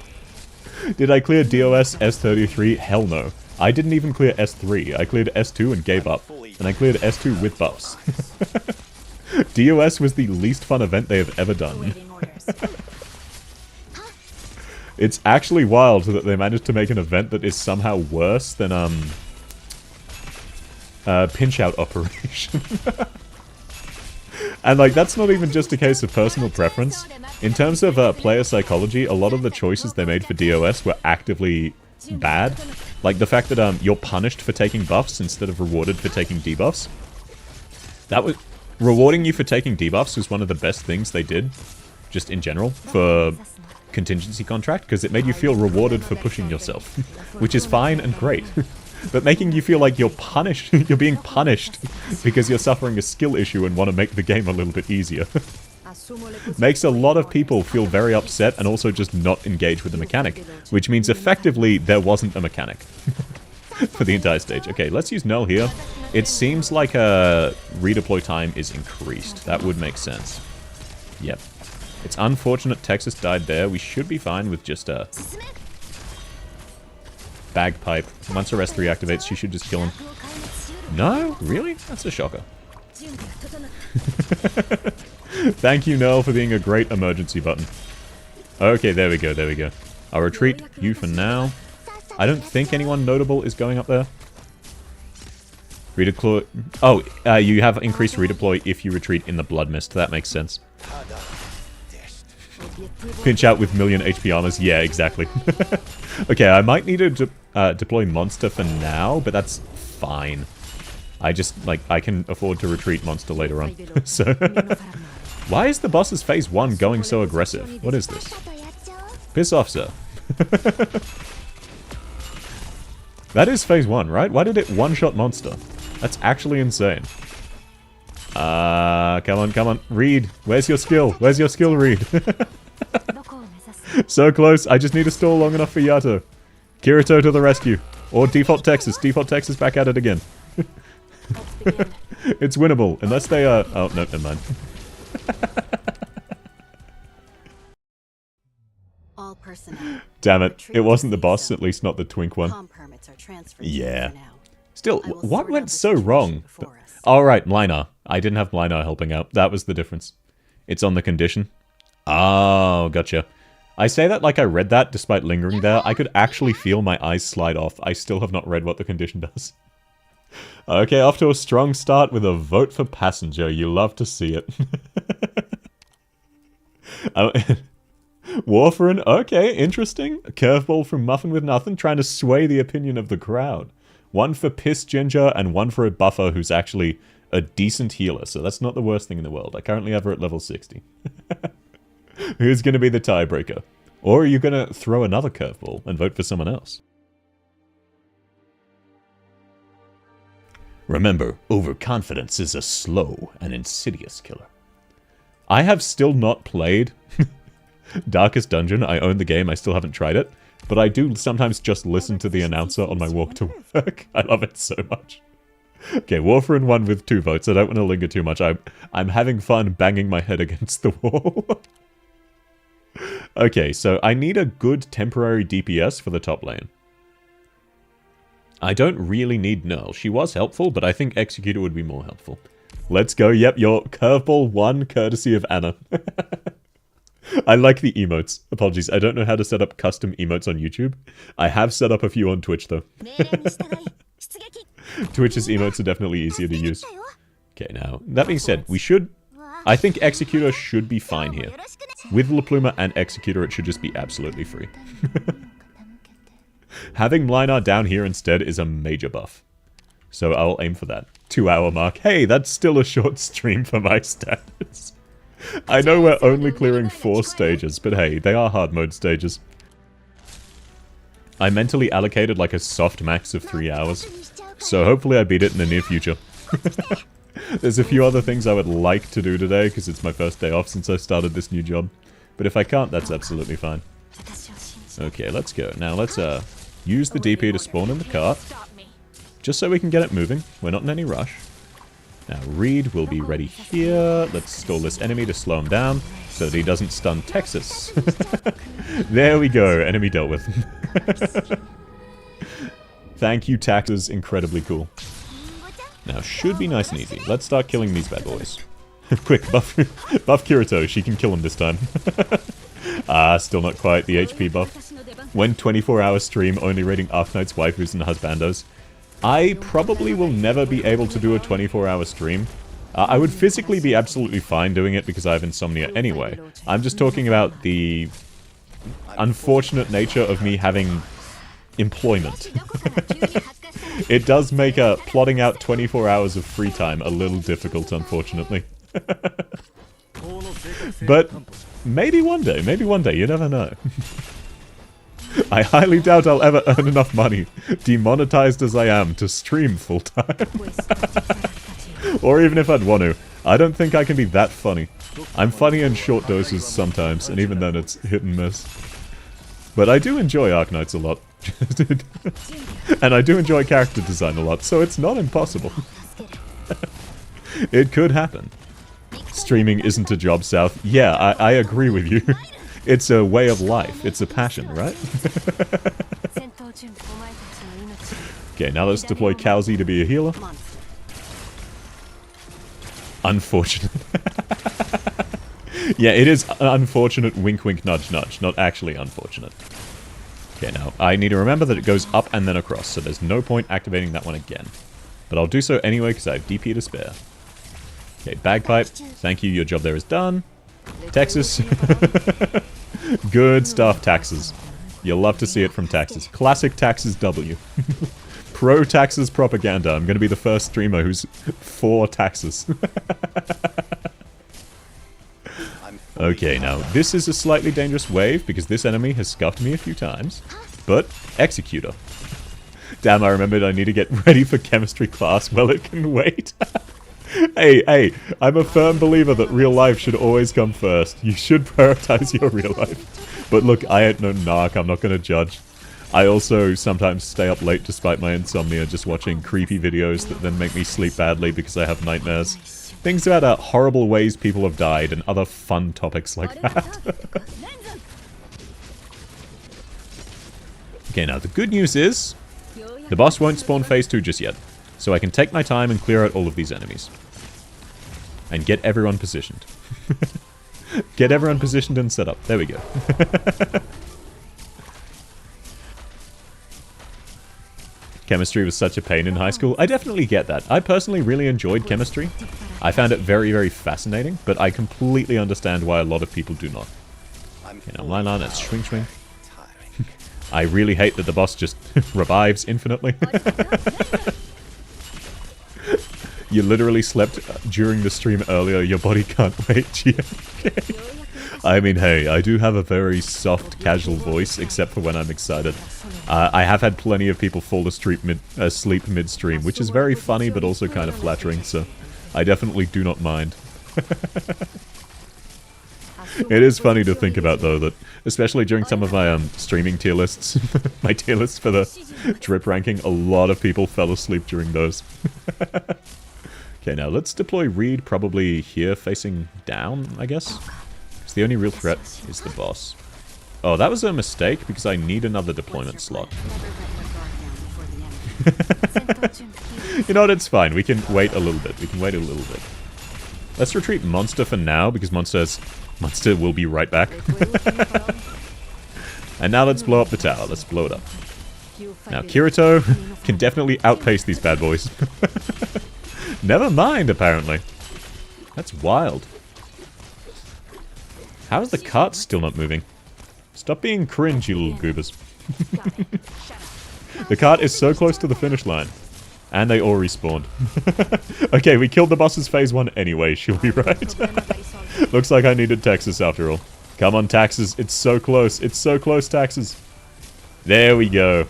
Speaker 1: Did I clear DOS S33? Hell no. I didn't even clear S3. I cleared S2 and gave up. And I cleared S2 with buffs. DOS was the least fun event they have ever done. It's actually wild that they managed to make an event that is somehow worse than, pinch-out operation. And, like, that's not even just a case of personal preference. In terms of player psychology, a lot of the choices they made for DOS were actively bad. Like the fact that you're punished for taking buffs instead of rewarded for taking debuffs. That was... Rewarding you for taking debuffs was one of the best things they did, just in general, for contingency contract, because it made you feel rewarded for pushing yourself, which is fine and great. But making you feel like you're punished, you're being punished because you're suffering a skill issue and want to make the game a little bit easier. Makes a lot of people feel very upset and also just not engage with the mechanic, which means effectively there wasn't a mechanic for the entire stage. Okay, let's use Null here. It seems like redeploy time is increased. That would make sense. Yep. It's unfortunate Texas died there. We should be fine with just a bagpipe. Once arrest reactivates, she should just kill him. No? Really? That's a shocker. Thank you, Null, for being a great emergency button. Okay, there we go, there we go. I'll retreat you for now. I don't think anyone notable is going up there. Redeploy... Oh, you have increased redeploy if you retreat in the Blood Mist. That makes sense. Pinch out with million HP armors. Yeah, exactly. Okay, I might need to deploy Monster for now, but that's fine. I just, like, I can afford to retreat Monster later on. So... Why is the boss's phase 1 going so aggressive? What is this? Piss off, sir. That is phase 1, right? Why did it one-shot Monster? That's actually insane. Come on, come on. Reed, where's your skill? Where's your skill, Reed? So close. I just need to stall long enough for Yato. Kirito to the rescue. Or Default Texas. Default Texas back at it again. It's winnable. Unless they are... Oh, no, never mind.
Speaker 3: All personnel.
Speaker 1: Damn it. It wasn't the boss, at least not the twink one.
Speaker 3: Com permits are transferred
Speaker 1: Yeah.
Speaker 3: to you now.
Speaker 1: Still,
Speaker 3: I will
Speaker 1: what
Speaker 3: sort
Speaker 1: went
Speaker 3: out the
Speaker 1: so
Speaker 3: situation
Speaker 1: wrong?
Speaker 3: before us.
Speaker 1: Alright, Mlinar. I didn't have Mlinar helping out. That was the difference. It's on the condition. Oh, gotcha. I say that like I read that, despite lingering there. I could actually feel my eyes slide off. I still have not read what the condition does. Okay, off to a strong start with a vote for passenger. You love to see it. Warfarin, okay, interesting. A curveball from Muffin with Nothing, trying to sway the opinion of the crowd. One for Piss Ginger, and one for a buffer who's actually a decent healer, so that's not the worst thing in the world. I currently have her at level 60. Who's going to be the tiebreaker? Or are you going to throw another curveball and vote for someone else? Remember, overconfidence is a slow and insidious killer. I have still not played Darkest Dungeon. I own the game, I still haven't tried it. But I do sometimes just listen to the announcer on my walk to work. I love it so much. Okay, Warfarin won with 2 votes. I don't want to linger too much. I'm having fun banging my head against the wall. Okay, so I need a good temporary DPS for the top lane. I don't really need Null. She was helpful, but I think Executor would be more helpful. Let's go. Yep, your curveball won, courtesy of Anna. I like the emotes. Apologies, I don't know how to set up custom emotes on YouTube. I have set up a few on Twitch, though. Twitch's emotes are definitely easier to use. Okay, now, that being said, we should... I think Executor should be fine here. With La Pluma and Executor, it should just be absolutely free. Having Mlinar down here instead is a major buff. So I'll aim for that. 2-hour mark. Hey, that's still a short stream for my standards. I know we're only clearing 4 stages, but hey, they are hard mode stages. I mentally allocated like a soft max of 3 hours, so hopefully I beat it in the near future. There's a few other things I would like to do today, because it's my first day off since I started this new job. But if I can't, that's absolutely fine. Okay, let's go. Now let's use the DP to spawn in the cart, just so we can get it moving. We're not in any rush. Now Reed will be ready here. Let's stall this enemy to slow him down, so that he doesn't stun Texas. There we go, enemy dealt with. Thank you, Taxes, incredibly cool. Now, should be nice and easy. Let's start killing these bad boys. Quick, buff Kirito, she can kill him this time. Still not quite the HP buff. When 24-hour stream only rating Arknights, waifus, and husbandos. I probably will never be able to do a 24-hour stream. I would physically be absolutely fine doing it because I have insomnia anyway. I'm just talking about the unfortunate nature of me having employment. It does make plotting out 24 hours of free time a little difficult, unfortunately. But maybe one day, you never know. I highly doubt I'll ever earn enough money, demonetized as I am, to stream full-time. Or even if I'd want to. I don't think I can be that funny. I'm funny in short doses sometimes, and even then it's hit and miss. But I do enjoy Arknights a lot. And I do enjoy character design a lot, so it's not impossible. It could happen. Streaming isn't a job, South. Yeah, I agree with you. It's a way of life. It's a passion, right? Okay, now let's deploy Cowsy to be a healer. Unfortunate. Yeah, it is an unfortunate wink wink nudge nudge, not actually unfortunate. Okay, now, I need to remember that it goes up and then across, so there's no point activating that one again. But I'll do so anyway, because I have DP to spare. Okay, Bagpipe, thank you, your job there is done. Texas. Good stuff, Taxes. You'll love to see it from Taxes. Classic Taxes W. Pro-Taxes propaganda. I'm going to be the first streamer who's for Taxes. Okay, now, this is a slightly dangerous wave, because this enemy has scuffed me a few times. But, Executor. Damn, I remembered I need to get ready for chemistry class. Well, it can wait. Hey, I'm a firm believer that real life should always come first. You should prioritize your real life. But look, I ain't no narc, I'm not gonna judge. I also sometimes stay up late despite my insomnia, just watching creepy videos that then make me sleep badly because I have nightmares. Things about horrible ways people have died and other fun topics like that. Okay, now the good news is, the boss won't spawn phase 2 just yet. So I can take my time and clear out all of these enemies. And get everyone positioned. Get everyone positioned and set up. There we go. Chemistry was such a pain in high school. I definitely get that. I personally really enjoyed chemistry. I found it very, very fascinating, but I completely understand why a lot of people do not. Okay, now line on, let's swing swing. I really hate that the boss just revives infinitely. You literally slept during the stream earlier, your body can't wait, GFK. I mean, hey, I do have a very soft, casual voice, except for when I'm excited. I have had plenty of people fall asleep mid-stream, which is very funny, but also kind of flattering, so I definitely do not mind. It is funny to think about, though, that, especially during some of my streaming tier lists, my tier lists for the drip ranking, a lot of people fell asleep during those. Okay, now let's deploy Reed probably here, facing down, I guess. Because the only real threat is the boss. Oh, that was a mistake, because I need another deployment slot. You know what, it's fine. We can wait a little bit. We can wait a little bit. Let's retreat Monster for now, because Monster will be right back. And now let's blow up the tower. Let's blow it up. Now, Kirito can definitely outpace these bad boys. Never mind, apparently. That's wild. How is the cart still not moving? Stop being cringe, you little goobers. The cart is so close to the finish line. And they all respawned. Okay, we killed the boss's phase 1 anyway, she'll be right. Looks like I needed Texas after all. Come on, Taxes. It's so close. It's so close, Taxes. There we go.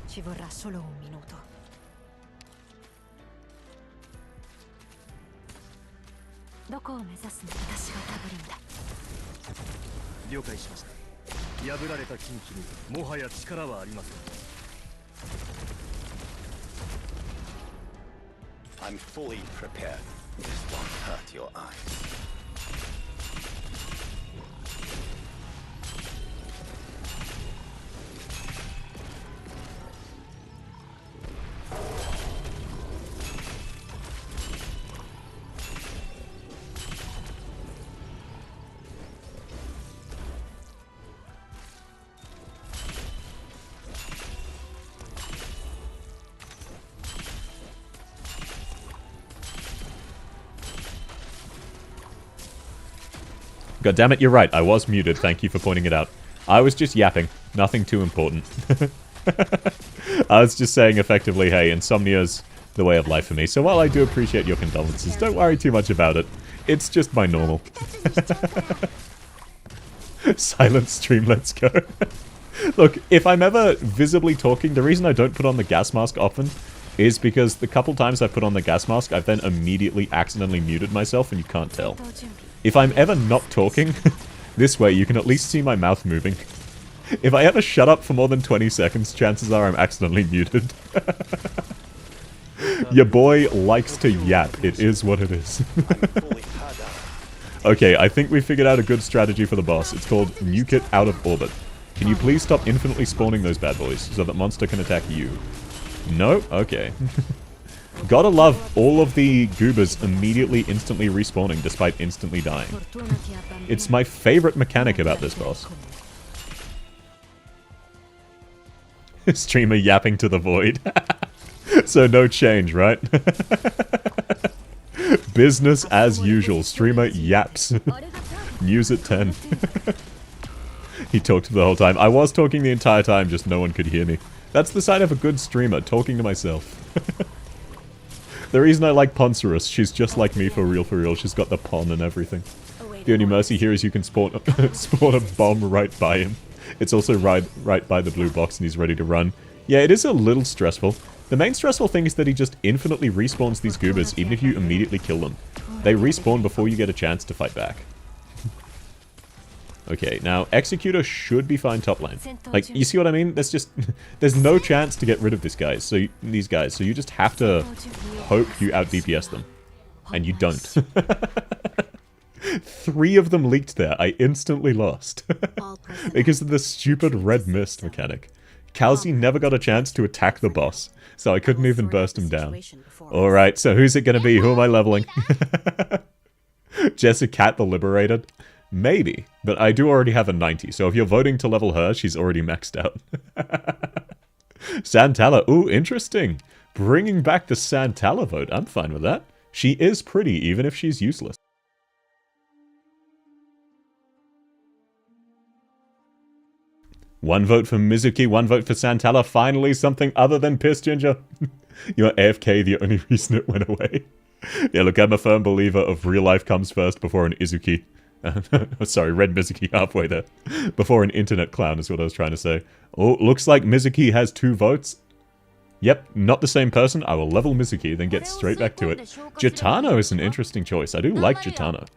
Speaker 3: Ci vorrà solo un minuto. どこを目指すの？私が食べるんだ。
Speaker 5: 了解しました。破られた近畿にもはや力はありません。
Speaker 6: I'm fully prepared. This won't hurt your eyes.
Speaker 1: God damn it, you're right. I was muted. Thank you for pointing it out. I was just yapping. Nothing too important. I was just saying effectively, hey, insomnia's the way of life for me. So while I do appreciate your condolences, don't worry too much about it. It's just my normal. Silent stream, let's go. Look, if I'm ever visibly talking, the reason I don't put on the gas mask often is because the couple times I've put on the gas mask, I've then immediately accidentally muted myself and you can't tell. If I'm ever not talking, this way you can at least see my mouth moving. If I ever shut up for more than 20 seconds, chances are I'm accidentally muted. Your boy likes to yap. It is what it is. Okay, I think we figured out a good strategy for the boss. It's called Nuke It Out of Orbit. Can you please stop infinitely spawning those bad boys so that monster can attack you? No? Okay. Gotta love all of the goobers immediately instantly respawning despite instantly dying. It's my favorite mechanic about this boss. Streamer yapping to the void. So no change, right? Business as usual. Streamer yaps. News at 10. He talked the whole time. I was talking the entire time, just no one could hear me. That's the sign of a good streamer, talking to myself. The reason I like Poncerus, she's just like me for real. She's got the pon and everything. The only mercy here is you can spawn a bomb right by him. It's also right by the blue box and he's ready to run. Yeah, it is a little stressful. The main stressful thing is that he just infinitely respawns these goobers even if you immediately kill them. They respawn before you get a chance to fight back. Okay, now Executor should be fine top lane. Like, you see what I mean? There's no chance to get rid of these guys, so you just have to hope you out DPS them. And you don't. 3 of them leaked there. I instantly lost. Because of the stupid red mist mechanic. Kalzi never got a chance to attack the boss, so I couldn't even burst him down. Alright, so who's it gonna be? Who am I leveling? Jessica the Liberated? Maybe, but I do already have a 90, so if you're voting to level her, she's already maxed out. Santala, ooh, interesting. Bringing back the Santala vote, I'm fine with that. She is pretty, even if she's useless. One vote for Mizuki, one vote for Santala. Finally, something other than Piss Ginger. You're AFK, the only reason it went away. Yeah, look, I'm a firm believer of real life comes first before an Izuki. Sorry, Red Mizuki halfway there. Before an internet clown is what I was trying to say. Oh, looks like Mizuki has 2 votes. Yep, not the same person. I will level Mizuki, then get straight back to it. Gitano is an interesting choice. I do like Gitano.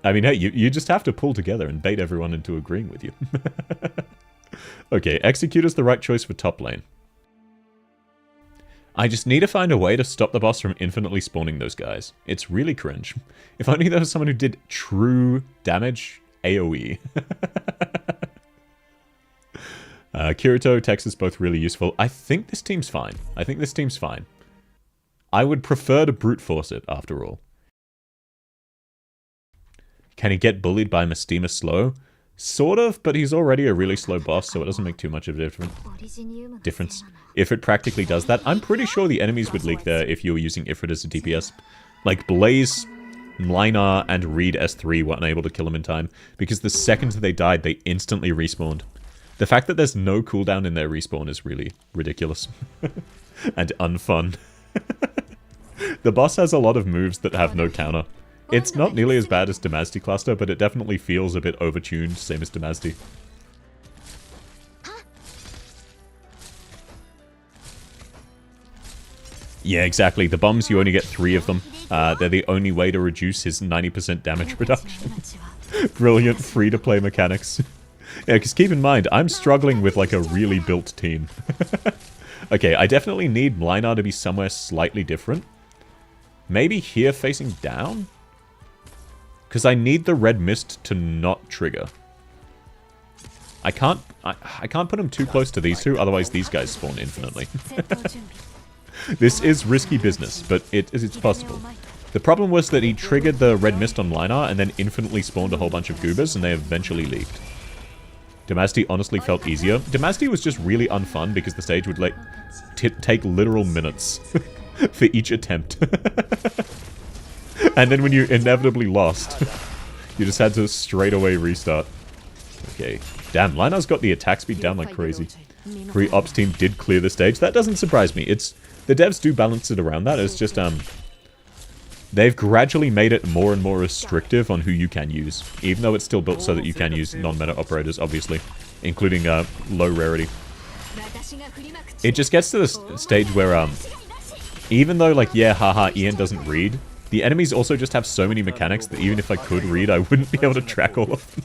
Speaker 1: I mean, hey, you just have to pull together and bait everyone into agreeing with you. Okay, Executor's the right choice for top lane. I just need to find a way to stop the boss from infinitely spawning those guys. It's really cringe. If only there was someone who did true damage AoE. Kirito, Texas, both really useful. I think this team's fine. I would prefer to brute force it, after all. Can he get bullied by Mystima slow? Sort of, but he's already a really slow boss, so it doesn't make too much of a difference. If it practically does that, I'm pretty sure the enemies would leak there if you were using Ifrit as a DPS. Like, Blaze, Mlinar, and Reed S3 were unable to kill him in time, because the second they died, they instantly respawned. The fact that there's no cooldown in their respawn is really ridiculous. And unfun. The boss has a lot of moves that have no counter. It's not nearly as bad as Damazdi Cluster, but it definitely feels a bit overtuned, same as Damazdi. Yeah, exactly. The bombs, you only get 3 of them. They're the only way to reduce his 90% damage reduction. Brilliant free-to-play mechanics. Yeah, because keep in mind, I'm struggling with like a really built team. Okay, I definitely need Mlinar to be somewhere slightly different. Maybe here facing down? Because I need the red mist to not trigger. I can't put him too close to these two, otherwise these guys spawn infinitely. This is risky business, but it's possible. The problem was that he triggered the red mist on Mlinar and then infinitely spawned a whole bunch of goobers and they eventually leaked. Damazdi honestly felt easier. Damazdi was just really unfun because the stage would like take literal minutes for each attempt. And then when you inevitably lost, You just had to straight away restart. Okay. Damn, Linar's got the attack speed down like crazy. Free Ops team did clear the stage. That doesn't surprise me. It's the devs do balance it around that. It's just, they've gradually made it more and more restrictive on who you can use. Even though it's still built so that you can use non-meta operators, obviously. Including, low rarity. It just gets to the stage where, even though, like, yeah, haha, Ian doesn't read, the enemies also just have so many mechanics that even if I could read, I wouldn't be able to track all of them.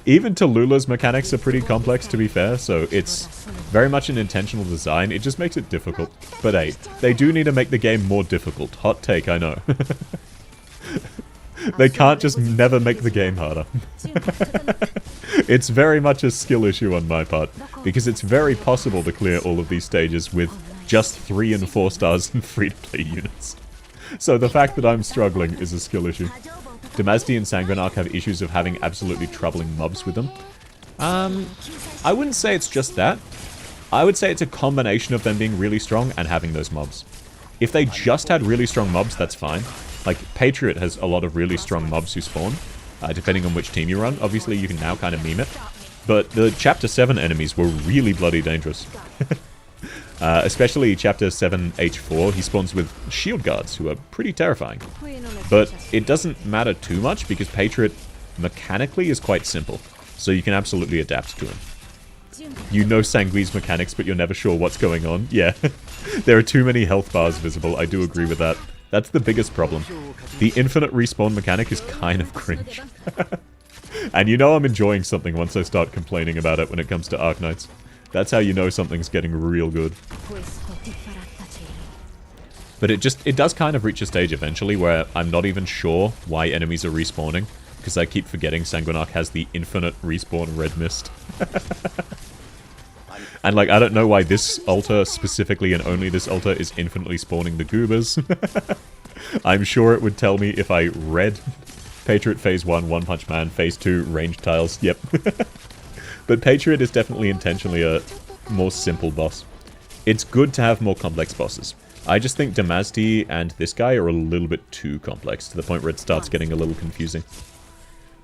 Speaker 1: Even Tallulah's mechanics are pretty complex, to be fair, so it's very much an intentional design. It just makes it difficult. But hey, they do need to make the game more difficult. Hot take, I know. They can't just never make the game harder. It's very much a skill issue on my part, because it's very possible to clear all of these stages with just 3 and 4 stars and free-to-play units. So the fact that I'm struggling is a skill issue. Damazdi and Sanguinarch have issues of having absolutely troubling mobs with them. I wouldn't say it's just that. I would say it's a combination of them being really strong and having those mobs. If they just had really strong mobs, that's fine. Like, Patriot has a lot of really strong mobs who spawn, depending on which team you run. Obviously, you can now kind of meme it. But the Chapter 7 enemies were really bloody dangerous. Especially Chapter 7 H4, he spawns with shield guards, who are pretty terrifying. But it doesn't matter too much, because Patriot mechanically is quite simple, so you can absolutely adapt to him. You know Sangui's mechanics, but you're never sure what's going on. Yeah, there are too many health bars visible, I do agree with that. That's the biggest problem. The infinite respawn mechanic is kind of cringe. And you know I'm enjoying something once I start complaining about it when it comes to Arknights. That's how you know something's getting real good. But it does kind of reach a stage eventually where I'm not even sure why enemies are respawning, because I keep forgetting Sanguinarch has the infinite respawn red mist. And like, I don't know why this altar specifically and only this altar is infinitely spawning the goobers. I'm sure it would tell me if I read Patriot Phase 1, One Punch Man, Phase 2, ranged tiles, yep. But Patriot is definitely intentionally a more simple boss. It's good to have more complex bosses. I just think Damazdi and this guy are a little bit too complex, to the point where it starts getting a little confusing.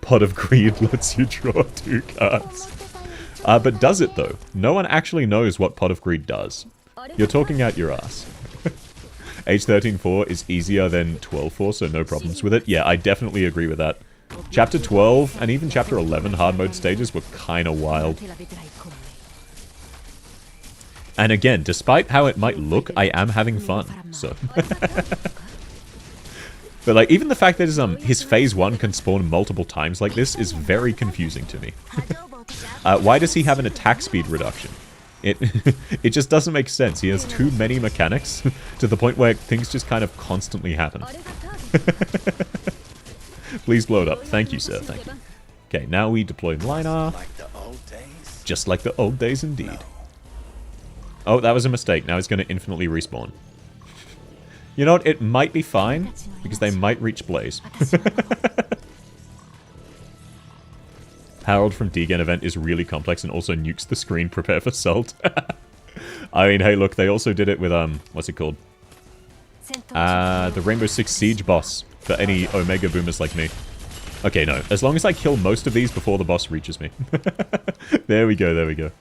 Speaker 1: Pot of Greed lets you draw 2 cards. But does it though? No one actually knows what Pot of Greed does. You're talking out your ass. H13-4 is easier than 12-4, so no problems with it. Yeah, I definitely agree with that. Chapter 12 and even Chapter 11 hard mode stages were kinda wild. And again, despite how it might look, I am having fun, so... But like, even the fact that his Phase 1 can spawn multiple times like this is very confusing to me. Why does he have an attack speed reduction? It just doesn't make sense. He has too many mechanics to the point where things just kind of constantly happen. Please blow it up. Thank you, sir. Thank you. Okay, now we deploy Linar. Just like the old days indeed. Oh, that was a mistake. Now he's going to infinitely respawn. You know what? It might be fine, because they might reach Blaze. Harold from Degen event is really complex and also nukes the screen. Prepare for Salt. I mean, hey, look, they also did it with, what's it called? The Rainbow Six Siege boss, for any Omega boomers like me. Okay, no. As long as I kill most of these before the boss reaches me. There we go, there we go.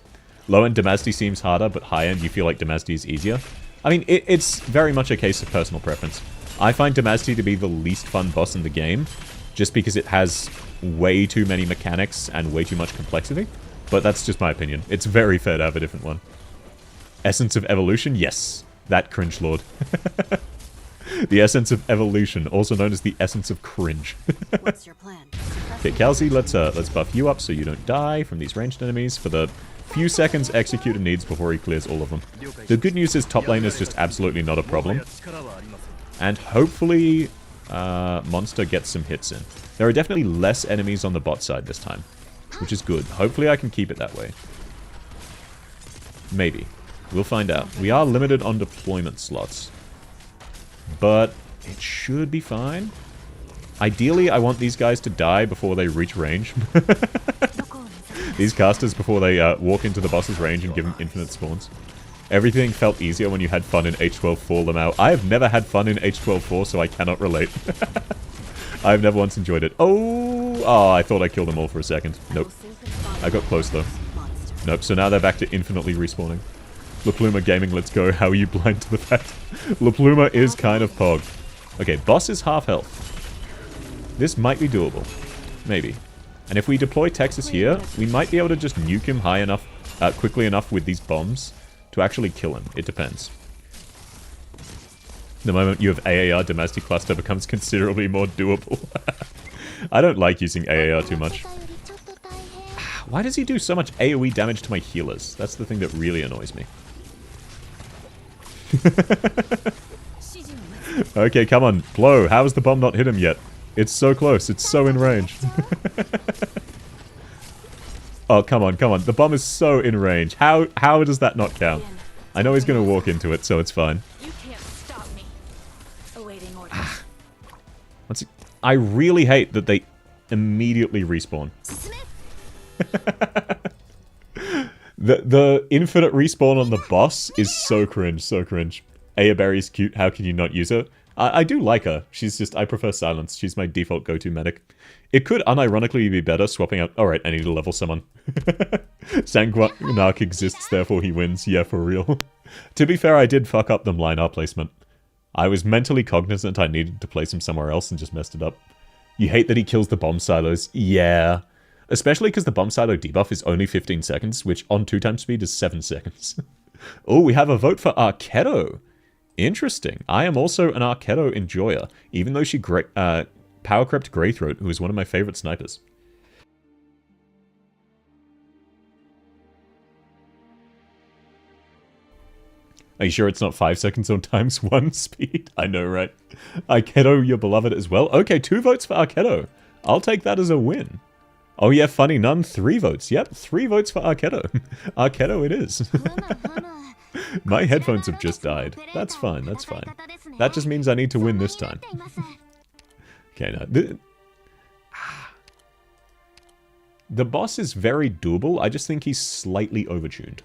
Speaker 1: Low-end Damazdi seems harder, but high-end you feel like Damazdi is easier. I mean, it's very much a case of personal preference. I find Damazdi to be the least fun boss in the game, just because it has way too many mechanics and way too much complexity. But that's just my opinion. It's very fair to have a different one. Essence of Evolution? Yes. That cringe lord. The Essence of Evolution, also known as the Essence of Cringe.
Speaker 3: What's your plan?
Speaker 1: Okay, Kelsey, let's buff you up so you don't die from these ranged enemies for the few seconds Executor needs before he clears all of them. The good news is top lane is just absolutely not a problem. And hopefully, Monster gets some hits in. There are definitely less enemies on the bot side this time, which is good. Hopefully I can keep it that way. Maybe. We'll find out. We are limited on deployment slots, but it should be fine. Ideally, I want these guys to die before they reach range. These casters before they walk into the boss's range and give them infinite spawns. Everything felt easier when you had fun in H12-4, Lamau. I have never had fun in H12-4, so I cannot relate. I've never once enjoyed it. Oh, Oh, I thought I killed them all for a second. Nope. I got close, though. Nope, so now they're back to infinitely respawning. La Pluma Gaming, let's go. How are you blind to the fact? La Pluma is kind of pog. Okay, boss is half health. This might be doable. Maybe. And if we deploy Texas here, we might be able to just nuke him high enough, quickly enough with these bombs to actually kill him. It depends. The moment you have AAR, Domestic Cluster becomes considerably more doable. I don't like using AAR too much. Why does he do so much AoE damage to my healers? That's the thing that really annoys me. Okay, come on. Blow. How has the bomb not hit him yet? It's so close. It's so in range. Oh, come on, come on. The bomb is so in range. How does that not count? I know he's going to walk into it, so it's fine.
Speaker 4: You can't stop me. Awaiting orders.
Speaker 1: I really hate that they immediately respawn. The infinite respawn on the boss is so cringe, so cringe. Aya Berry's cute, how can you not use her? I do like her. She's just, I prefer silence. She's my default go-to medic. It could unironically be better swapping out... Alright, I need to level someone. Sanguinarch exists, therefore he wins. Yeah, for real. To be fair, I did fuck up the line R placement. I was mentally cognizant I needed to place him somewhere else and just messed it up. You hate that he kills the bomb silos? Yeah. Especially because the bomb silo debuff is only 15 seconds, which on 2x speed is 7 seconds. Oh, we have a vote for Arketo. Interesting. I am also an Arketo enjoyer, even though she power crept Greythroat, who is one of my favorite snipers. Are you sure it's not 5 seconds on ×1 speed? I know, right? Arketo, your beloved as well. Okay, 2 votes for Arketo. I'll take that as a win. Oh yeah, funny none, 3 votes. Yep, 3 votes for Arketo. Arketo it is. My headphones have just died. That's fine, that's fine. That just means I need to win this time. Okay, no. The boss is very doable, I just think he's slightly overtuned.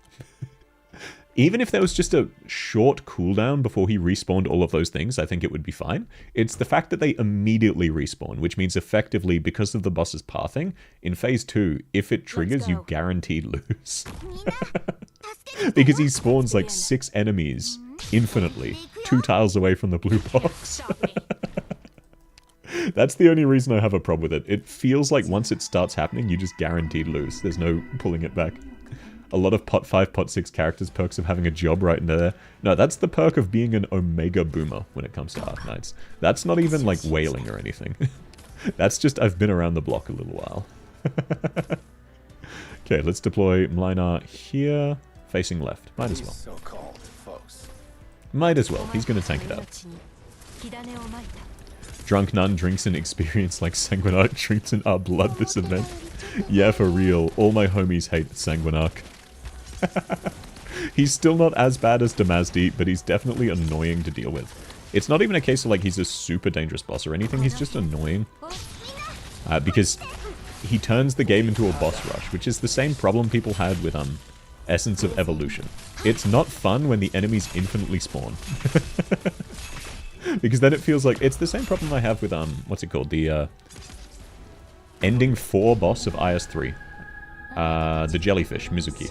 Speaker 1: Even if there was just a short cooldown before he respawned all of those things, I think it would be fine. It's the fact that they immediately respawn, which means effectively, because of the boss's pathing, in Phase 2, if it triggers, you guaranteed lose. Because he spawns like 6 enemies infinitely, 2 tiles away from the blue box. That's the only reason I have a problem with it. It feels like once it starts happening, you just guaranteed lose. There's no pulling it back. A lot of pot 5, pot 6 characters' perks of having a job right in there. No, that's the perk of being an Omega Boomer when it comes to Arknights. That's not even like whaling or anything. That's just I've been around the block a little while. Okay, let's deploy Mlinar here, facing left. Might as well. Might as well. He's going to tank it out. Drunk Nun drinks an experience like Sanguinarch drinks in our blood this event. Yeah, for real. All my homies hate Sanguinarch. He's still not as bad as Damazdi, but he's definitely annoying to deal with. It's not even a case of like he's a super dangerous boss or anything, he's just annoying. Because he turns the game into a boss rush, which is the same problem people had with Essence of Evolution. It's not fun when the enemies infinitely spawn. Because then it feels like it's the same problem I have with what's it called? The ending 4 boss of IS3. The jellyfish, Mizuki.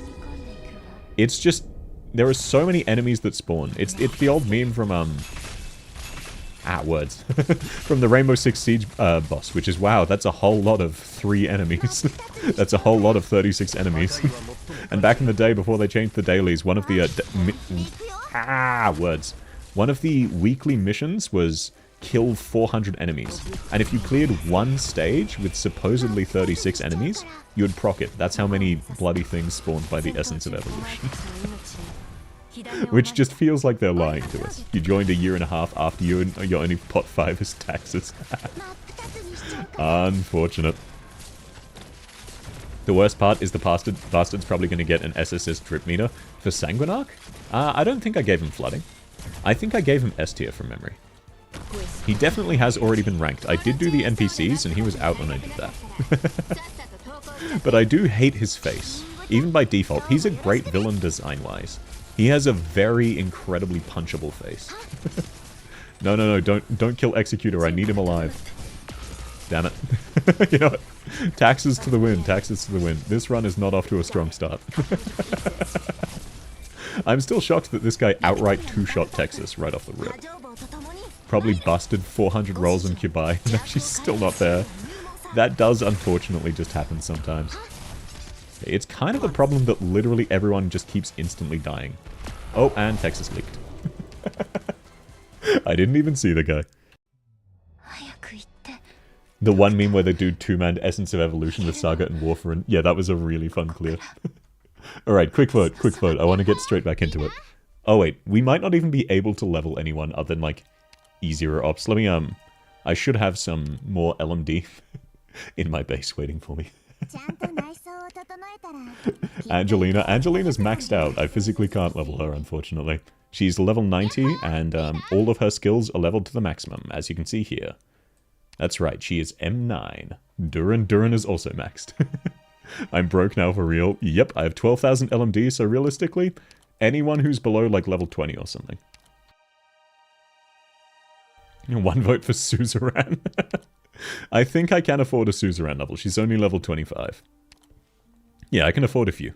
Speaker 1: It's just there are so many enemies that spawn. It's the old meme from words. From the Rainbow Six Siege boss, which is wow, that's a whole lot of 3 enemies. That's a whole lot of 36 enemies. And back in the day before they changed the dailies, one of the one of the weekly missions was kill 400 enemies. And if you cleared one stage with supposedly 36 enemies, you would proc it. That's how many bloody things spawned by the Essence of Evolution. Which just feels like they're lying to us. You joined a year and a half after your only pot 5 is taxes. Unfortunate. The worst part is the bastard's probably going to get an SSS drip meter for Sanguinarch. I don't think I gave him flooding. I think I gave him S tier from memory. He definitely has already been ranked. I did do the NPCs and he was out when I did that. But I do hate his face. Even by default, he's a great villain design-wise. He has a very incredibly punchable face. No, don't kill Executor, I need him alive. Damn it. You know what? Taxes to the wind, taxes to the wind. This run is not off to a strong start. I'm still shocked that this guy outright two-shot Texas right off the rip. Probably busted 400 rolls in Kubai, and she's still not there. That does unfortunately just happen sometimes. It's kind of a problem that literally everyone just keeps instantly dying. Oh, and Texas leaked. I didn't even see the guy. The one meme where they do two-man Essence of Evolution with Saga and Warfarin. Yeah, that was a really fun clear. Alright, quick vote, quick vote. I want to get straight back into it. Oh wait, we might not even be able to level anyone other than, like, easier ops. Let me, I should have some more LMD in my base waiting for me. Angelina's maxed out. I physically can't level her, unfortunately. She's level 90, and all of her skills are leveled to the maximum, as you can see here. That's right, she is M9. Duran is also maxed. I'm broke now for real. Yep, I have 12,000 LMD, so realistically, anyone who's below, like, level 20 or something. One vote for Suzerain. I think I can afford a Suzerain level. She's only level 25. Yeah, I can afford a few.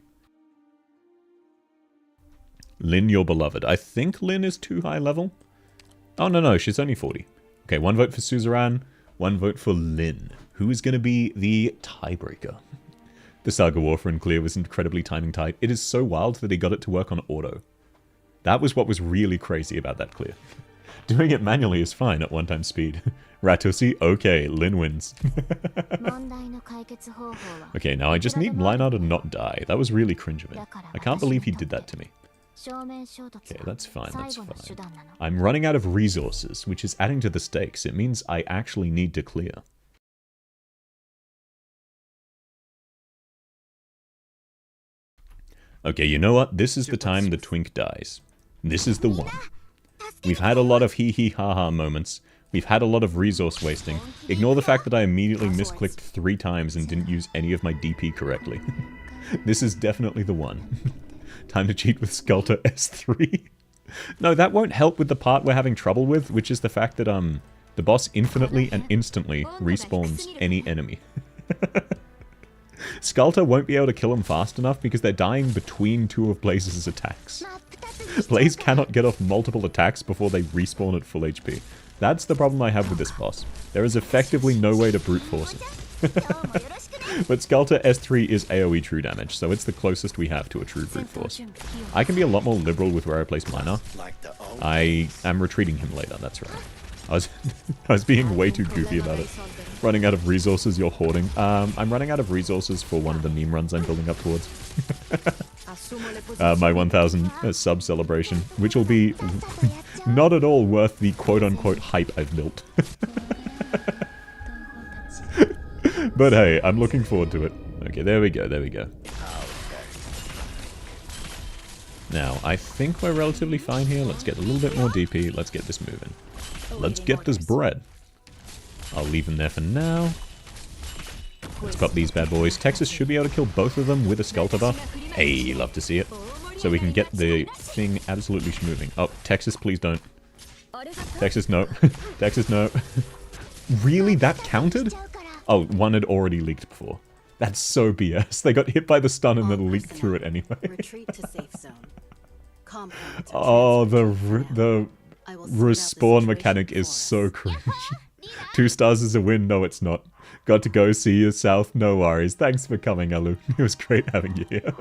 Speaker 1: Lin, your beloved. I think Lin is too high level. Oh, no, she's only 40. Okay, one vote for Suzerain, one vote for Lin. Who is going to be the tiebreaker? The Saga Warfarin clear was incredibly timing tight. It is so wild that he got it to work on auto. That was what was really crazy about that clear. Doing it manually is fine at 1x speed. Ratusi, okay, Lin wins. Okay, now I just need Linar to not die. That was really cringe of him. I can't believe he did that to me. Okay, that's fine, that's fine. I'm running out of resources, which is adding to the stakes. It means I actually need to clear. Okay, you know what? This is the time the twink dies. This is the one. We've had a lot of hee-hee-ha-ha moments. We've had a lot of resource wasting. Ignore the fact that I immediately misclicked 3 times and didn't use any of my DP correctly. This is definitely the one. Time to cheat with Skelter S3. No, that won't help with the part we're having trouble with, which is the fact that, the boss infinitely and instantly respawns any enemy. Skelter won't be able to kill him fast enough because they're dying between 2 of Blaze's attacks. Blaze cannot get off multiple attacks before they respawn at full HP. That's the problem I have with this boss. There is effectively no way to brute force him. But Skelter S3 is AoE true damage, so it's the closest we have to a true brute force. I can be a lot more liberal with where I place Linar. I am retreating him later, that's right. I was being way too goofy about it. Running out of resources, you're hoarding. I'm running out of resources for one of the meme runs I'm building up towards. My 1000 sub celebration, which will be not at all worth the quote-unquote hype I've built. But hey, I'm looking forward to it. Okay, there we go, there we go. Now, I think we're relatively fine here. Let's get a little bit more DP. Let's get this moving. Let's get this bread. I'll leave them there for now. Let's pop these bad boys. Texas should be able to kill both of them with a Skelter buff. Hey, love to see it. So we can get the thing absolutely schmoving. Oh, Texas, please don't. Texas, no. Texas, no. Really? That counted? Oh, one had already leaked before. That's so BS. They got hit by the stun and then leaked through it anyway. Oh, the respawn mechanic is so cringe. 2 stars is a win. No, it's not. Got to go see you south. No worries. Thanks for coming, Alu. It was great having you here.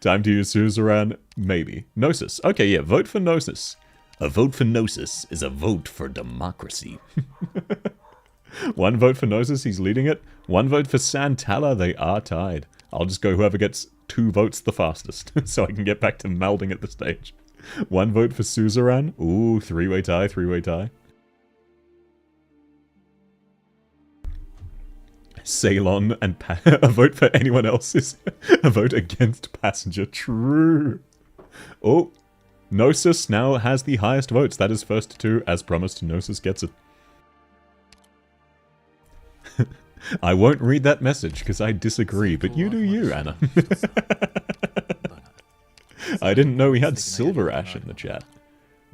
Speaker 1: Time to use Suzerain? Maybe. Gnosis. Okay, yeah, vote for Gnosis. A vote for Gnosis is a vote for democracy. 1 vote for Gnosis, he's leading it. 1 vote for Santala, they are tied. I'll just go whoever gets 2 votes the fastest, so I can get back to melding at the stage. 1 vote for Suzerain. Ooh, 3-way tie, 3-way tie. Ceylon and a vote for anyone else is a vote against Passenger. True. Oh, Gnosis now has the highest votes. That is first to 2. As promised, Gnosis gets it. I won't read that message because I disagree, but you do you, Anna. I didn't know we had Silver Ash in the chat.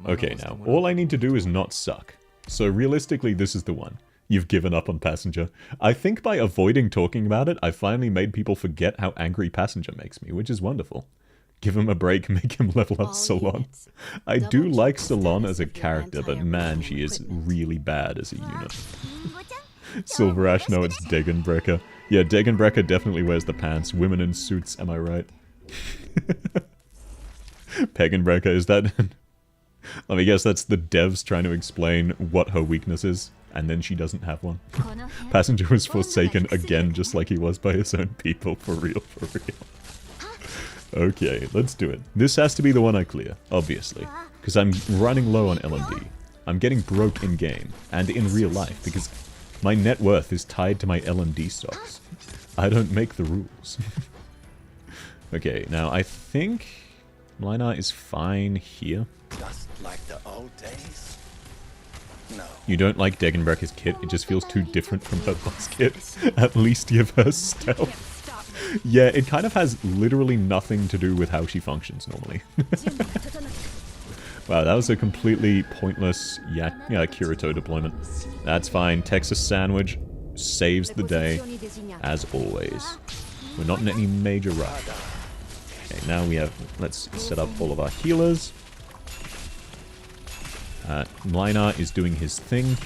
Speaker 1: Okay, now, all I need to do is not suck. So realistically, this is the one. You've given up on Passenger. I think by avoiding talking about it, I finally made people forget how angry Passenger makes me, which is wonderful. Give him a break, make him level up
Speaker 3: All
Speaker 1: Salon.
Speaker 3: units,
Speaker 1: I do
Speaker 3: double
Speaker 1: like
Speaker 3: check the
Speaker 1: Salon
Speaker 3: status
Speaker 1: as a
Speaker 3: of your
Speaker 1: character, but
Speaker 3: anti-aircraft
Speaker 1: man, she is
Speaker 3: equipment.
Speaker 1: really bad as a unit. Silver Ash, no, it's Degenbrecher. Yeah, Degenbrecher definitely wears the pants. Women in suits, am I right? Pegenbrecher, is that... Let me guess, that's the devs trying to explain what her weakness is, and then she doesn't have one. Passenger was forsaken again, just like he was by his own people, for real, for real. Okay, let's do it. This has to be the one I clear, obviously, because I'm running low on LMD. I'm getting broke in-game, and in real life, because my net worth is tied to my LMD stocks. I don't make the rules. Okay, now I think Mlinar is fine here.
Speaker 6: Just like the old days? No.
Speaker 1: You don't like Degenbrecher's kit, it just feels too different from her boss kit. At least give her stealth. Yeah, it kind of has literally nothing to do with how she functions normally. Wow, that was a completely pointless Kirito deployment. That's fine. Texas Sandwich saves the day, as always. We're not in any major rush. Okay, now we have... Let's set up all of our healers. Mlinar is doing his thing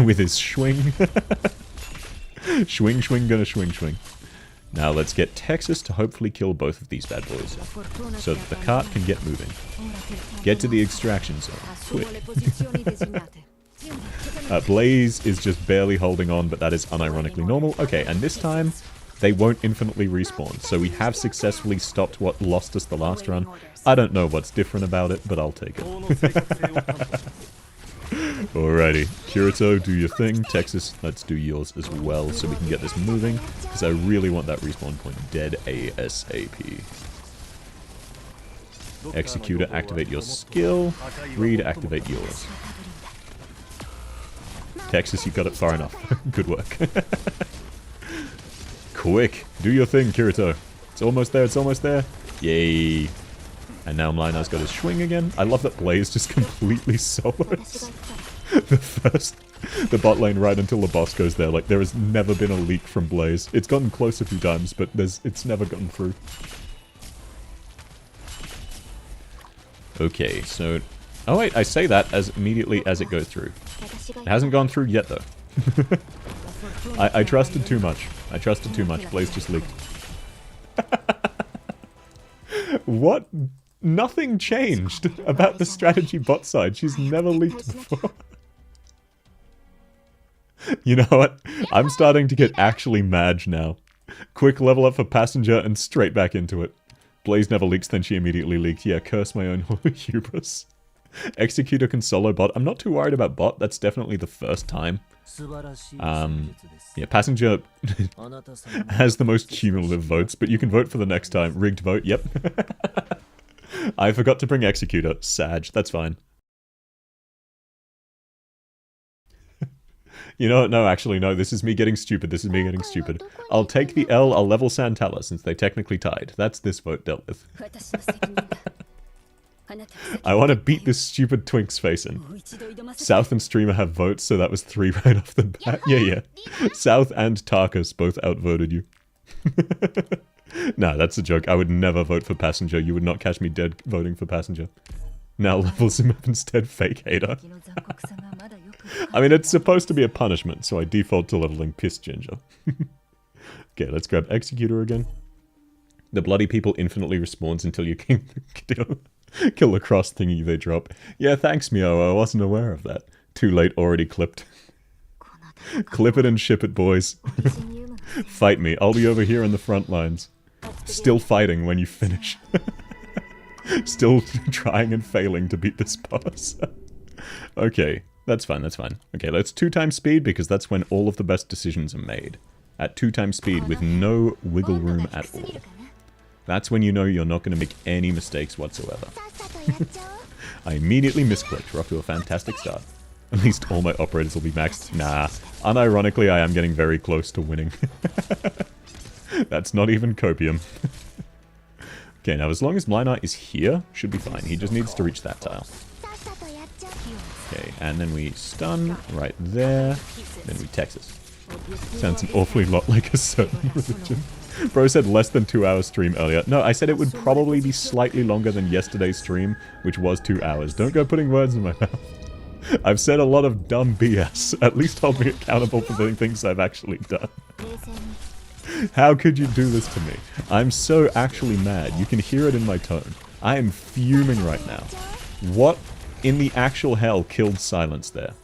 Speaker 1: with his swing. Swing, gonna swing. Now let's get Texas to hopefully kill both of these bad boys, so that the cart can get moving. Get to the extraction zone, quick. Blaze is just barely holding on, but that is unironically normal. Okay, and this time, they won't infinitely respawn, so we have successfully stopped what lost us the last run. I don't know what's different about it, but I'll take it. Alrighty, Kirito, do your thing. Texas, let's do yours as well, so we can get this moving, because I really want that respawn point dead ASAP. Executor, activate your skill. Reed, activate yours. Texas, you got it far enough. Good work. Quick, do your thing, Kirito. It's almost there, it's almost there. Yay. And now Mlinar's got his swing again. I love that Blaze just completely solos the bot lane right until the boss goes there. Like, there has never been a leak from Blaze. It's gotten close a few times, but it's never gotten through. Okay, so... Oh wait, I say that as immediately as it goes through. It hasn't gone through yet, though. I trusted too much. I trusted too much. Blaze just leaked. What? Nothing changed about the strategy bot side. She's never leaked before. You know what? I'm starting to get actually mad now. Quick level up for Passenger and straight back into it. Blaze never leaks, then she immediately leaked. Yeah, curse my own hubris. Executor can solo bot. I'm not too worried about bot. That's definitely the first time. Yeah, Passenger has the most cumulative votes, but you can vote for the next time. Rigged vote, yep. I forgot to bring Executor. Sag, that's fine. You know what? No, actually, no. This is me getting stupid. This is me getting stupid. I'll take the L. I'll level Santala since they technically tied. That's this vote dealt with. I want to beat this stupid Twink's face in. South and Streamer have votes, so that was 3 right off the bat. Yeah. South and Tarkus both outvoted you. Nah, that's a joke. I would never vote for Passenger. You would not catch me dead voting for Passenger. Now levels him up instead, fake hater. I mean, it's supposed to be a punishment, so I default to leveling Piss Ginger. Okay, let's grab Executor again. The bloody people infinitely respawns until you can kill the cross thingy they drop. Yeah, thanks, Mio. I wasn't aware of that. Too late, already clipped. Clip it and ship it, boys. Fight me. I'll be over here in the front lines. Still fighting when you finish. Still trying and failing to beat this boss. Okay, that's fine, that's fine. Okay, let's 2x speed because that's when all of the best decisions are made. At 2x speed with no wiggle room at all. That's when you know you're not going to make any mistakes whatsoever. I immediately misclicked. We're off to a fantastic start. At least all my operators will be maxed. Nah, unironically I am getting very close to winning. That's not even copium. Okay, now as long as Mlinar is here, should be fine. He just needs to reach that tile. Okay, and then we stun right there. Then we Texas. Sounds an awfully lot like a certain religion. Bro said less than 2 hours stream earlier. No, I said it would probably be slightly longer than yesterday's stream, which was 2 hours. Don't go putting words in my mouth. I've said a lot of dumb BS. At least hold me accountable for the things I've actually done. How could you do this to me? I'm so actually mad. You can hear it in my tone. I am fuming right now. What in the actual hell killed Silence there?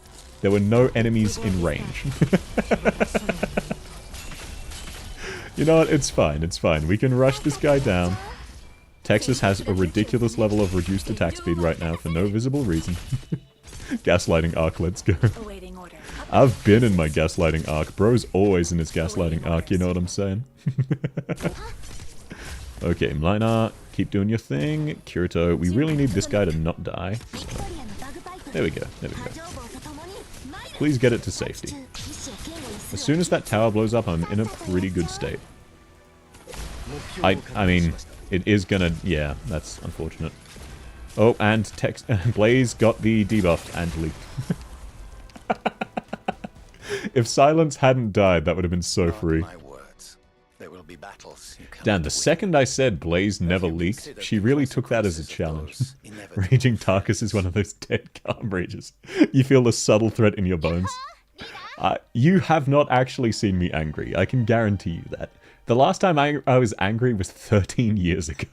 Speaker 1: There were no enemies in range. You know what? It's fine. It's fine. We can rush this guy down. Texas has a ridiculous level of reduced attack speed right now for no visible reason. Gaslighting arc, let's go. I've been in my gaslighting arc. Bro's always in his gaslighting arc, you know what I'm saying? Okay, Mlinar, keep doing your thing. Kirito, we really need this guy to not die. So. There we go, there we go. Please get it to safety. As soon as that tower blows up, I'm in a pretty good state. I mean, it is gonna... Yeah, that's unfortunate. Oh, and Blaze got the debuff and leaked. If Silence hadn't died, that would have been so free. Damn, the second I said Blaze never leaked, she really took that as a challenge. Raging Tarkus is one of those dead calm rages. You feel the subtle threat in your bones. You have not actually seen me angry, I can guarantee you that. The last time I was angry was 13 years ago.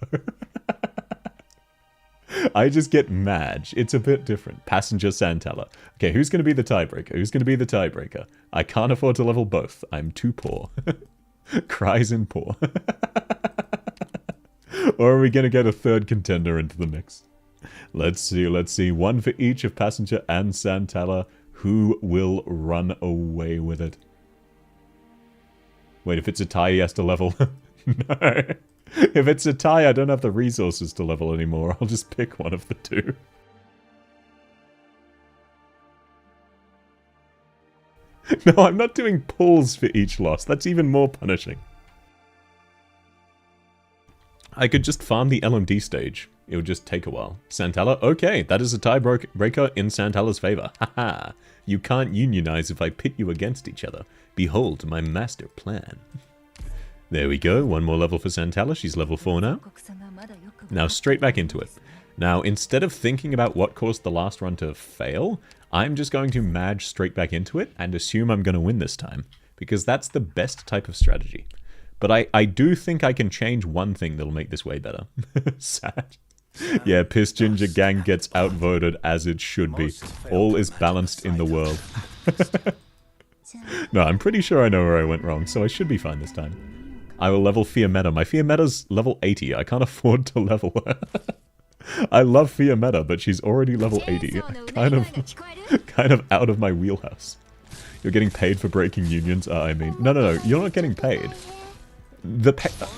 Speaker 1: I just get mad. It's a bit different. Passenger Santella. Okay, who's going to be the tiebreaker? Who's going to be the tiebreaker? I can't afford to level both. I'm too poor. Cries in poor. Or are we going to get a third contender into the mix? Let's see, let's see. One for each of Passenger and Santella. Who will run away with it? Wait, if it's a tie, he has to level. No. If it's a tie, I don't have the resources to level anymore. I'll just pick one of the two. No, I'm not doing pulls for each loss. That's even more punishing. I could just farm the LMD stage. It would just take a while. Santella? Okay, that is a tiebreaker in Santella's favor. Haha. You can't unionize if I pit you against each other. Behold my master plan. There we go, one more level for Santella. She's level 4 now. Now straight back into it. Now, instead of thinking about what caused the last run to fail, I'm just going to madge straight back into it and assume I'm going to win this time. Because that's the best type of strategy. But I do think I can change one thing that'll make this way better. Sad. Yeah, Piss Ginger Gang gets outvoted as it should be. All is balanced in the world. No, I'm pretty sure I know where I went wrong, so I should be fine this time. I will level Fiametta. My Fiametta's level 80. I can't afford to level her. I love Fiametta, but she's already level 80. Kind of out of my wheelhouse. You're getting paid for breaking unions? I mean, no, you're not getting paid.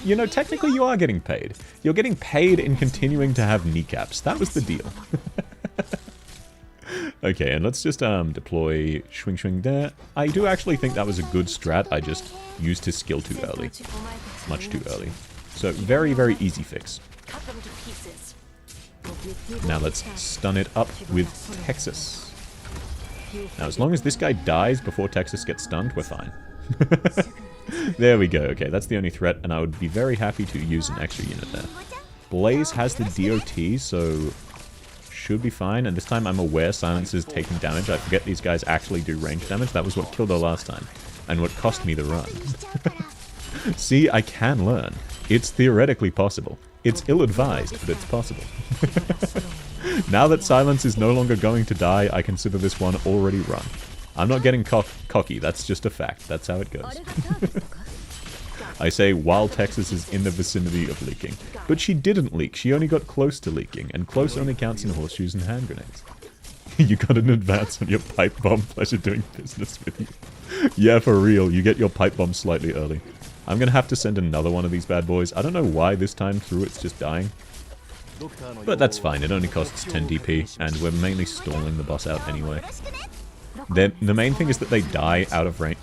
Speaker 1: You know, technically you are getting paid. You're getting paid in continuing to have kneecaps. That was the deal. Okay, and let's just deploy Swing there. I do actually think that was a good strat. I just used his skill too early. Much too early. So very, very easy fix. Now let's stun it up with Texas. Now as long as this guy dies before Texas gets stunned, we're fine. There we go. Okay, that's the only threat, and I would be very happy to use an extra unit there. Blaze has the DOT, so should be fine, and this time I'm aware Silence is taking damage. I forget these guys actually do range damage. That was what killed her last time, and what cost me the run. See, I can learn. It's theoretically possible. It's ill-advised, but it's possible. Now that Silence is no longer going to die, I consider this one already run. I'm not getting cocky, that's just a fact. That's how it goes. I say while Texas is in the vicinity of leaking. But she didn't leak, she only got close to leaking, and close only counts in horseshoes and hand grenades. You got an advance on your pipe bomb, pleasure doing business with you. Yeah, for real, you get your pipe bomb slightly early. I'm gonna have to send another one of these bad boys. I don't know why this time through it's just dying. But that's fine, it only costs 10 DP, and we're mainly stalling the boss out anyway. The main thing is that they die out of range.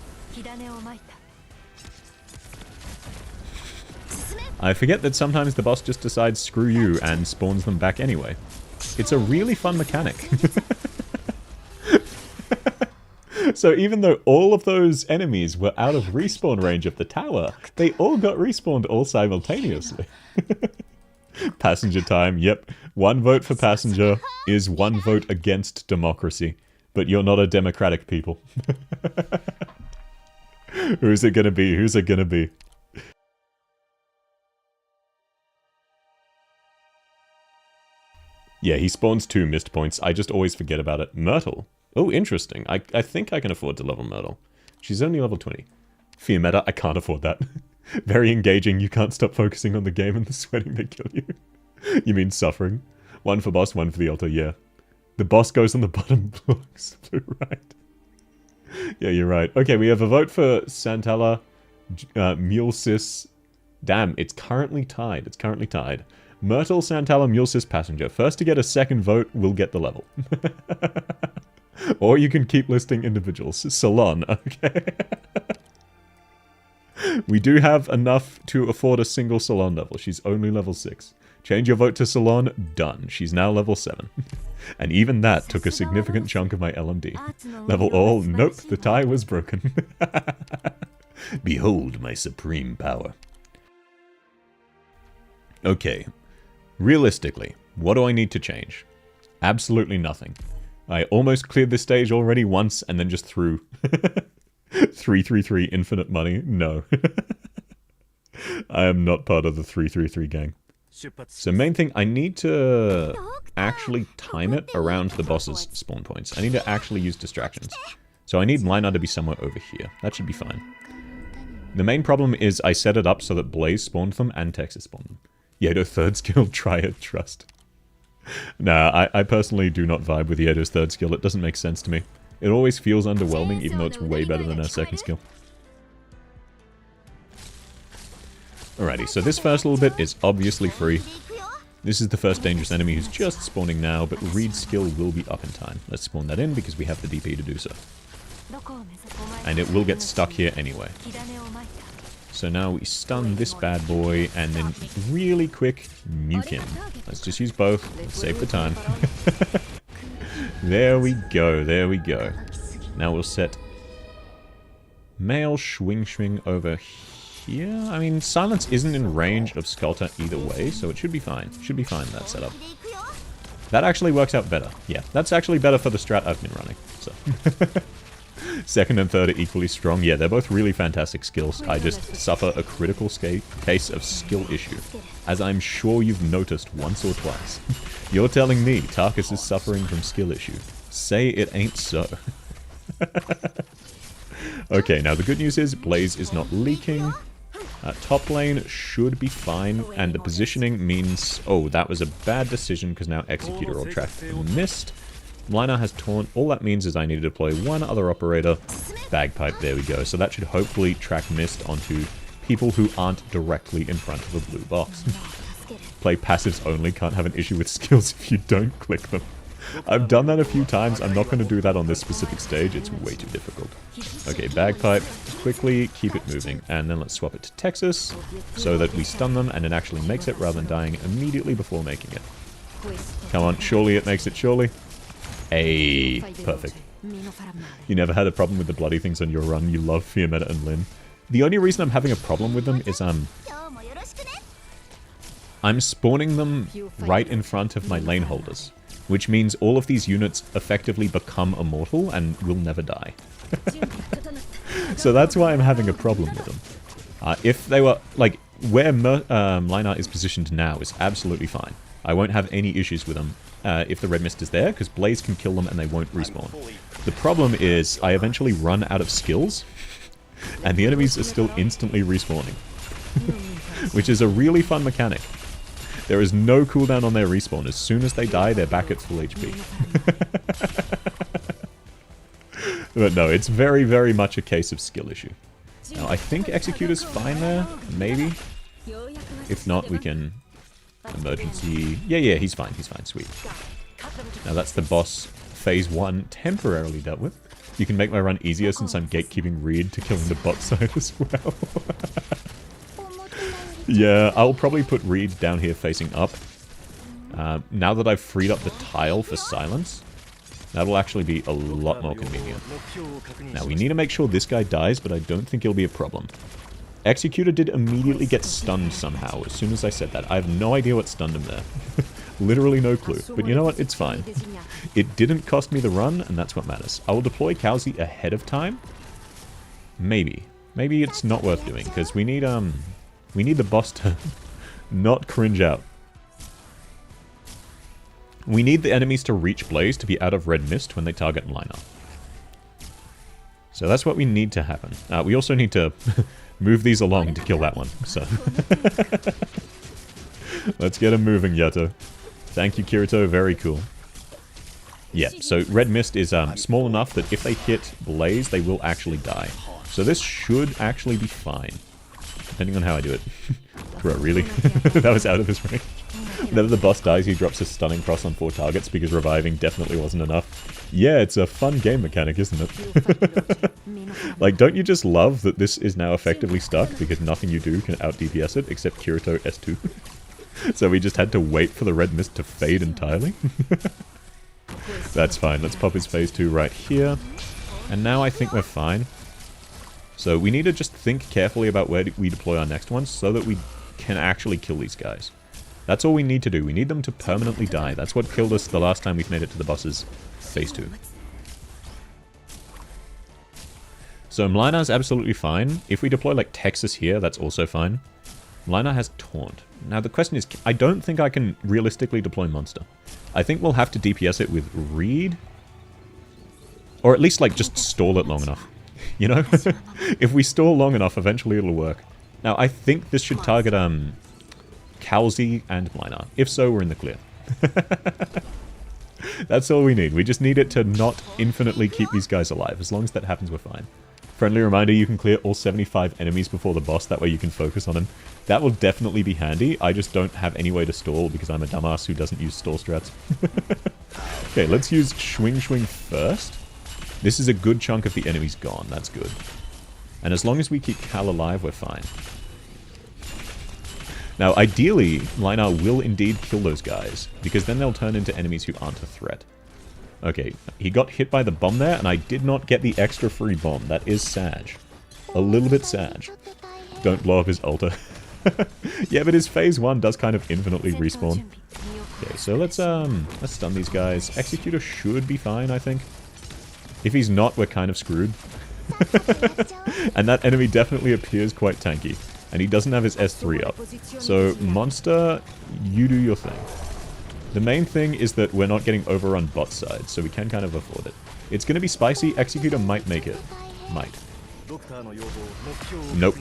Speaker 1: I forget that sometimes the boss just decides screw you and spawns them back anyway. It's a really fun mechanic. So even though all of those enemies were out of respawn range of the tower, they all got respawned all simultaneously. Passenger time, yep. 1 vote for passenger is 1 vote against democracy. But you're not a democratic people. Who's it gonna be? Who's it gonna be? Yeah, he spawns 2 missed points. I just always forget about it. Myrtle. Oh, interesting. I think I can afford to level Myrtle. She's only level 20. Fear meta, I can't afford that. Very engaging. You can't stop focusing on the game and the sweating they kill you. You mean suffering? 1 for boss, 1 for the altar, yeah. The boss goes on the bottom blocks. Right. Yeah, you're right. Okay, we have a vote for Santala, Mulesis. Damn, it's currently tied. It's currently tied. Myrtle, Santala, Mulesis, Passenger. First to get a second vote will get the level. Or you can keep listing individuals. Salon, okay. We do have enough to afford a single Salon level. She's only level 6. Change your vote to Salon. Done. She's now level 7. And even that took a significant chunk of my LMD. Level all. Nope, the tie was broken. Behold my supreme power. Okay. Realistically, what do I need to change? Absolutely nothing. I almost cleared this stage already once and then just threw 333 infinite money. No. I am not part of the 333 gang. So main thing, I need to actually time it around the boss's spawn points. I need to actually use distractions. So I need Lina to be somewhere over here. That should be fine. The main problem is I set it up so that Blaze spawned them and Texas spawned them. Yedo 3rd skill, Triad Trust. Nah, I personally do not vibe with Yedo's 3rd skill. It doesn't make sense to me. It always feels underwhelming, even though it's way better than her 2nd skill. Alrighty, so this first little bit is obviously free. This is the first dangerous enemy who's just spawning now, but Reed's skill will be up in time. Let's spawn that in because we have the DP to do so. And it will get stuck here anyway. So now we stun this bad boy and then really quick nuke him. Let's just use both. Let's save the time. There we go, there we go. Now we'll set male Schwing over here. I mean, Silence isn't in range of Skelter either way, so it should be fine. Should be fine, that setup. That actually works out better. Yeah, that's actually better for the strat I've been running. So. 2nd and 3rd are equally strong. Yeah, they're both really fantastic skills. I just suffer a critical case of skill issue, as I'm sure you've noticed once or twice. You're telling me Tarkus is suffering from skill issue. Say it ain't so. Okay, now the good news is Blaze is not leaking. Top lane should be fine, and the positioning means... Oh, that was a bad decision because now Executor will track missed. Lina has Taunt. All that means is I need to deploy one other operator. Bagpipe, there we go. So that should hopefully track Mist onto people who aren't directly in front of a blue box. Play passives only, can't have an issue with skills if you don't click them. I've done that a few times. I'm not going to do that on this specific stage. It's way too difficult. Okay, Bagpipe. Quickly keep it moving. And then let's swap it to Texas so that we stun them and it actually makes it rather than dying immediately before making it. Come on, surely it makes it, surely. Hey, perfect. You never had a problem with the bloody things on your run. You love Fear Meta and Lin. The only reason I'm having a problem with them is I'm spawning them right in front of my lane holders, which means all of these units effectively become immortal and will never die. So that's why I'm having a problem with them. If they were, like, where Lina is positioned now is absolutely fine. I won't have any issues with them if the red mist is there, because Blaze can kill them and they won't respawn. The problem is I eventually run out of skills, and the enemies are still instantly respawning, which is a really fun mechanic. There is no cooldown on their respawn. As soon as they die, they're back at full HP. But no, it's very, very much a case of skill issue. Now, I think Executor's fine there, maybe. If not, we can... Emergency... Yeah, he's fine, sweet. Now that's the boss phase 1 temporarily dealt with. You can make my run easier since I'm gatekeeping Reed to killing the bot side as well. Yeah, I'll probably put Reed down here facing up. Now that I've freed up the tile for Silence, That'll actually be a lot more convenient. Now, we need to make sure this guy dies, but I don't think it'll be a problem. Executor did immediately get stunned somehow as soon as I said that. I have no idea what stunned him there. Literally no clue. But you know what? It's fine. It didn't cost me the run, and that's what matters. I will deploy Kalzi ahead of time. Maybe. Maybe it's not worth doing, because we need the boss to not cringe out. We need the enemies to reach Blaze to be out of red mist when they target Lina. So that's what we need to happen. We also need to move these along to kill that one. So let's get him moving, Yato. Thank you, Kirito. Very cool. Yeah, so red mist is small enough that if they hit Blaze, they will actually die. So this should actually be fine. Depending on how I do it. Bro, really? That was out of his range. Whenever the boss dies, he drops a stunning cross on 4 targets because reviving definitely wasn't enough. Yeah, it's a fun game mechanic, isn't it? Like, don't you just love that this is now effectively stuck because nothing you do can out-DPS it except Kirito S2? So we just had to wait for the red mist to fade entirely? That's fine. Let's pop his phase 2 right here. And now I think we're fine. So we need to just think carefully about where we deploy our next one so that we can actually kill these guys. That's all we need to do. We need them to permanently die. That's what killed us the last time we've made it to the boss's phase 2. So Mlynar's absolutely fine. If we deploy like Texas here, that's also fine. Mlynar has Taunt. Now the question is, I don't think I can realistically deploy Monster. I think we'll have to DPS it with Reed. Or at least like just stall it long enough. You know? If we stall long enough, eventually it'll work. Now I think this should target Kalzi and Mlynar. If so, we're in the clear. That's all we need. We just need it to not infinitely keep these guys alive. As long as that happens, we're fine. Friendly reminder, you can clear all 75 enemies before the boss. That way you can focus on him. That will definitely be handy. I just don't have any way to stall because I'm a dumbass who doesn't use stall strats. Okay, let's use Swing first. This is a good chunk of the enemies gone. That's good. And as long as we keep Cal alive, we're fine. Now, ideally, Mlynar will indeed kill those guys, because then they'll turn into enemies who aren't a threat. Okay, he got hit by the bomb there, and I did not get the extra free bomb. That is sad. A little bit sad. Don't blow up his altar. Yeah, but his phase 1 does kind of infinitely respawn. Okay, so let's stun these guys. Executor should be fine, I think. If he's not, we're kind of screwed. And that enemy definitely appears quite tanky. And he doesn't have his S3 up. So, Monster, you do your thing. The main thing is that we're not getting overrun bot side, so we can kind of afford it. It's going to be spicy. Executor might make it. Might. Nope.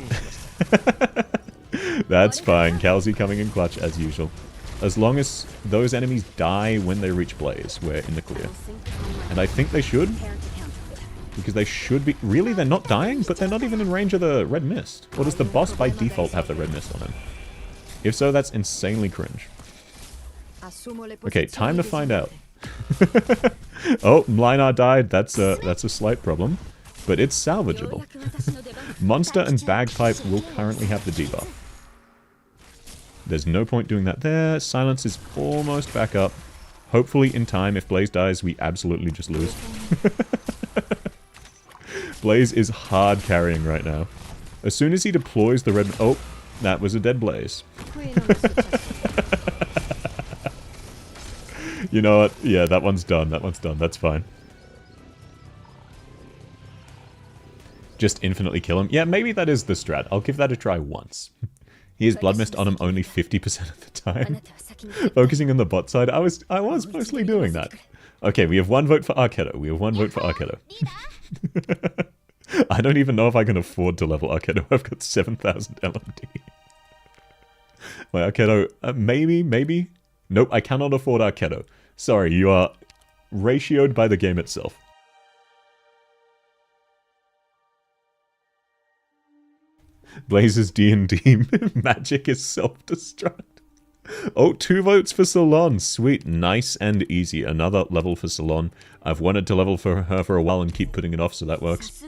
Speaker 1: That's fine. Kalzi coming in clutch as usual. As long as those enemies die when they reach Blaze, we're in the clear. And I think they should. Because they should be... Really? They're not dying? But they're not even in range of the red mist. Or does the boss by default have the red mist on him? If so, that's insanely cringe. Okay, time to find out. Oh, Mlynar died. That's a slight problem. But it's salvageable. Monster and Bagpipe will currently have the debuff. There's no point doing that there. Silence is almost back up. Hopefully in time, if Blaze dies, we absolutely just lose. Blaze is hard carrying right now. As soon as he deploys the red... Oh, that was a dead Blaze. You know what? Yeah, that one's done. That one's done. That's fine. Just infinitely kill him. Yeah, maybe that is the strat. I'll give that a try once. He has Blood Mist on him only 50% of the time. Focusing on the bot side, I was mostly doing that. Okay, we have 1 vote for Arkhedo. We have 1 vote for Arkhedo. I don't even know if I can afford to level Arkhedo. I've got 7,000 LMD. My Arkhedo... maybe? Nope, I cannot afford Arkhedo. Sorry, you are ratioed by the game itself. Blaze's D&D magic is self-destruct. Oh, 2 votes for Salon. Sweet, nice and easy. Another level for Salon. I've wanted to level for her for a while and keep putting it off, so that works.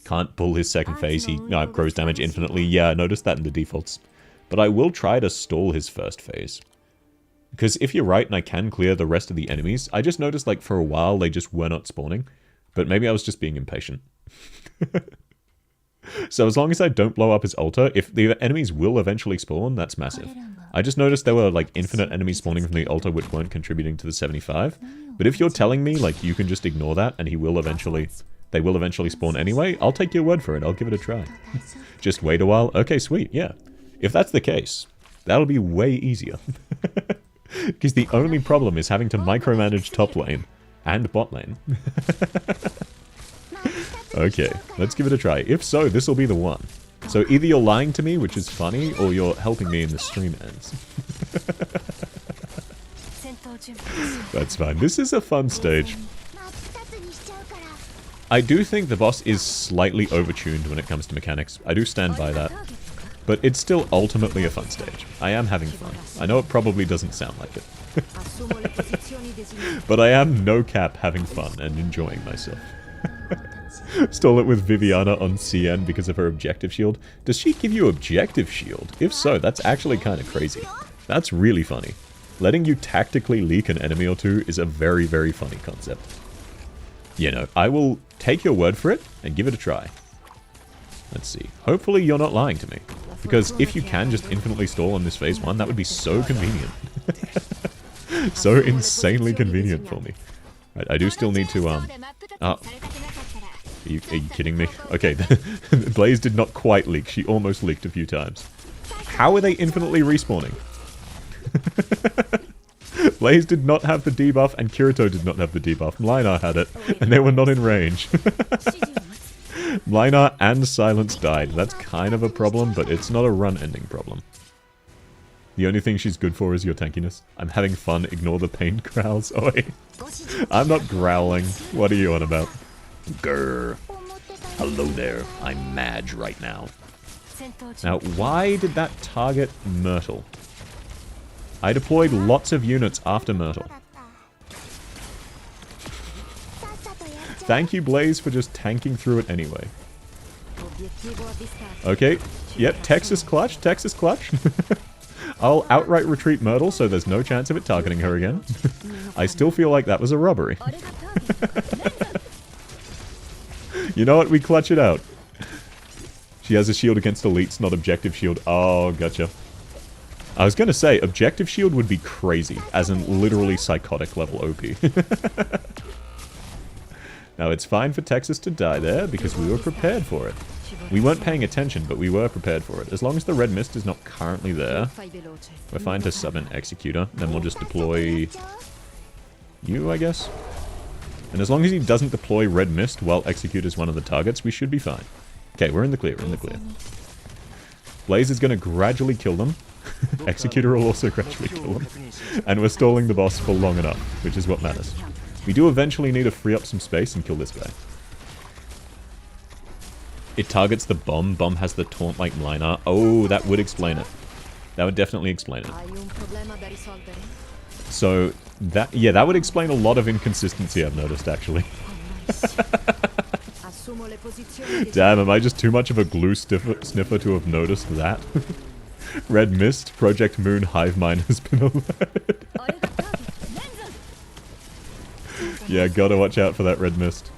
Speaker 1: Can't pull his second phase. He grows damage infinitely. Yeah, I noticed that in the defaults. But I will try to stall his first phase. Because if you're right and I can clear the rest of the enemies, I just noticed like for a while they just were not spawning. But maybe I was just being impatient. So as long as I don't blow up his altar, if the enemies will eventually spawn, that's massive. I just noticed there were like infinite enemies spawning from the altar which weren't contributing to the 75. But if you're telling me like you can just ignore that and they will eventually spawn anyway, I'll take your word for it. I'll give it a try. Just wait a while. Okay, sweet. Yeah. If that's the case, that'll be way easier. Because the only problem is having to micromanage top lane and bot lane. Okay, let's give it a try. If so, this will be the one. So either you're lying to me, which is funny, or you're helping me in the stream ends. That's fine. This is a fun stage. I do think the boss is slightly overtuned when it comes to mechanics. I do stand by that. But it's still ultimately a fun stage. I am having fun. I know it probably doesn't sound like it. But I am no cap having fun and enjoying myself. Stole it with Viviana on CN because of her objective shield. Does she give you objective shield? If so, that's actually kind of crazy. That's really funny. Letting you tactically leak an enemy or two is a very, very funny concept. You know, I will take your word for it and give it a try. Let's see. Hopefully you're not lying to me. Because if you can just infinitely stall on this phase 1, that would be so convenient. So insanely convenient for me. Right, I do still need to, Are you kidding me? Okay, Blaze did not quite leak. She almost leaked a few times. How are they infinitely respawning? Blaze did not have the debuff, and Kirito did not have the debuff. Mlinar had it, and they were not in range. Mlinar and Silence died. That's kind of a problem, but it's not a run-ending problem. The only thing she's good for is your tankiness. I'm having fun. Ignore the pain growls. Oh, wait. I'm not growling. What are you on about? Grr. Hello there. I'm Madge right now. Now, why did that target Myrtle? I deployed lots of units after Myrtle. Thank you, Blaze, for just tanking through it anyway. Okay. Yep, Texas clutch. Texas clutch. I'll outright retreat Myrtle, so there's no chance of it targeting her again. I still feel like that was a robbery. You know what? We clutch it out. She has a shield against elites, not objective shield. Oh, gotcha. I was gonna say, objective shield would be crazy, as in literally psychotic level OP. Now, it's fine for Texas to die there, because we were prepared for it. We weren't paying attention, but we were prepared for it. As long as the red mist is not currently there, we're fine to sub an Executor. Then we'll just deploy you, I guess. And as long as he doesn't deploy red mist while Executor's one of the targets, we should be fine. Okay, we're in the clear, we're in the clear. Blaze is going to gradually kill them. Executor will also gradually kill them. And we're stalling the boss for long enough, which is what matters. We do eventually need to free up some space and kill this guy. It targets the bomb. Bomb has the taunt like Mlinar. Oh, that would explain it. That would definitely explain it. So, that would explain a lot of inconsistency I've noticed, actually. Damn, am I just too much of a glue sniffer to have noticed that? Red Mist, Project Moon, Hive Mind has been alerted. Yeah, gotta watch out for that red mist.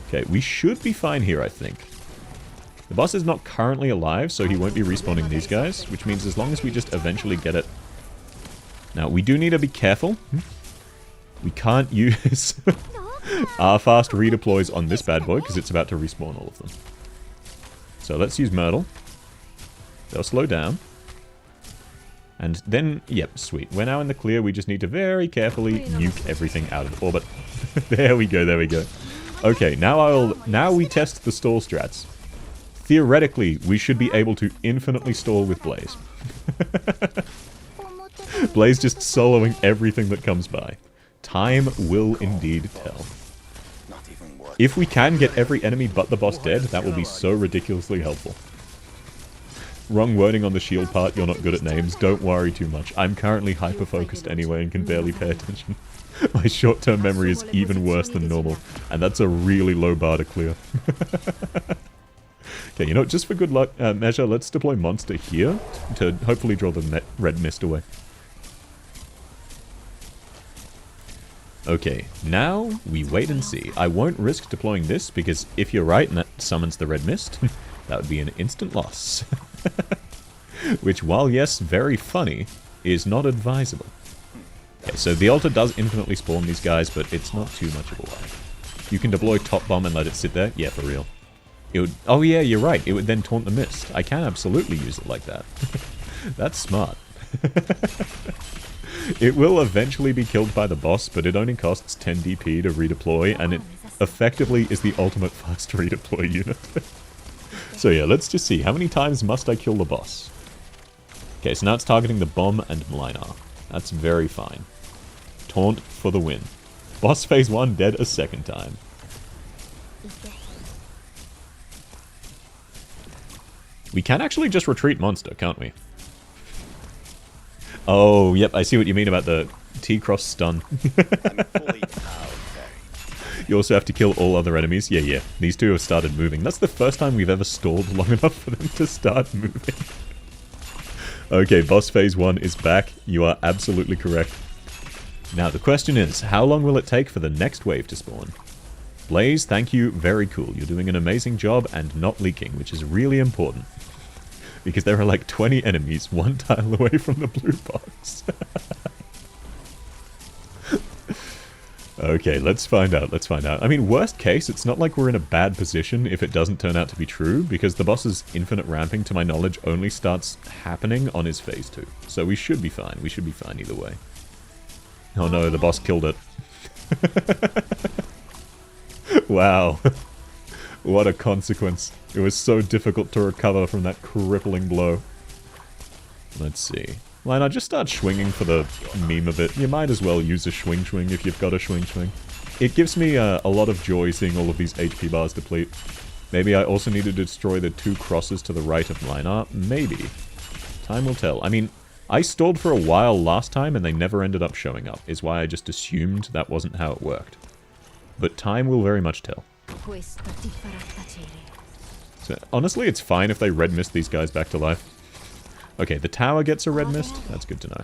Speaker 1: Okay, we should be fine here, I think. The boss is not currently alive, so he won't be respawning these guys, which means as long as we just eventually get it... Now, we do need to be careful. We can't use our fast redeploys on this bad boy, because it's about to respawn all of them. So let's use Myrtle. They'll slow down. And then, yep, sweet. We're now in the clear. We just need to very carefully nuke everything out of orbit. There we go, there we go. Okay, now we test the stall strats. Theoretically, we should be able to infinitely stall with Blaze. Blaze just soloing everything that comes by. Time will indeed tell. If we can get every enemy but the boss dead, that will be so ridiculously helpful. Wrong wording on the shield part, you're not good at names. Don't worry too much. I'm currently hyper-focused anyway and can barely pay attention. My short-term memory is even worse than normal, and that's a really low bar to clear. Okay, you know, just for good luck measure, let's deploy Monster here to hopefully draw the red mist away. Okay, now we wait and see. I won't risk deploying this because if you're right and that summons the red mist, that would be an instant loss. Which, while yes, very funny, is not advisable. Okay, so the altar does infinitely spawn these guys, but it's not too much of a worry. You can deploy top bomb and let it sit there. Yeah, for real. It would. Oh yeah, you're right. It would then taunt the mist. I can absolutely use it like that. That's smart. It will eventually be killed by the boss, but it only costs 10 DP to redeploy, and it effectively is the ultimate fast redeploy unit. So yeah, let's just see. How many times must I kill the boss? Okay, so now it's targeting the bomb and Mlinar. That's very fine. Taunt for the win. Boss phase 1 dead a second time. We can actually just retreat monster, can't we? Oh, yep, I see what you mean about the T-cross stun.
Speaker 6: I'm fully out.
Speaker 1: You also have to kill all other enemies. Yeah. These two have started moving. That's the first time we've ever stalled long enough for them to start moving. Okay, boss phase 1 is back. You are absolutely correct. Now, the question is, how long will it take for the next wave to spawn? Blaze, thank you. Very cool. You're doing an amazing job and not leaking, which is really important. Because there are like 20 enemies one tile away from the blue box. Okay, let's find out. I mean, worst case, it's not like we're in a bad position if it doesn't turn out to be true, because the boss's infinite ramping, to my knowledge, only starts happening on his phase 2. So we should be fine. We should be fine either way. Oh no, the boss killed it. Wow. What a consequence. It was so difficult to recover from that crippling blow. Let's see. Lionel, just start swinging for the meme of it. You might as well use a swing if you've got a swing. It gives me a lot of joy seeing all of these HP bars deplete. Maybe I also need to destroy the 2 crosses to the right of Linar. Maybe. Time will tell. I mean, I stalled for a while last time and they never ended up showing up, is why I just assumed that wasn't how it worked. But time will very much tell. So, honestly, it's fine if they red mist these guys back to life. Okay, the tower gets a red mist. That's good to know.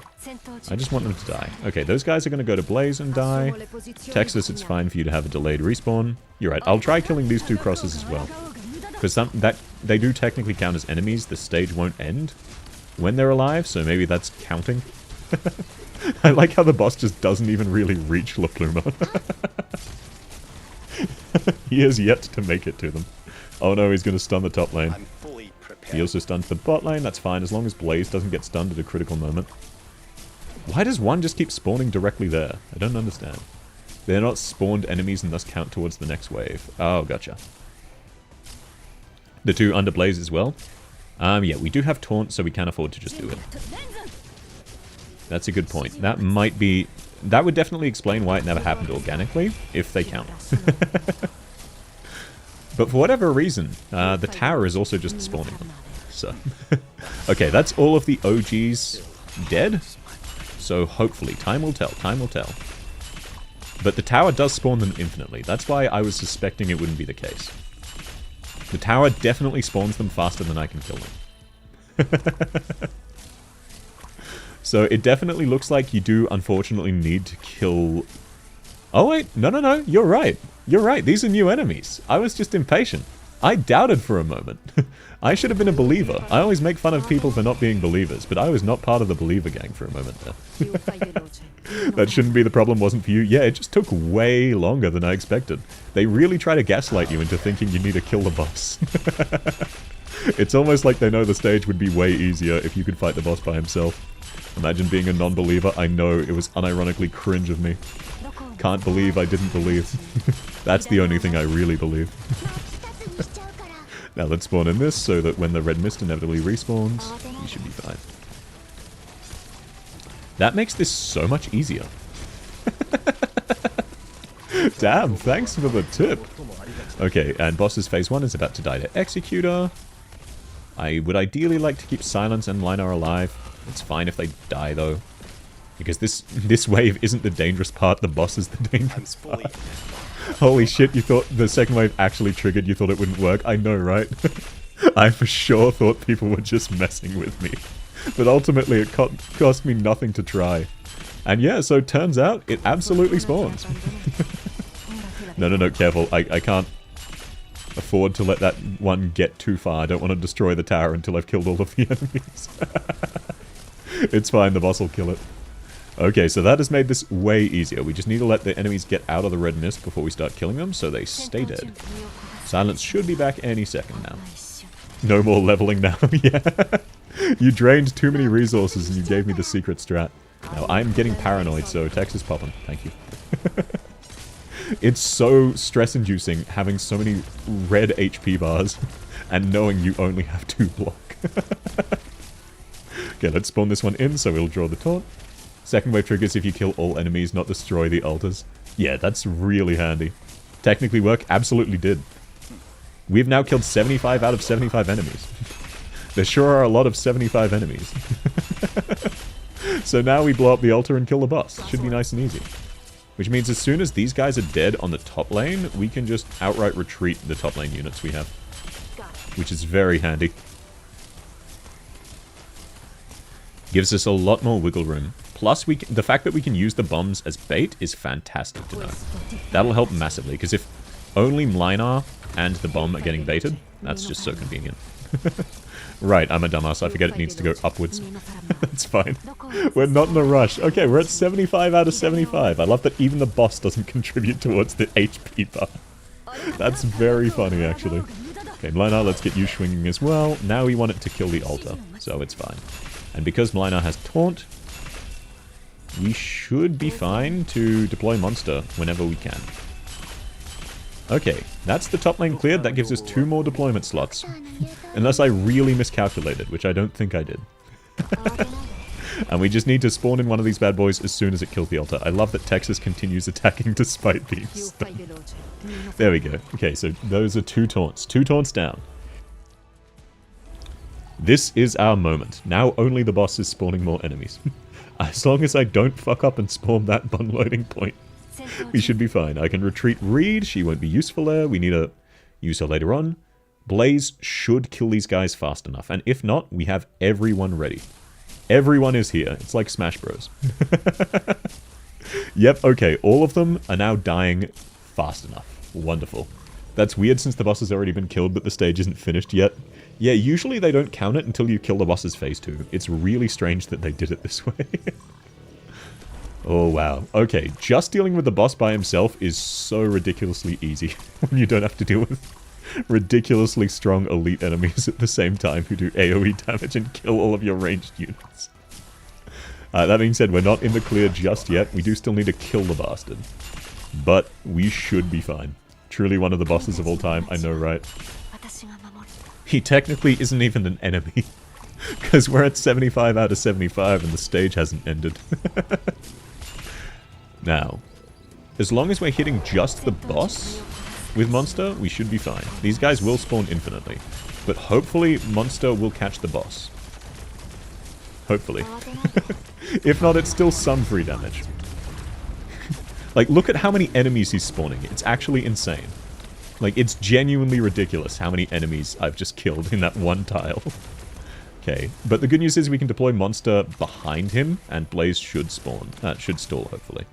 Speaker 1: I just want them to die. Okay, those guys are going to go to Blaze and die. Texas, it's fine for you to have a delayed respawn. You're right, I'll try killing these 2 crosses as well. Because they do technically count as enemies. The stage won't end when they're alive, so maybe that's counting. I like how the boss just doesn't even really reach La Pluma. He has yet to make it to them. Oh no, he's going to stun the top lane.
Speaker 6: I'm fully prepared.
Speaker 1: He also stuns the bot lane, that's fine, as long as Blaze doesn't get stunned at a critical moment. Why does one just keep spawning directly there? I don't understand. They're not spawned enemies and thus count towards the next wave. Oh, gotcha. The 2 under Blaze as well. Yeah, we do have taunt, so we can afford to just do it. That's a good point. That might be... That would definitely explain why it never happened organically, if they count. But for whatever reason, the tower is also just spawning them. So, okay, that's all of the OGs dead. So hopefully, time will tell, But the tower does spawn them infinitely. That's why I was suspecting it wouldn't be the case. The tower definitely spawns them faster than I can kill them. So it definitely looks like you do, unfortunately, need to kill... Oh wait, no, you're right. These are new enemies. I was just impatient. I doubted for a moment. I should have been a believer. I always make fun of people for not being believers, but I was not part of the believer gang for a moment there. That shouldn't be the problem, wasn't for you. Yeah, it just took way longer than I expected. They really try to gaslight you into thinking you need to kill the boss. It's almost like they know the stage would be way easier if you could fight the boss by himself. Imagine being a non-believer. I know, it was unironically cringe of me. Can't believe I didn't believe. That's the only thing I really believe. Now let's spawn in this so that when the red mist inevitably respawns, we should be fine. That makes this so much easier. Damn, thanks for the tip. Okay, and boss's phase 1 is about to die to Executor. I would ideally like to keep Silence and Linar alive. It's fine if they die though. Because this wave isn't the dangerous part, the boss is the dangerous part. Holy shit, you thought the second wave actually triggered, you thought it wouldn't work? I know, right? I for sure thought people were just messing with me. But ultimately it cost me nothing to try. And yeah, so turns out it absolutely spawns. No, careful. I can't afford to let that one get too far. I don't want to destroy the tower until I've killed all of the enemies. It's fine, the boss will kill it. Okay, so that has made this way easier. We just need to let the enemies get out of the red mist before we start killing them, so they stay dead. Silence should be back any second now. No more leveling now, yeah. You drained too many resources and you gave me the secret strat. Now I'm getting paranoid, so Tex is popping. Thank you. It's so stress-inducing having so many red HP bars and knowing you only have 2 block. Okay, let's spawn this one in so we'll draw the taunt. Second wave triggers if you kill all enemies, not destroy the altars. Yeah, that's really handy. Technically work? Absolutely did. We've now killed 75 out of 75 enemies. There sure are a lot of 75 enemies. So now we blow up the altar and kill the boss. Should be nice and easy. Which means as soon as these guys are dead on the top lane, we can just outright retreat the top lane units we have. Which is very handy. Gives us a lot more wiggle room. Plus, the fact that we can use the bombs as bait is fantastic to know. That'll help massively, because if only Mlinar and the bomb are getting baited, that's just so convenient. Right, I'm a dumbass. I forget it needs to go upwards. That's fine. We're not in a rush. Okay, we're at 75 out of 75. I love that even the boss doesn't contribute towards the HP bar. That's very funny, actually. Okay, Mlinar, let's get you swinging as well. Now we want it to kill the altar, so it's fine. And because Mlinar has taunt, we should be fine to deploy monster whenever we can. Okay, that's the top lane cleared. That gives us 2 more deployment slots. Unless I really miscalculated, which I don't think I did. And we just need to spawn in one of these bad boys as soon as it kills the altar. I love that Texas continues attacking despite being stunned. There we go. Okay, so those are 2 taunts. 2 taunts down. This is our moment. Now only the boss is spawning more enemies. As long as I don't fuck up and spawn that bun loading point, we should be fine. I can retreat Reed. She won't be useful there. We need to use her later on. Blaze should kill these guys fast enough. And if not, we have everyone ready. Everyone is here. It's like Smash Bros. Yep, okay. All of them are now dying fast enough. Wonderful. That's weird since the boss has already been killed, but the stage isn't finished yet. Yeah, usually they don't count it until you kill the boss's phase 2. It's really strange that they did it this way. Oh, wow. Okay, just dealing with the boss by himself is so ridiculously easy when you don't have to deal with ridiculously strong elite enemies at the same time who do AoE damage and kill all of your ranged units. That being said, we're not in the clear just yet. We do still need to kill the bastard. But we should be fine. Truly one of the bosses of all time, I know, right? He technically isn't even an enemy. Because we're at 75 out of 75 and the stage hasn't ended. Now, as long as we're hitting just the boss with Monster, we should be fine. These guys will spawn infinitely. But hopefully, Monster will catch the boss. Hopefully. If not, it's still some free damage. Like, look at how many enemies he's spawning. It's actually insane. Like, it's genuinely ridiculous how many enemies I've just killed in that one tile. Okay, but the good news is we can deploy Monster behind him, and Blaze should spawn. Should stall, hopefully.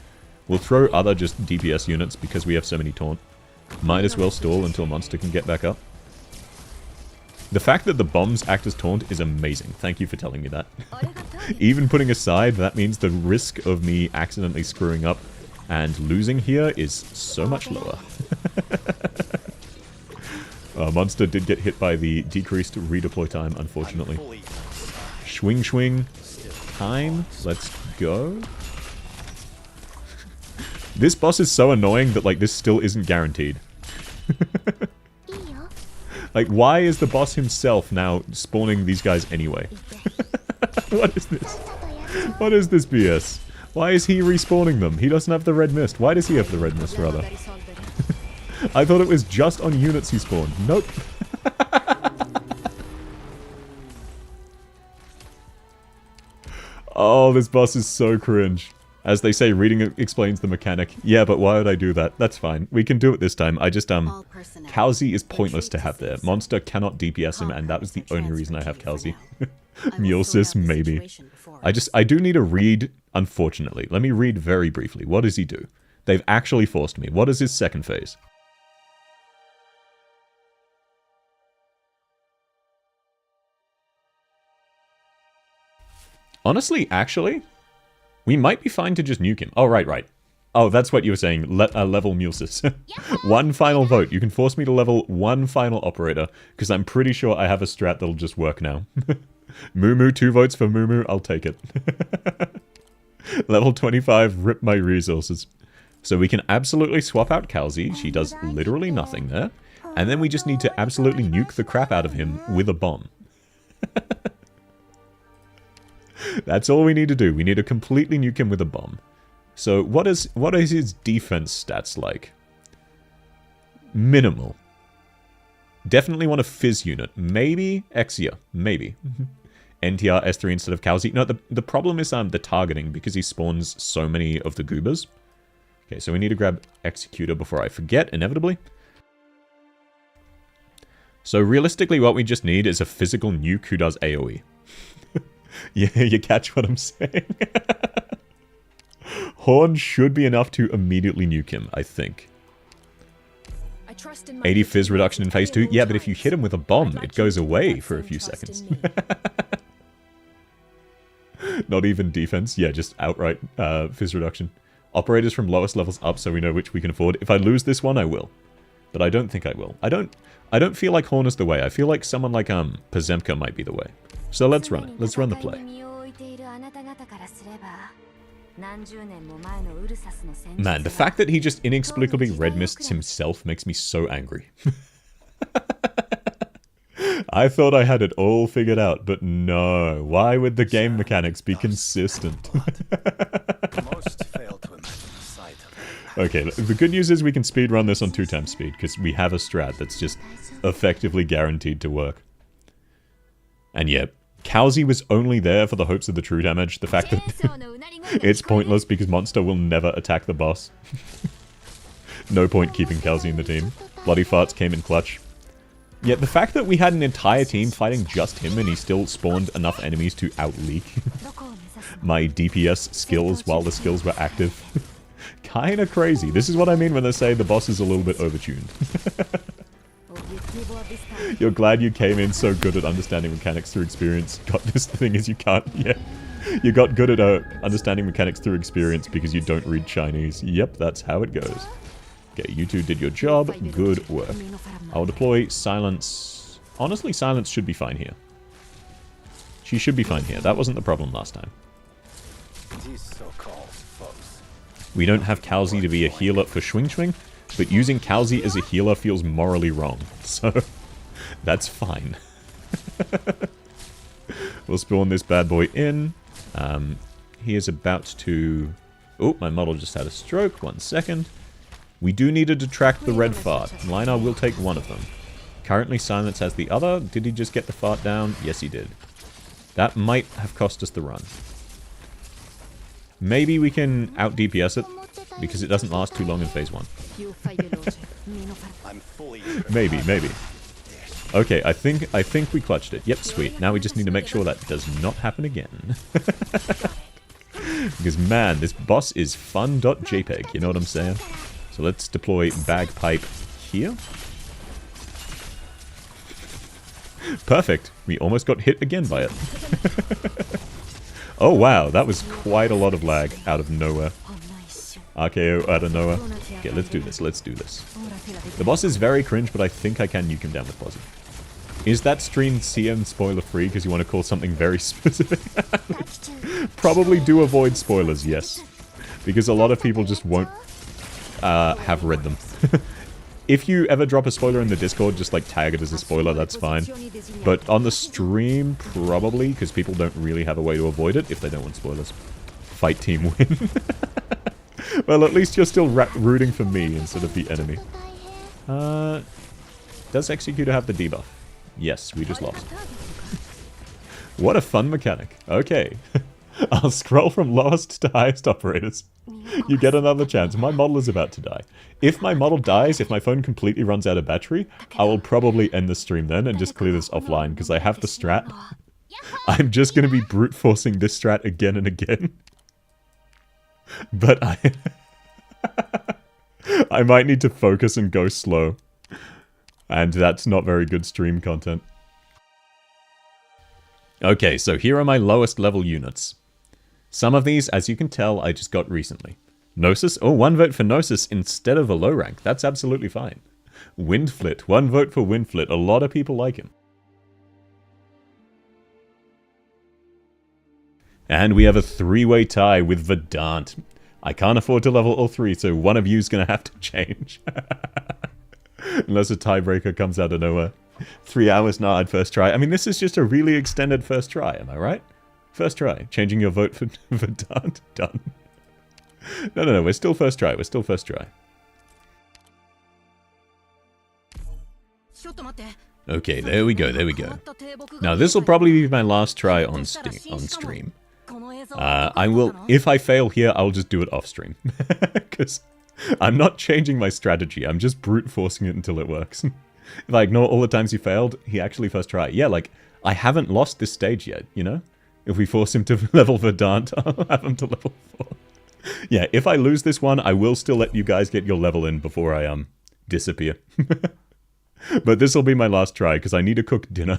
Speaker 1: We'll throw other just DPS units because we have so many taunt. Might as well stall until Monster can get back up. The fact that the bombs act as taunt is amazing. Thank you for telling me that. Even putting aside, that means the risk of me accidentally screwing up and losing here is so much lower. Monster did get hit by the decreased redeploy time, unfortunately. Swing, swing. Time. Let's go. This boss is so annoying that, like, this still isn't guaranteed. Like, why is the boss himself now spawning these guys anyway? What is this? What is this BS? Why is he respawning them? He doesn't have the red mist. Why does he have the red mist, rather? I thought it was just on units he spawned. Nope. Oh, this boss is so cringe. As they say, reading explains the mechanic. Yeah, but why would I do that? That's fine. We can do it this time. I just, Kal'zi is pointless to have there. Monster cannot DPS him, and that was the only reason I have Kal'zi. Mulsis, maybe. I do need a read, unfortunately. Let me read very briefly. What does he do? They've actually forced me. What is his second phase? Honestly, actually, we might be fine to just nuke him. Oh, right. Oh, that's what you were saying. Level Mulsis. One final vote. You can force me to level one final operator, because I'm pretty sure I have a strat that'll just work now. Moo, 2 votes for Moo. I'll take it. Level 25, rip my resources. So we can absolutely swap out Kal'zi. She does literally nothing there. And then we just need to absolutely nuke the crap out of him with a bomb. That's all we need to do. We need to completely nuke him with a bomb. So what is his defense stats like? Minimal. Definitely want a Fizz unit. Maybe Exia. Maybe. NTR S3 instead of Kal'zi. No, the problem is the targeting, because he spawns so many of the goobers. Okay, so we need to grab Executor before I forget, inevitably. So realistically, what we just need is a physical nuke who does AoE. Yeah, you catch what I'm saying? Horn should be enough to immediately nuke him, I think. 80 Fizz reduction in phase 2? Yeah, but if you hit him with a bomb, it goes away for a few seconds. Not even defense. Yeah, just outright Fizz reduction. Operators from lowest levels up so we know which we can afford. If I lose this one, I will. But I don't think I will. I don't feel like Horn is the way. I feel like someone like Pazemka might be the way. So let's run it. Let's run the play. Man, the fact that he just inexplicably red mists himself makes me so angry. I thought I had it all figured out, but no. Why would the game mechanics be consistent? Okay, the good news is we can speedrun this on 2x speed, because we have a strat that's just effectively guaranteed to work. And yeah, Kal'zi was only there for the hopes of the true damage. The fact that it's pointless because Monster will never attack the boss. No point keeping Kal'zi in the team. Bloody Farts came in clutch. Yet the fact that we had an entire team fighting just him and he still spawned enough enemies to outleak my DPS skills while the skills were active. Kinda crazy. This is what I mean when they say the boss is a little bit overtuned. You're glad you came in so good at understanding mechanics through experience. Got this thing is you can't, yeah. You got good at understanding mechanics through experience because you don't read Chinese. Yep, that's how it goes. Okay, you two did your job. Good work. I'll deploy Silence. Honestly, Silence should be fine here. She should be fine here. That wasn't the problem last time. We don't have Kal'zi to be a healer for Schwing, but using Kal'zi as a healer feels morally wrong. So, that's fine. We'll spawn this bad boy in. He is about to... Oh, my model just had a stroke. 1 second. We do need to detract the red fart. Linar will take one of them. Currently, Silence has the other. Did he just get the fart down? Yes, he did. That might have cost us the run. Maybe we can out-DPS it, because it doesn't last too long in phase 1. Maybe. Okay, I think we clutched it. Yep, sweet. Now we just need to make sure that does not happen again. Because, man, this boss is fun.jpg, you know what I'm saying? So let's deploy Bagpipe here. Perfect. We almost got hit again by it. Oh, wow. That was quite a lot of lag out of nowhere. RKO out of nowhere. Okay, let's do this. Let's do this. The boss is very cringe, but I think I can nuke him down with Posi. Is that stream CM spoiler free because you want to call something very specific? Probably do avoid spoilers, yes. Because a lot of people just won't have read them. If you ever drop a spoiler in the Discord, just like tag it as a spoiler, that's fine. But on the stream, probably, because people don't really have a way to avoid it if they don't want spoilers. Fight team win. Well, at least you're still rooting for me instead of the enemy. Does Executor have the debuff? Yes, we just lost. What a fun mechanic. Okay. I'll scroll from lowest to highest operators. You get another chance. My model is about to die. If my model dies, if my phone completely runs out of battery, I will probably end the stream then and just clear this offline because I have the strat. I'm just going to be brute forcing this strat again and again. But I might need to focus and go slow. And that's not very good stream content. Okay, so here are my lowest level units. Some of these, as you can tell, I just got recently. Gnosis? Oh, 1 vote for Gnosis instead of a low rank. That's absolutely fine. Windflit. 1 vote for Windflit. A lot of people like him. And we have a 3-way tie with Verdant. I can't afford to level all 3, so one of you's gonna have to change. Unless a tiebreaker comes out of nowhere. 3 hours, nah, I'd first try. I mean, this is just a really extended first try, am I right? First try. Changing your vote for Verdant. Done. No, we're still first try. We're still first try. Okay, there we go, there we go. Now, this will probably be my last try on stream. I will, if I fail here, I'll just do it off stream. Because I'm not changing my strategy, I'm just brute forcing it until it works. If I ignore all the times he failed, he actually first try. Yeah, like, I haven't lost this stage yet, you know? If we force him to level Verdant, I'll have him to level 4. Yeah, if I lose this one, I will still let you guys get your level in before I, disappear. But this will be my last try, because I need to cook dinner.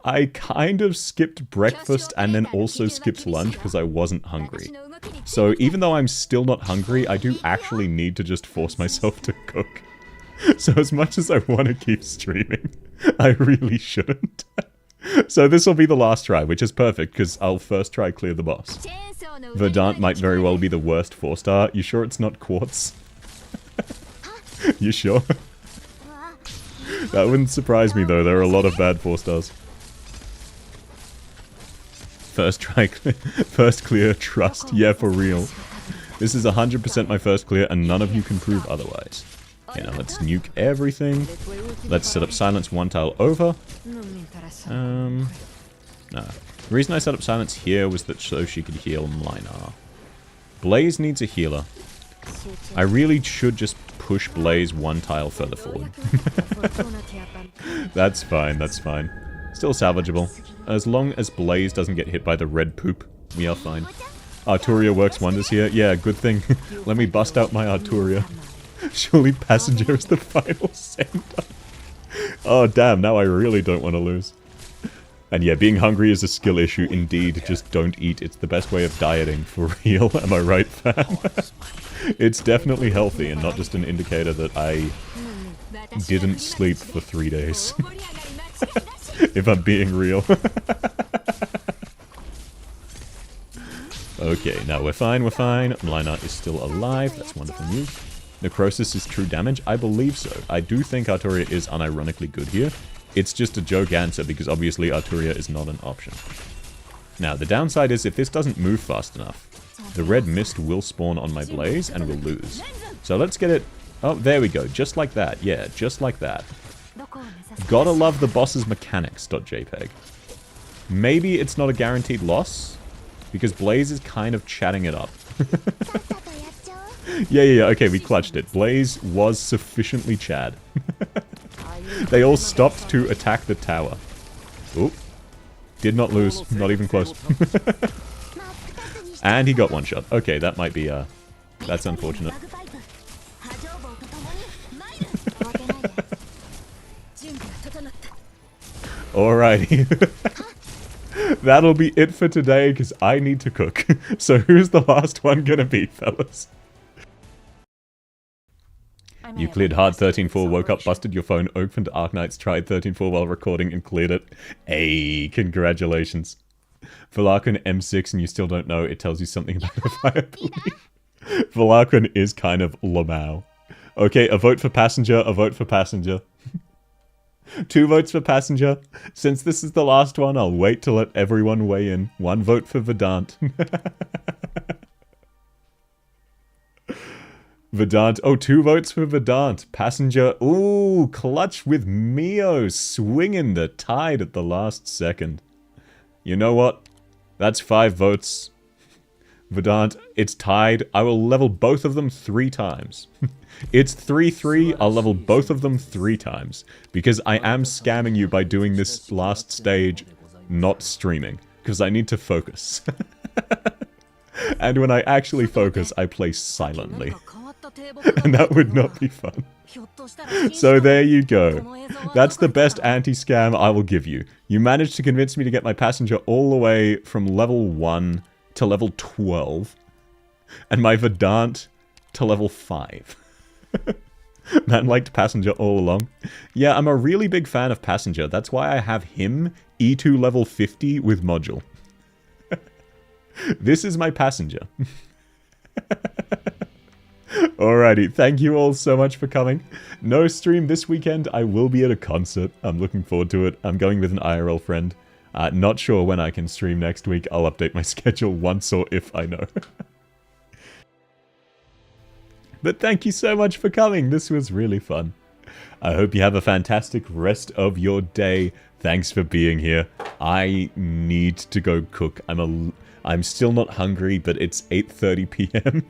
Speaker 1: I kind of skipped breakfast and then also skipped lunch because I wasn't hungry. So even though I'm still not hungry, I do actually need to just force myself to cook. So as much as I want to keep streaming, I really shouldn't. So this will be the last try, which is perfect because I'll first try clear the boss. Verdant might very well be the worst 4-star. You sure it's not Quartz? You sure? That wouldn't surprise me though, there are a lot of bad 4-stars. First try, first clear, trust, yeah for real. This is 100% my first clear and none of you can prove otherwise. Okay, now let's nuke everything. Let's set up silence 1 tile over. No. The reason I set up silence here was that so she could heal Mlinar. Blaze needs a healer. I really should just push Blaze 1 tile further forward. That's fine, that's fine. Still salvageable. As long as Blaze doesn't get hit by the red poop, we are fine. Arturia works wonders here. Yeah, good thing. Let me bust out my Arturia. Surely Passenger is the final send-off. Oh damn, now I really don't want to lose. And yeah, being hungry is a skill issue indeed. Just don't eat. It's the best way of dieting, for real. Am I right, fam? It's definitely healthy and not just an indicator that I didn't sleep for 3 days. If I'm being real. Okay, now we're fine, we're fine. Mlinar is still alive. That's wonderful news. Necrosis is true damage? I believe so. I do think Arturia is unironically good here. It's just a joke answer because obviously Arturia is not an option. Now, the downside is if this doesn't move fast enough, the red mist will spawn on my Blaze and we'll lose. So let's get it... Oh, there we go. Just like that. Yeah, just like that. Gotta love the boss's mechanics.jpg. Maybe it's not a guaranteed loss, because Blaze is kind of chatting it up. Yeah, okay, we clutched it. Blaze was sufficiently Chad. They all stopped to attack the tower. Oop. Did not lose. Not even close. And he got one shot. Okay, that might be, that's unfortunate. Alrighty. That'll be it for today, because I need to cook. So who's the last one gonna be, fellas? You cleared hard 13-4, woke up, busted your phone, opened Arknights, tried 13-4 while recording, and cleared it. Hey, congratulations. Velarkun M6 and you still don't know, it tells you something about if I believe. Velarkun is kind of Lamau. Okay, a vote for Passenger, a vote for Passenger. 2 votes for Passenger. Since this is the last one, I'll wait to let everyone weigh in. 1 vote for Verdant. Verdant. Oh, 2 votes for Verdant. Passenger. Ooh, clutch with Mio. Swinging the tide at the last second. You know what? That's 5 votes. Verdant, it's tied. I will level both of them 3 times. It's 3-3. I'll level both of them 3 times. Because I am scamming you by doing this last stage not streaming. Because I need to focus. And when I actually focus, I play silently. And that would not be fun. So there you go. That's the best anti-scam I will give you. You managed to convince me to get my passenger all the way from level 1 to level 12. And my Verdant to level 5. Man liked Passenger all along. Yeah, I'm a really big fan of Passenger. That's why I have him E2 level 50 with Module. This is my Passenger. Alrighty, thank you all so much for coming. No stream this weekend. I will be at a concert. I'm looking forward to it. I'm going with an IRL friend. Not sure when I can stream next week. I'll update my schedule once or if I know. But thank you so much for coming. This was really fun. I hope you have a fantastic rest of your day. Thanks for being here. I need to go cook. I'm still not hungry, but it's 8:30 p.m.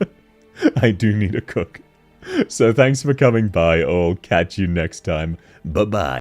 Speaker 1: I do need to cook. So thanks for coming by. I'll catch you next time. Bye-bye.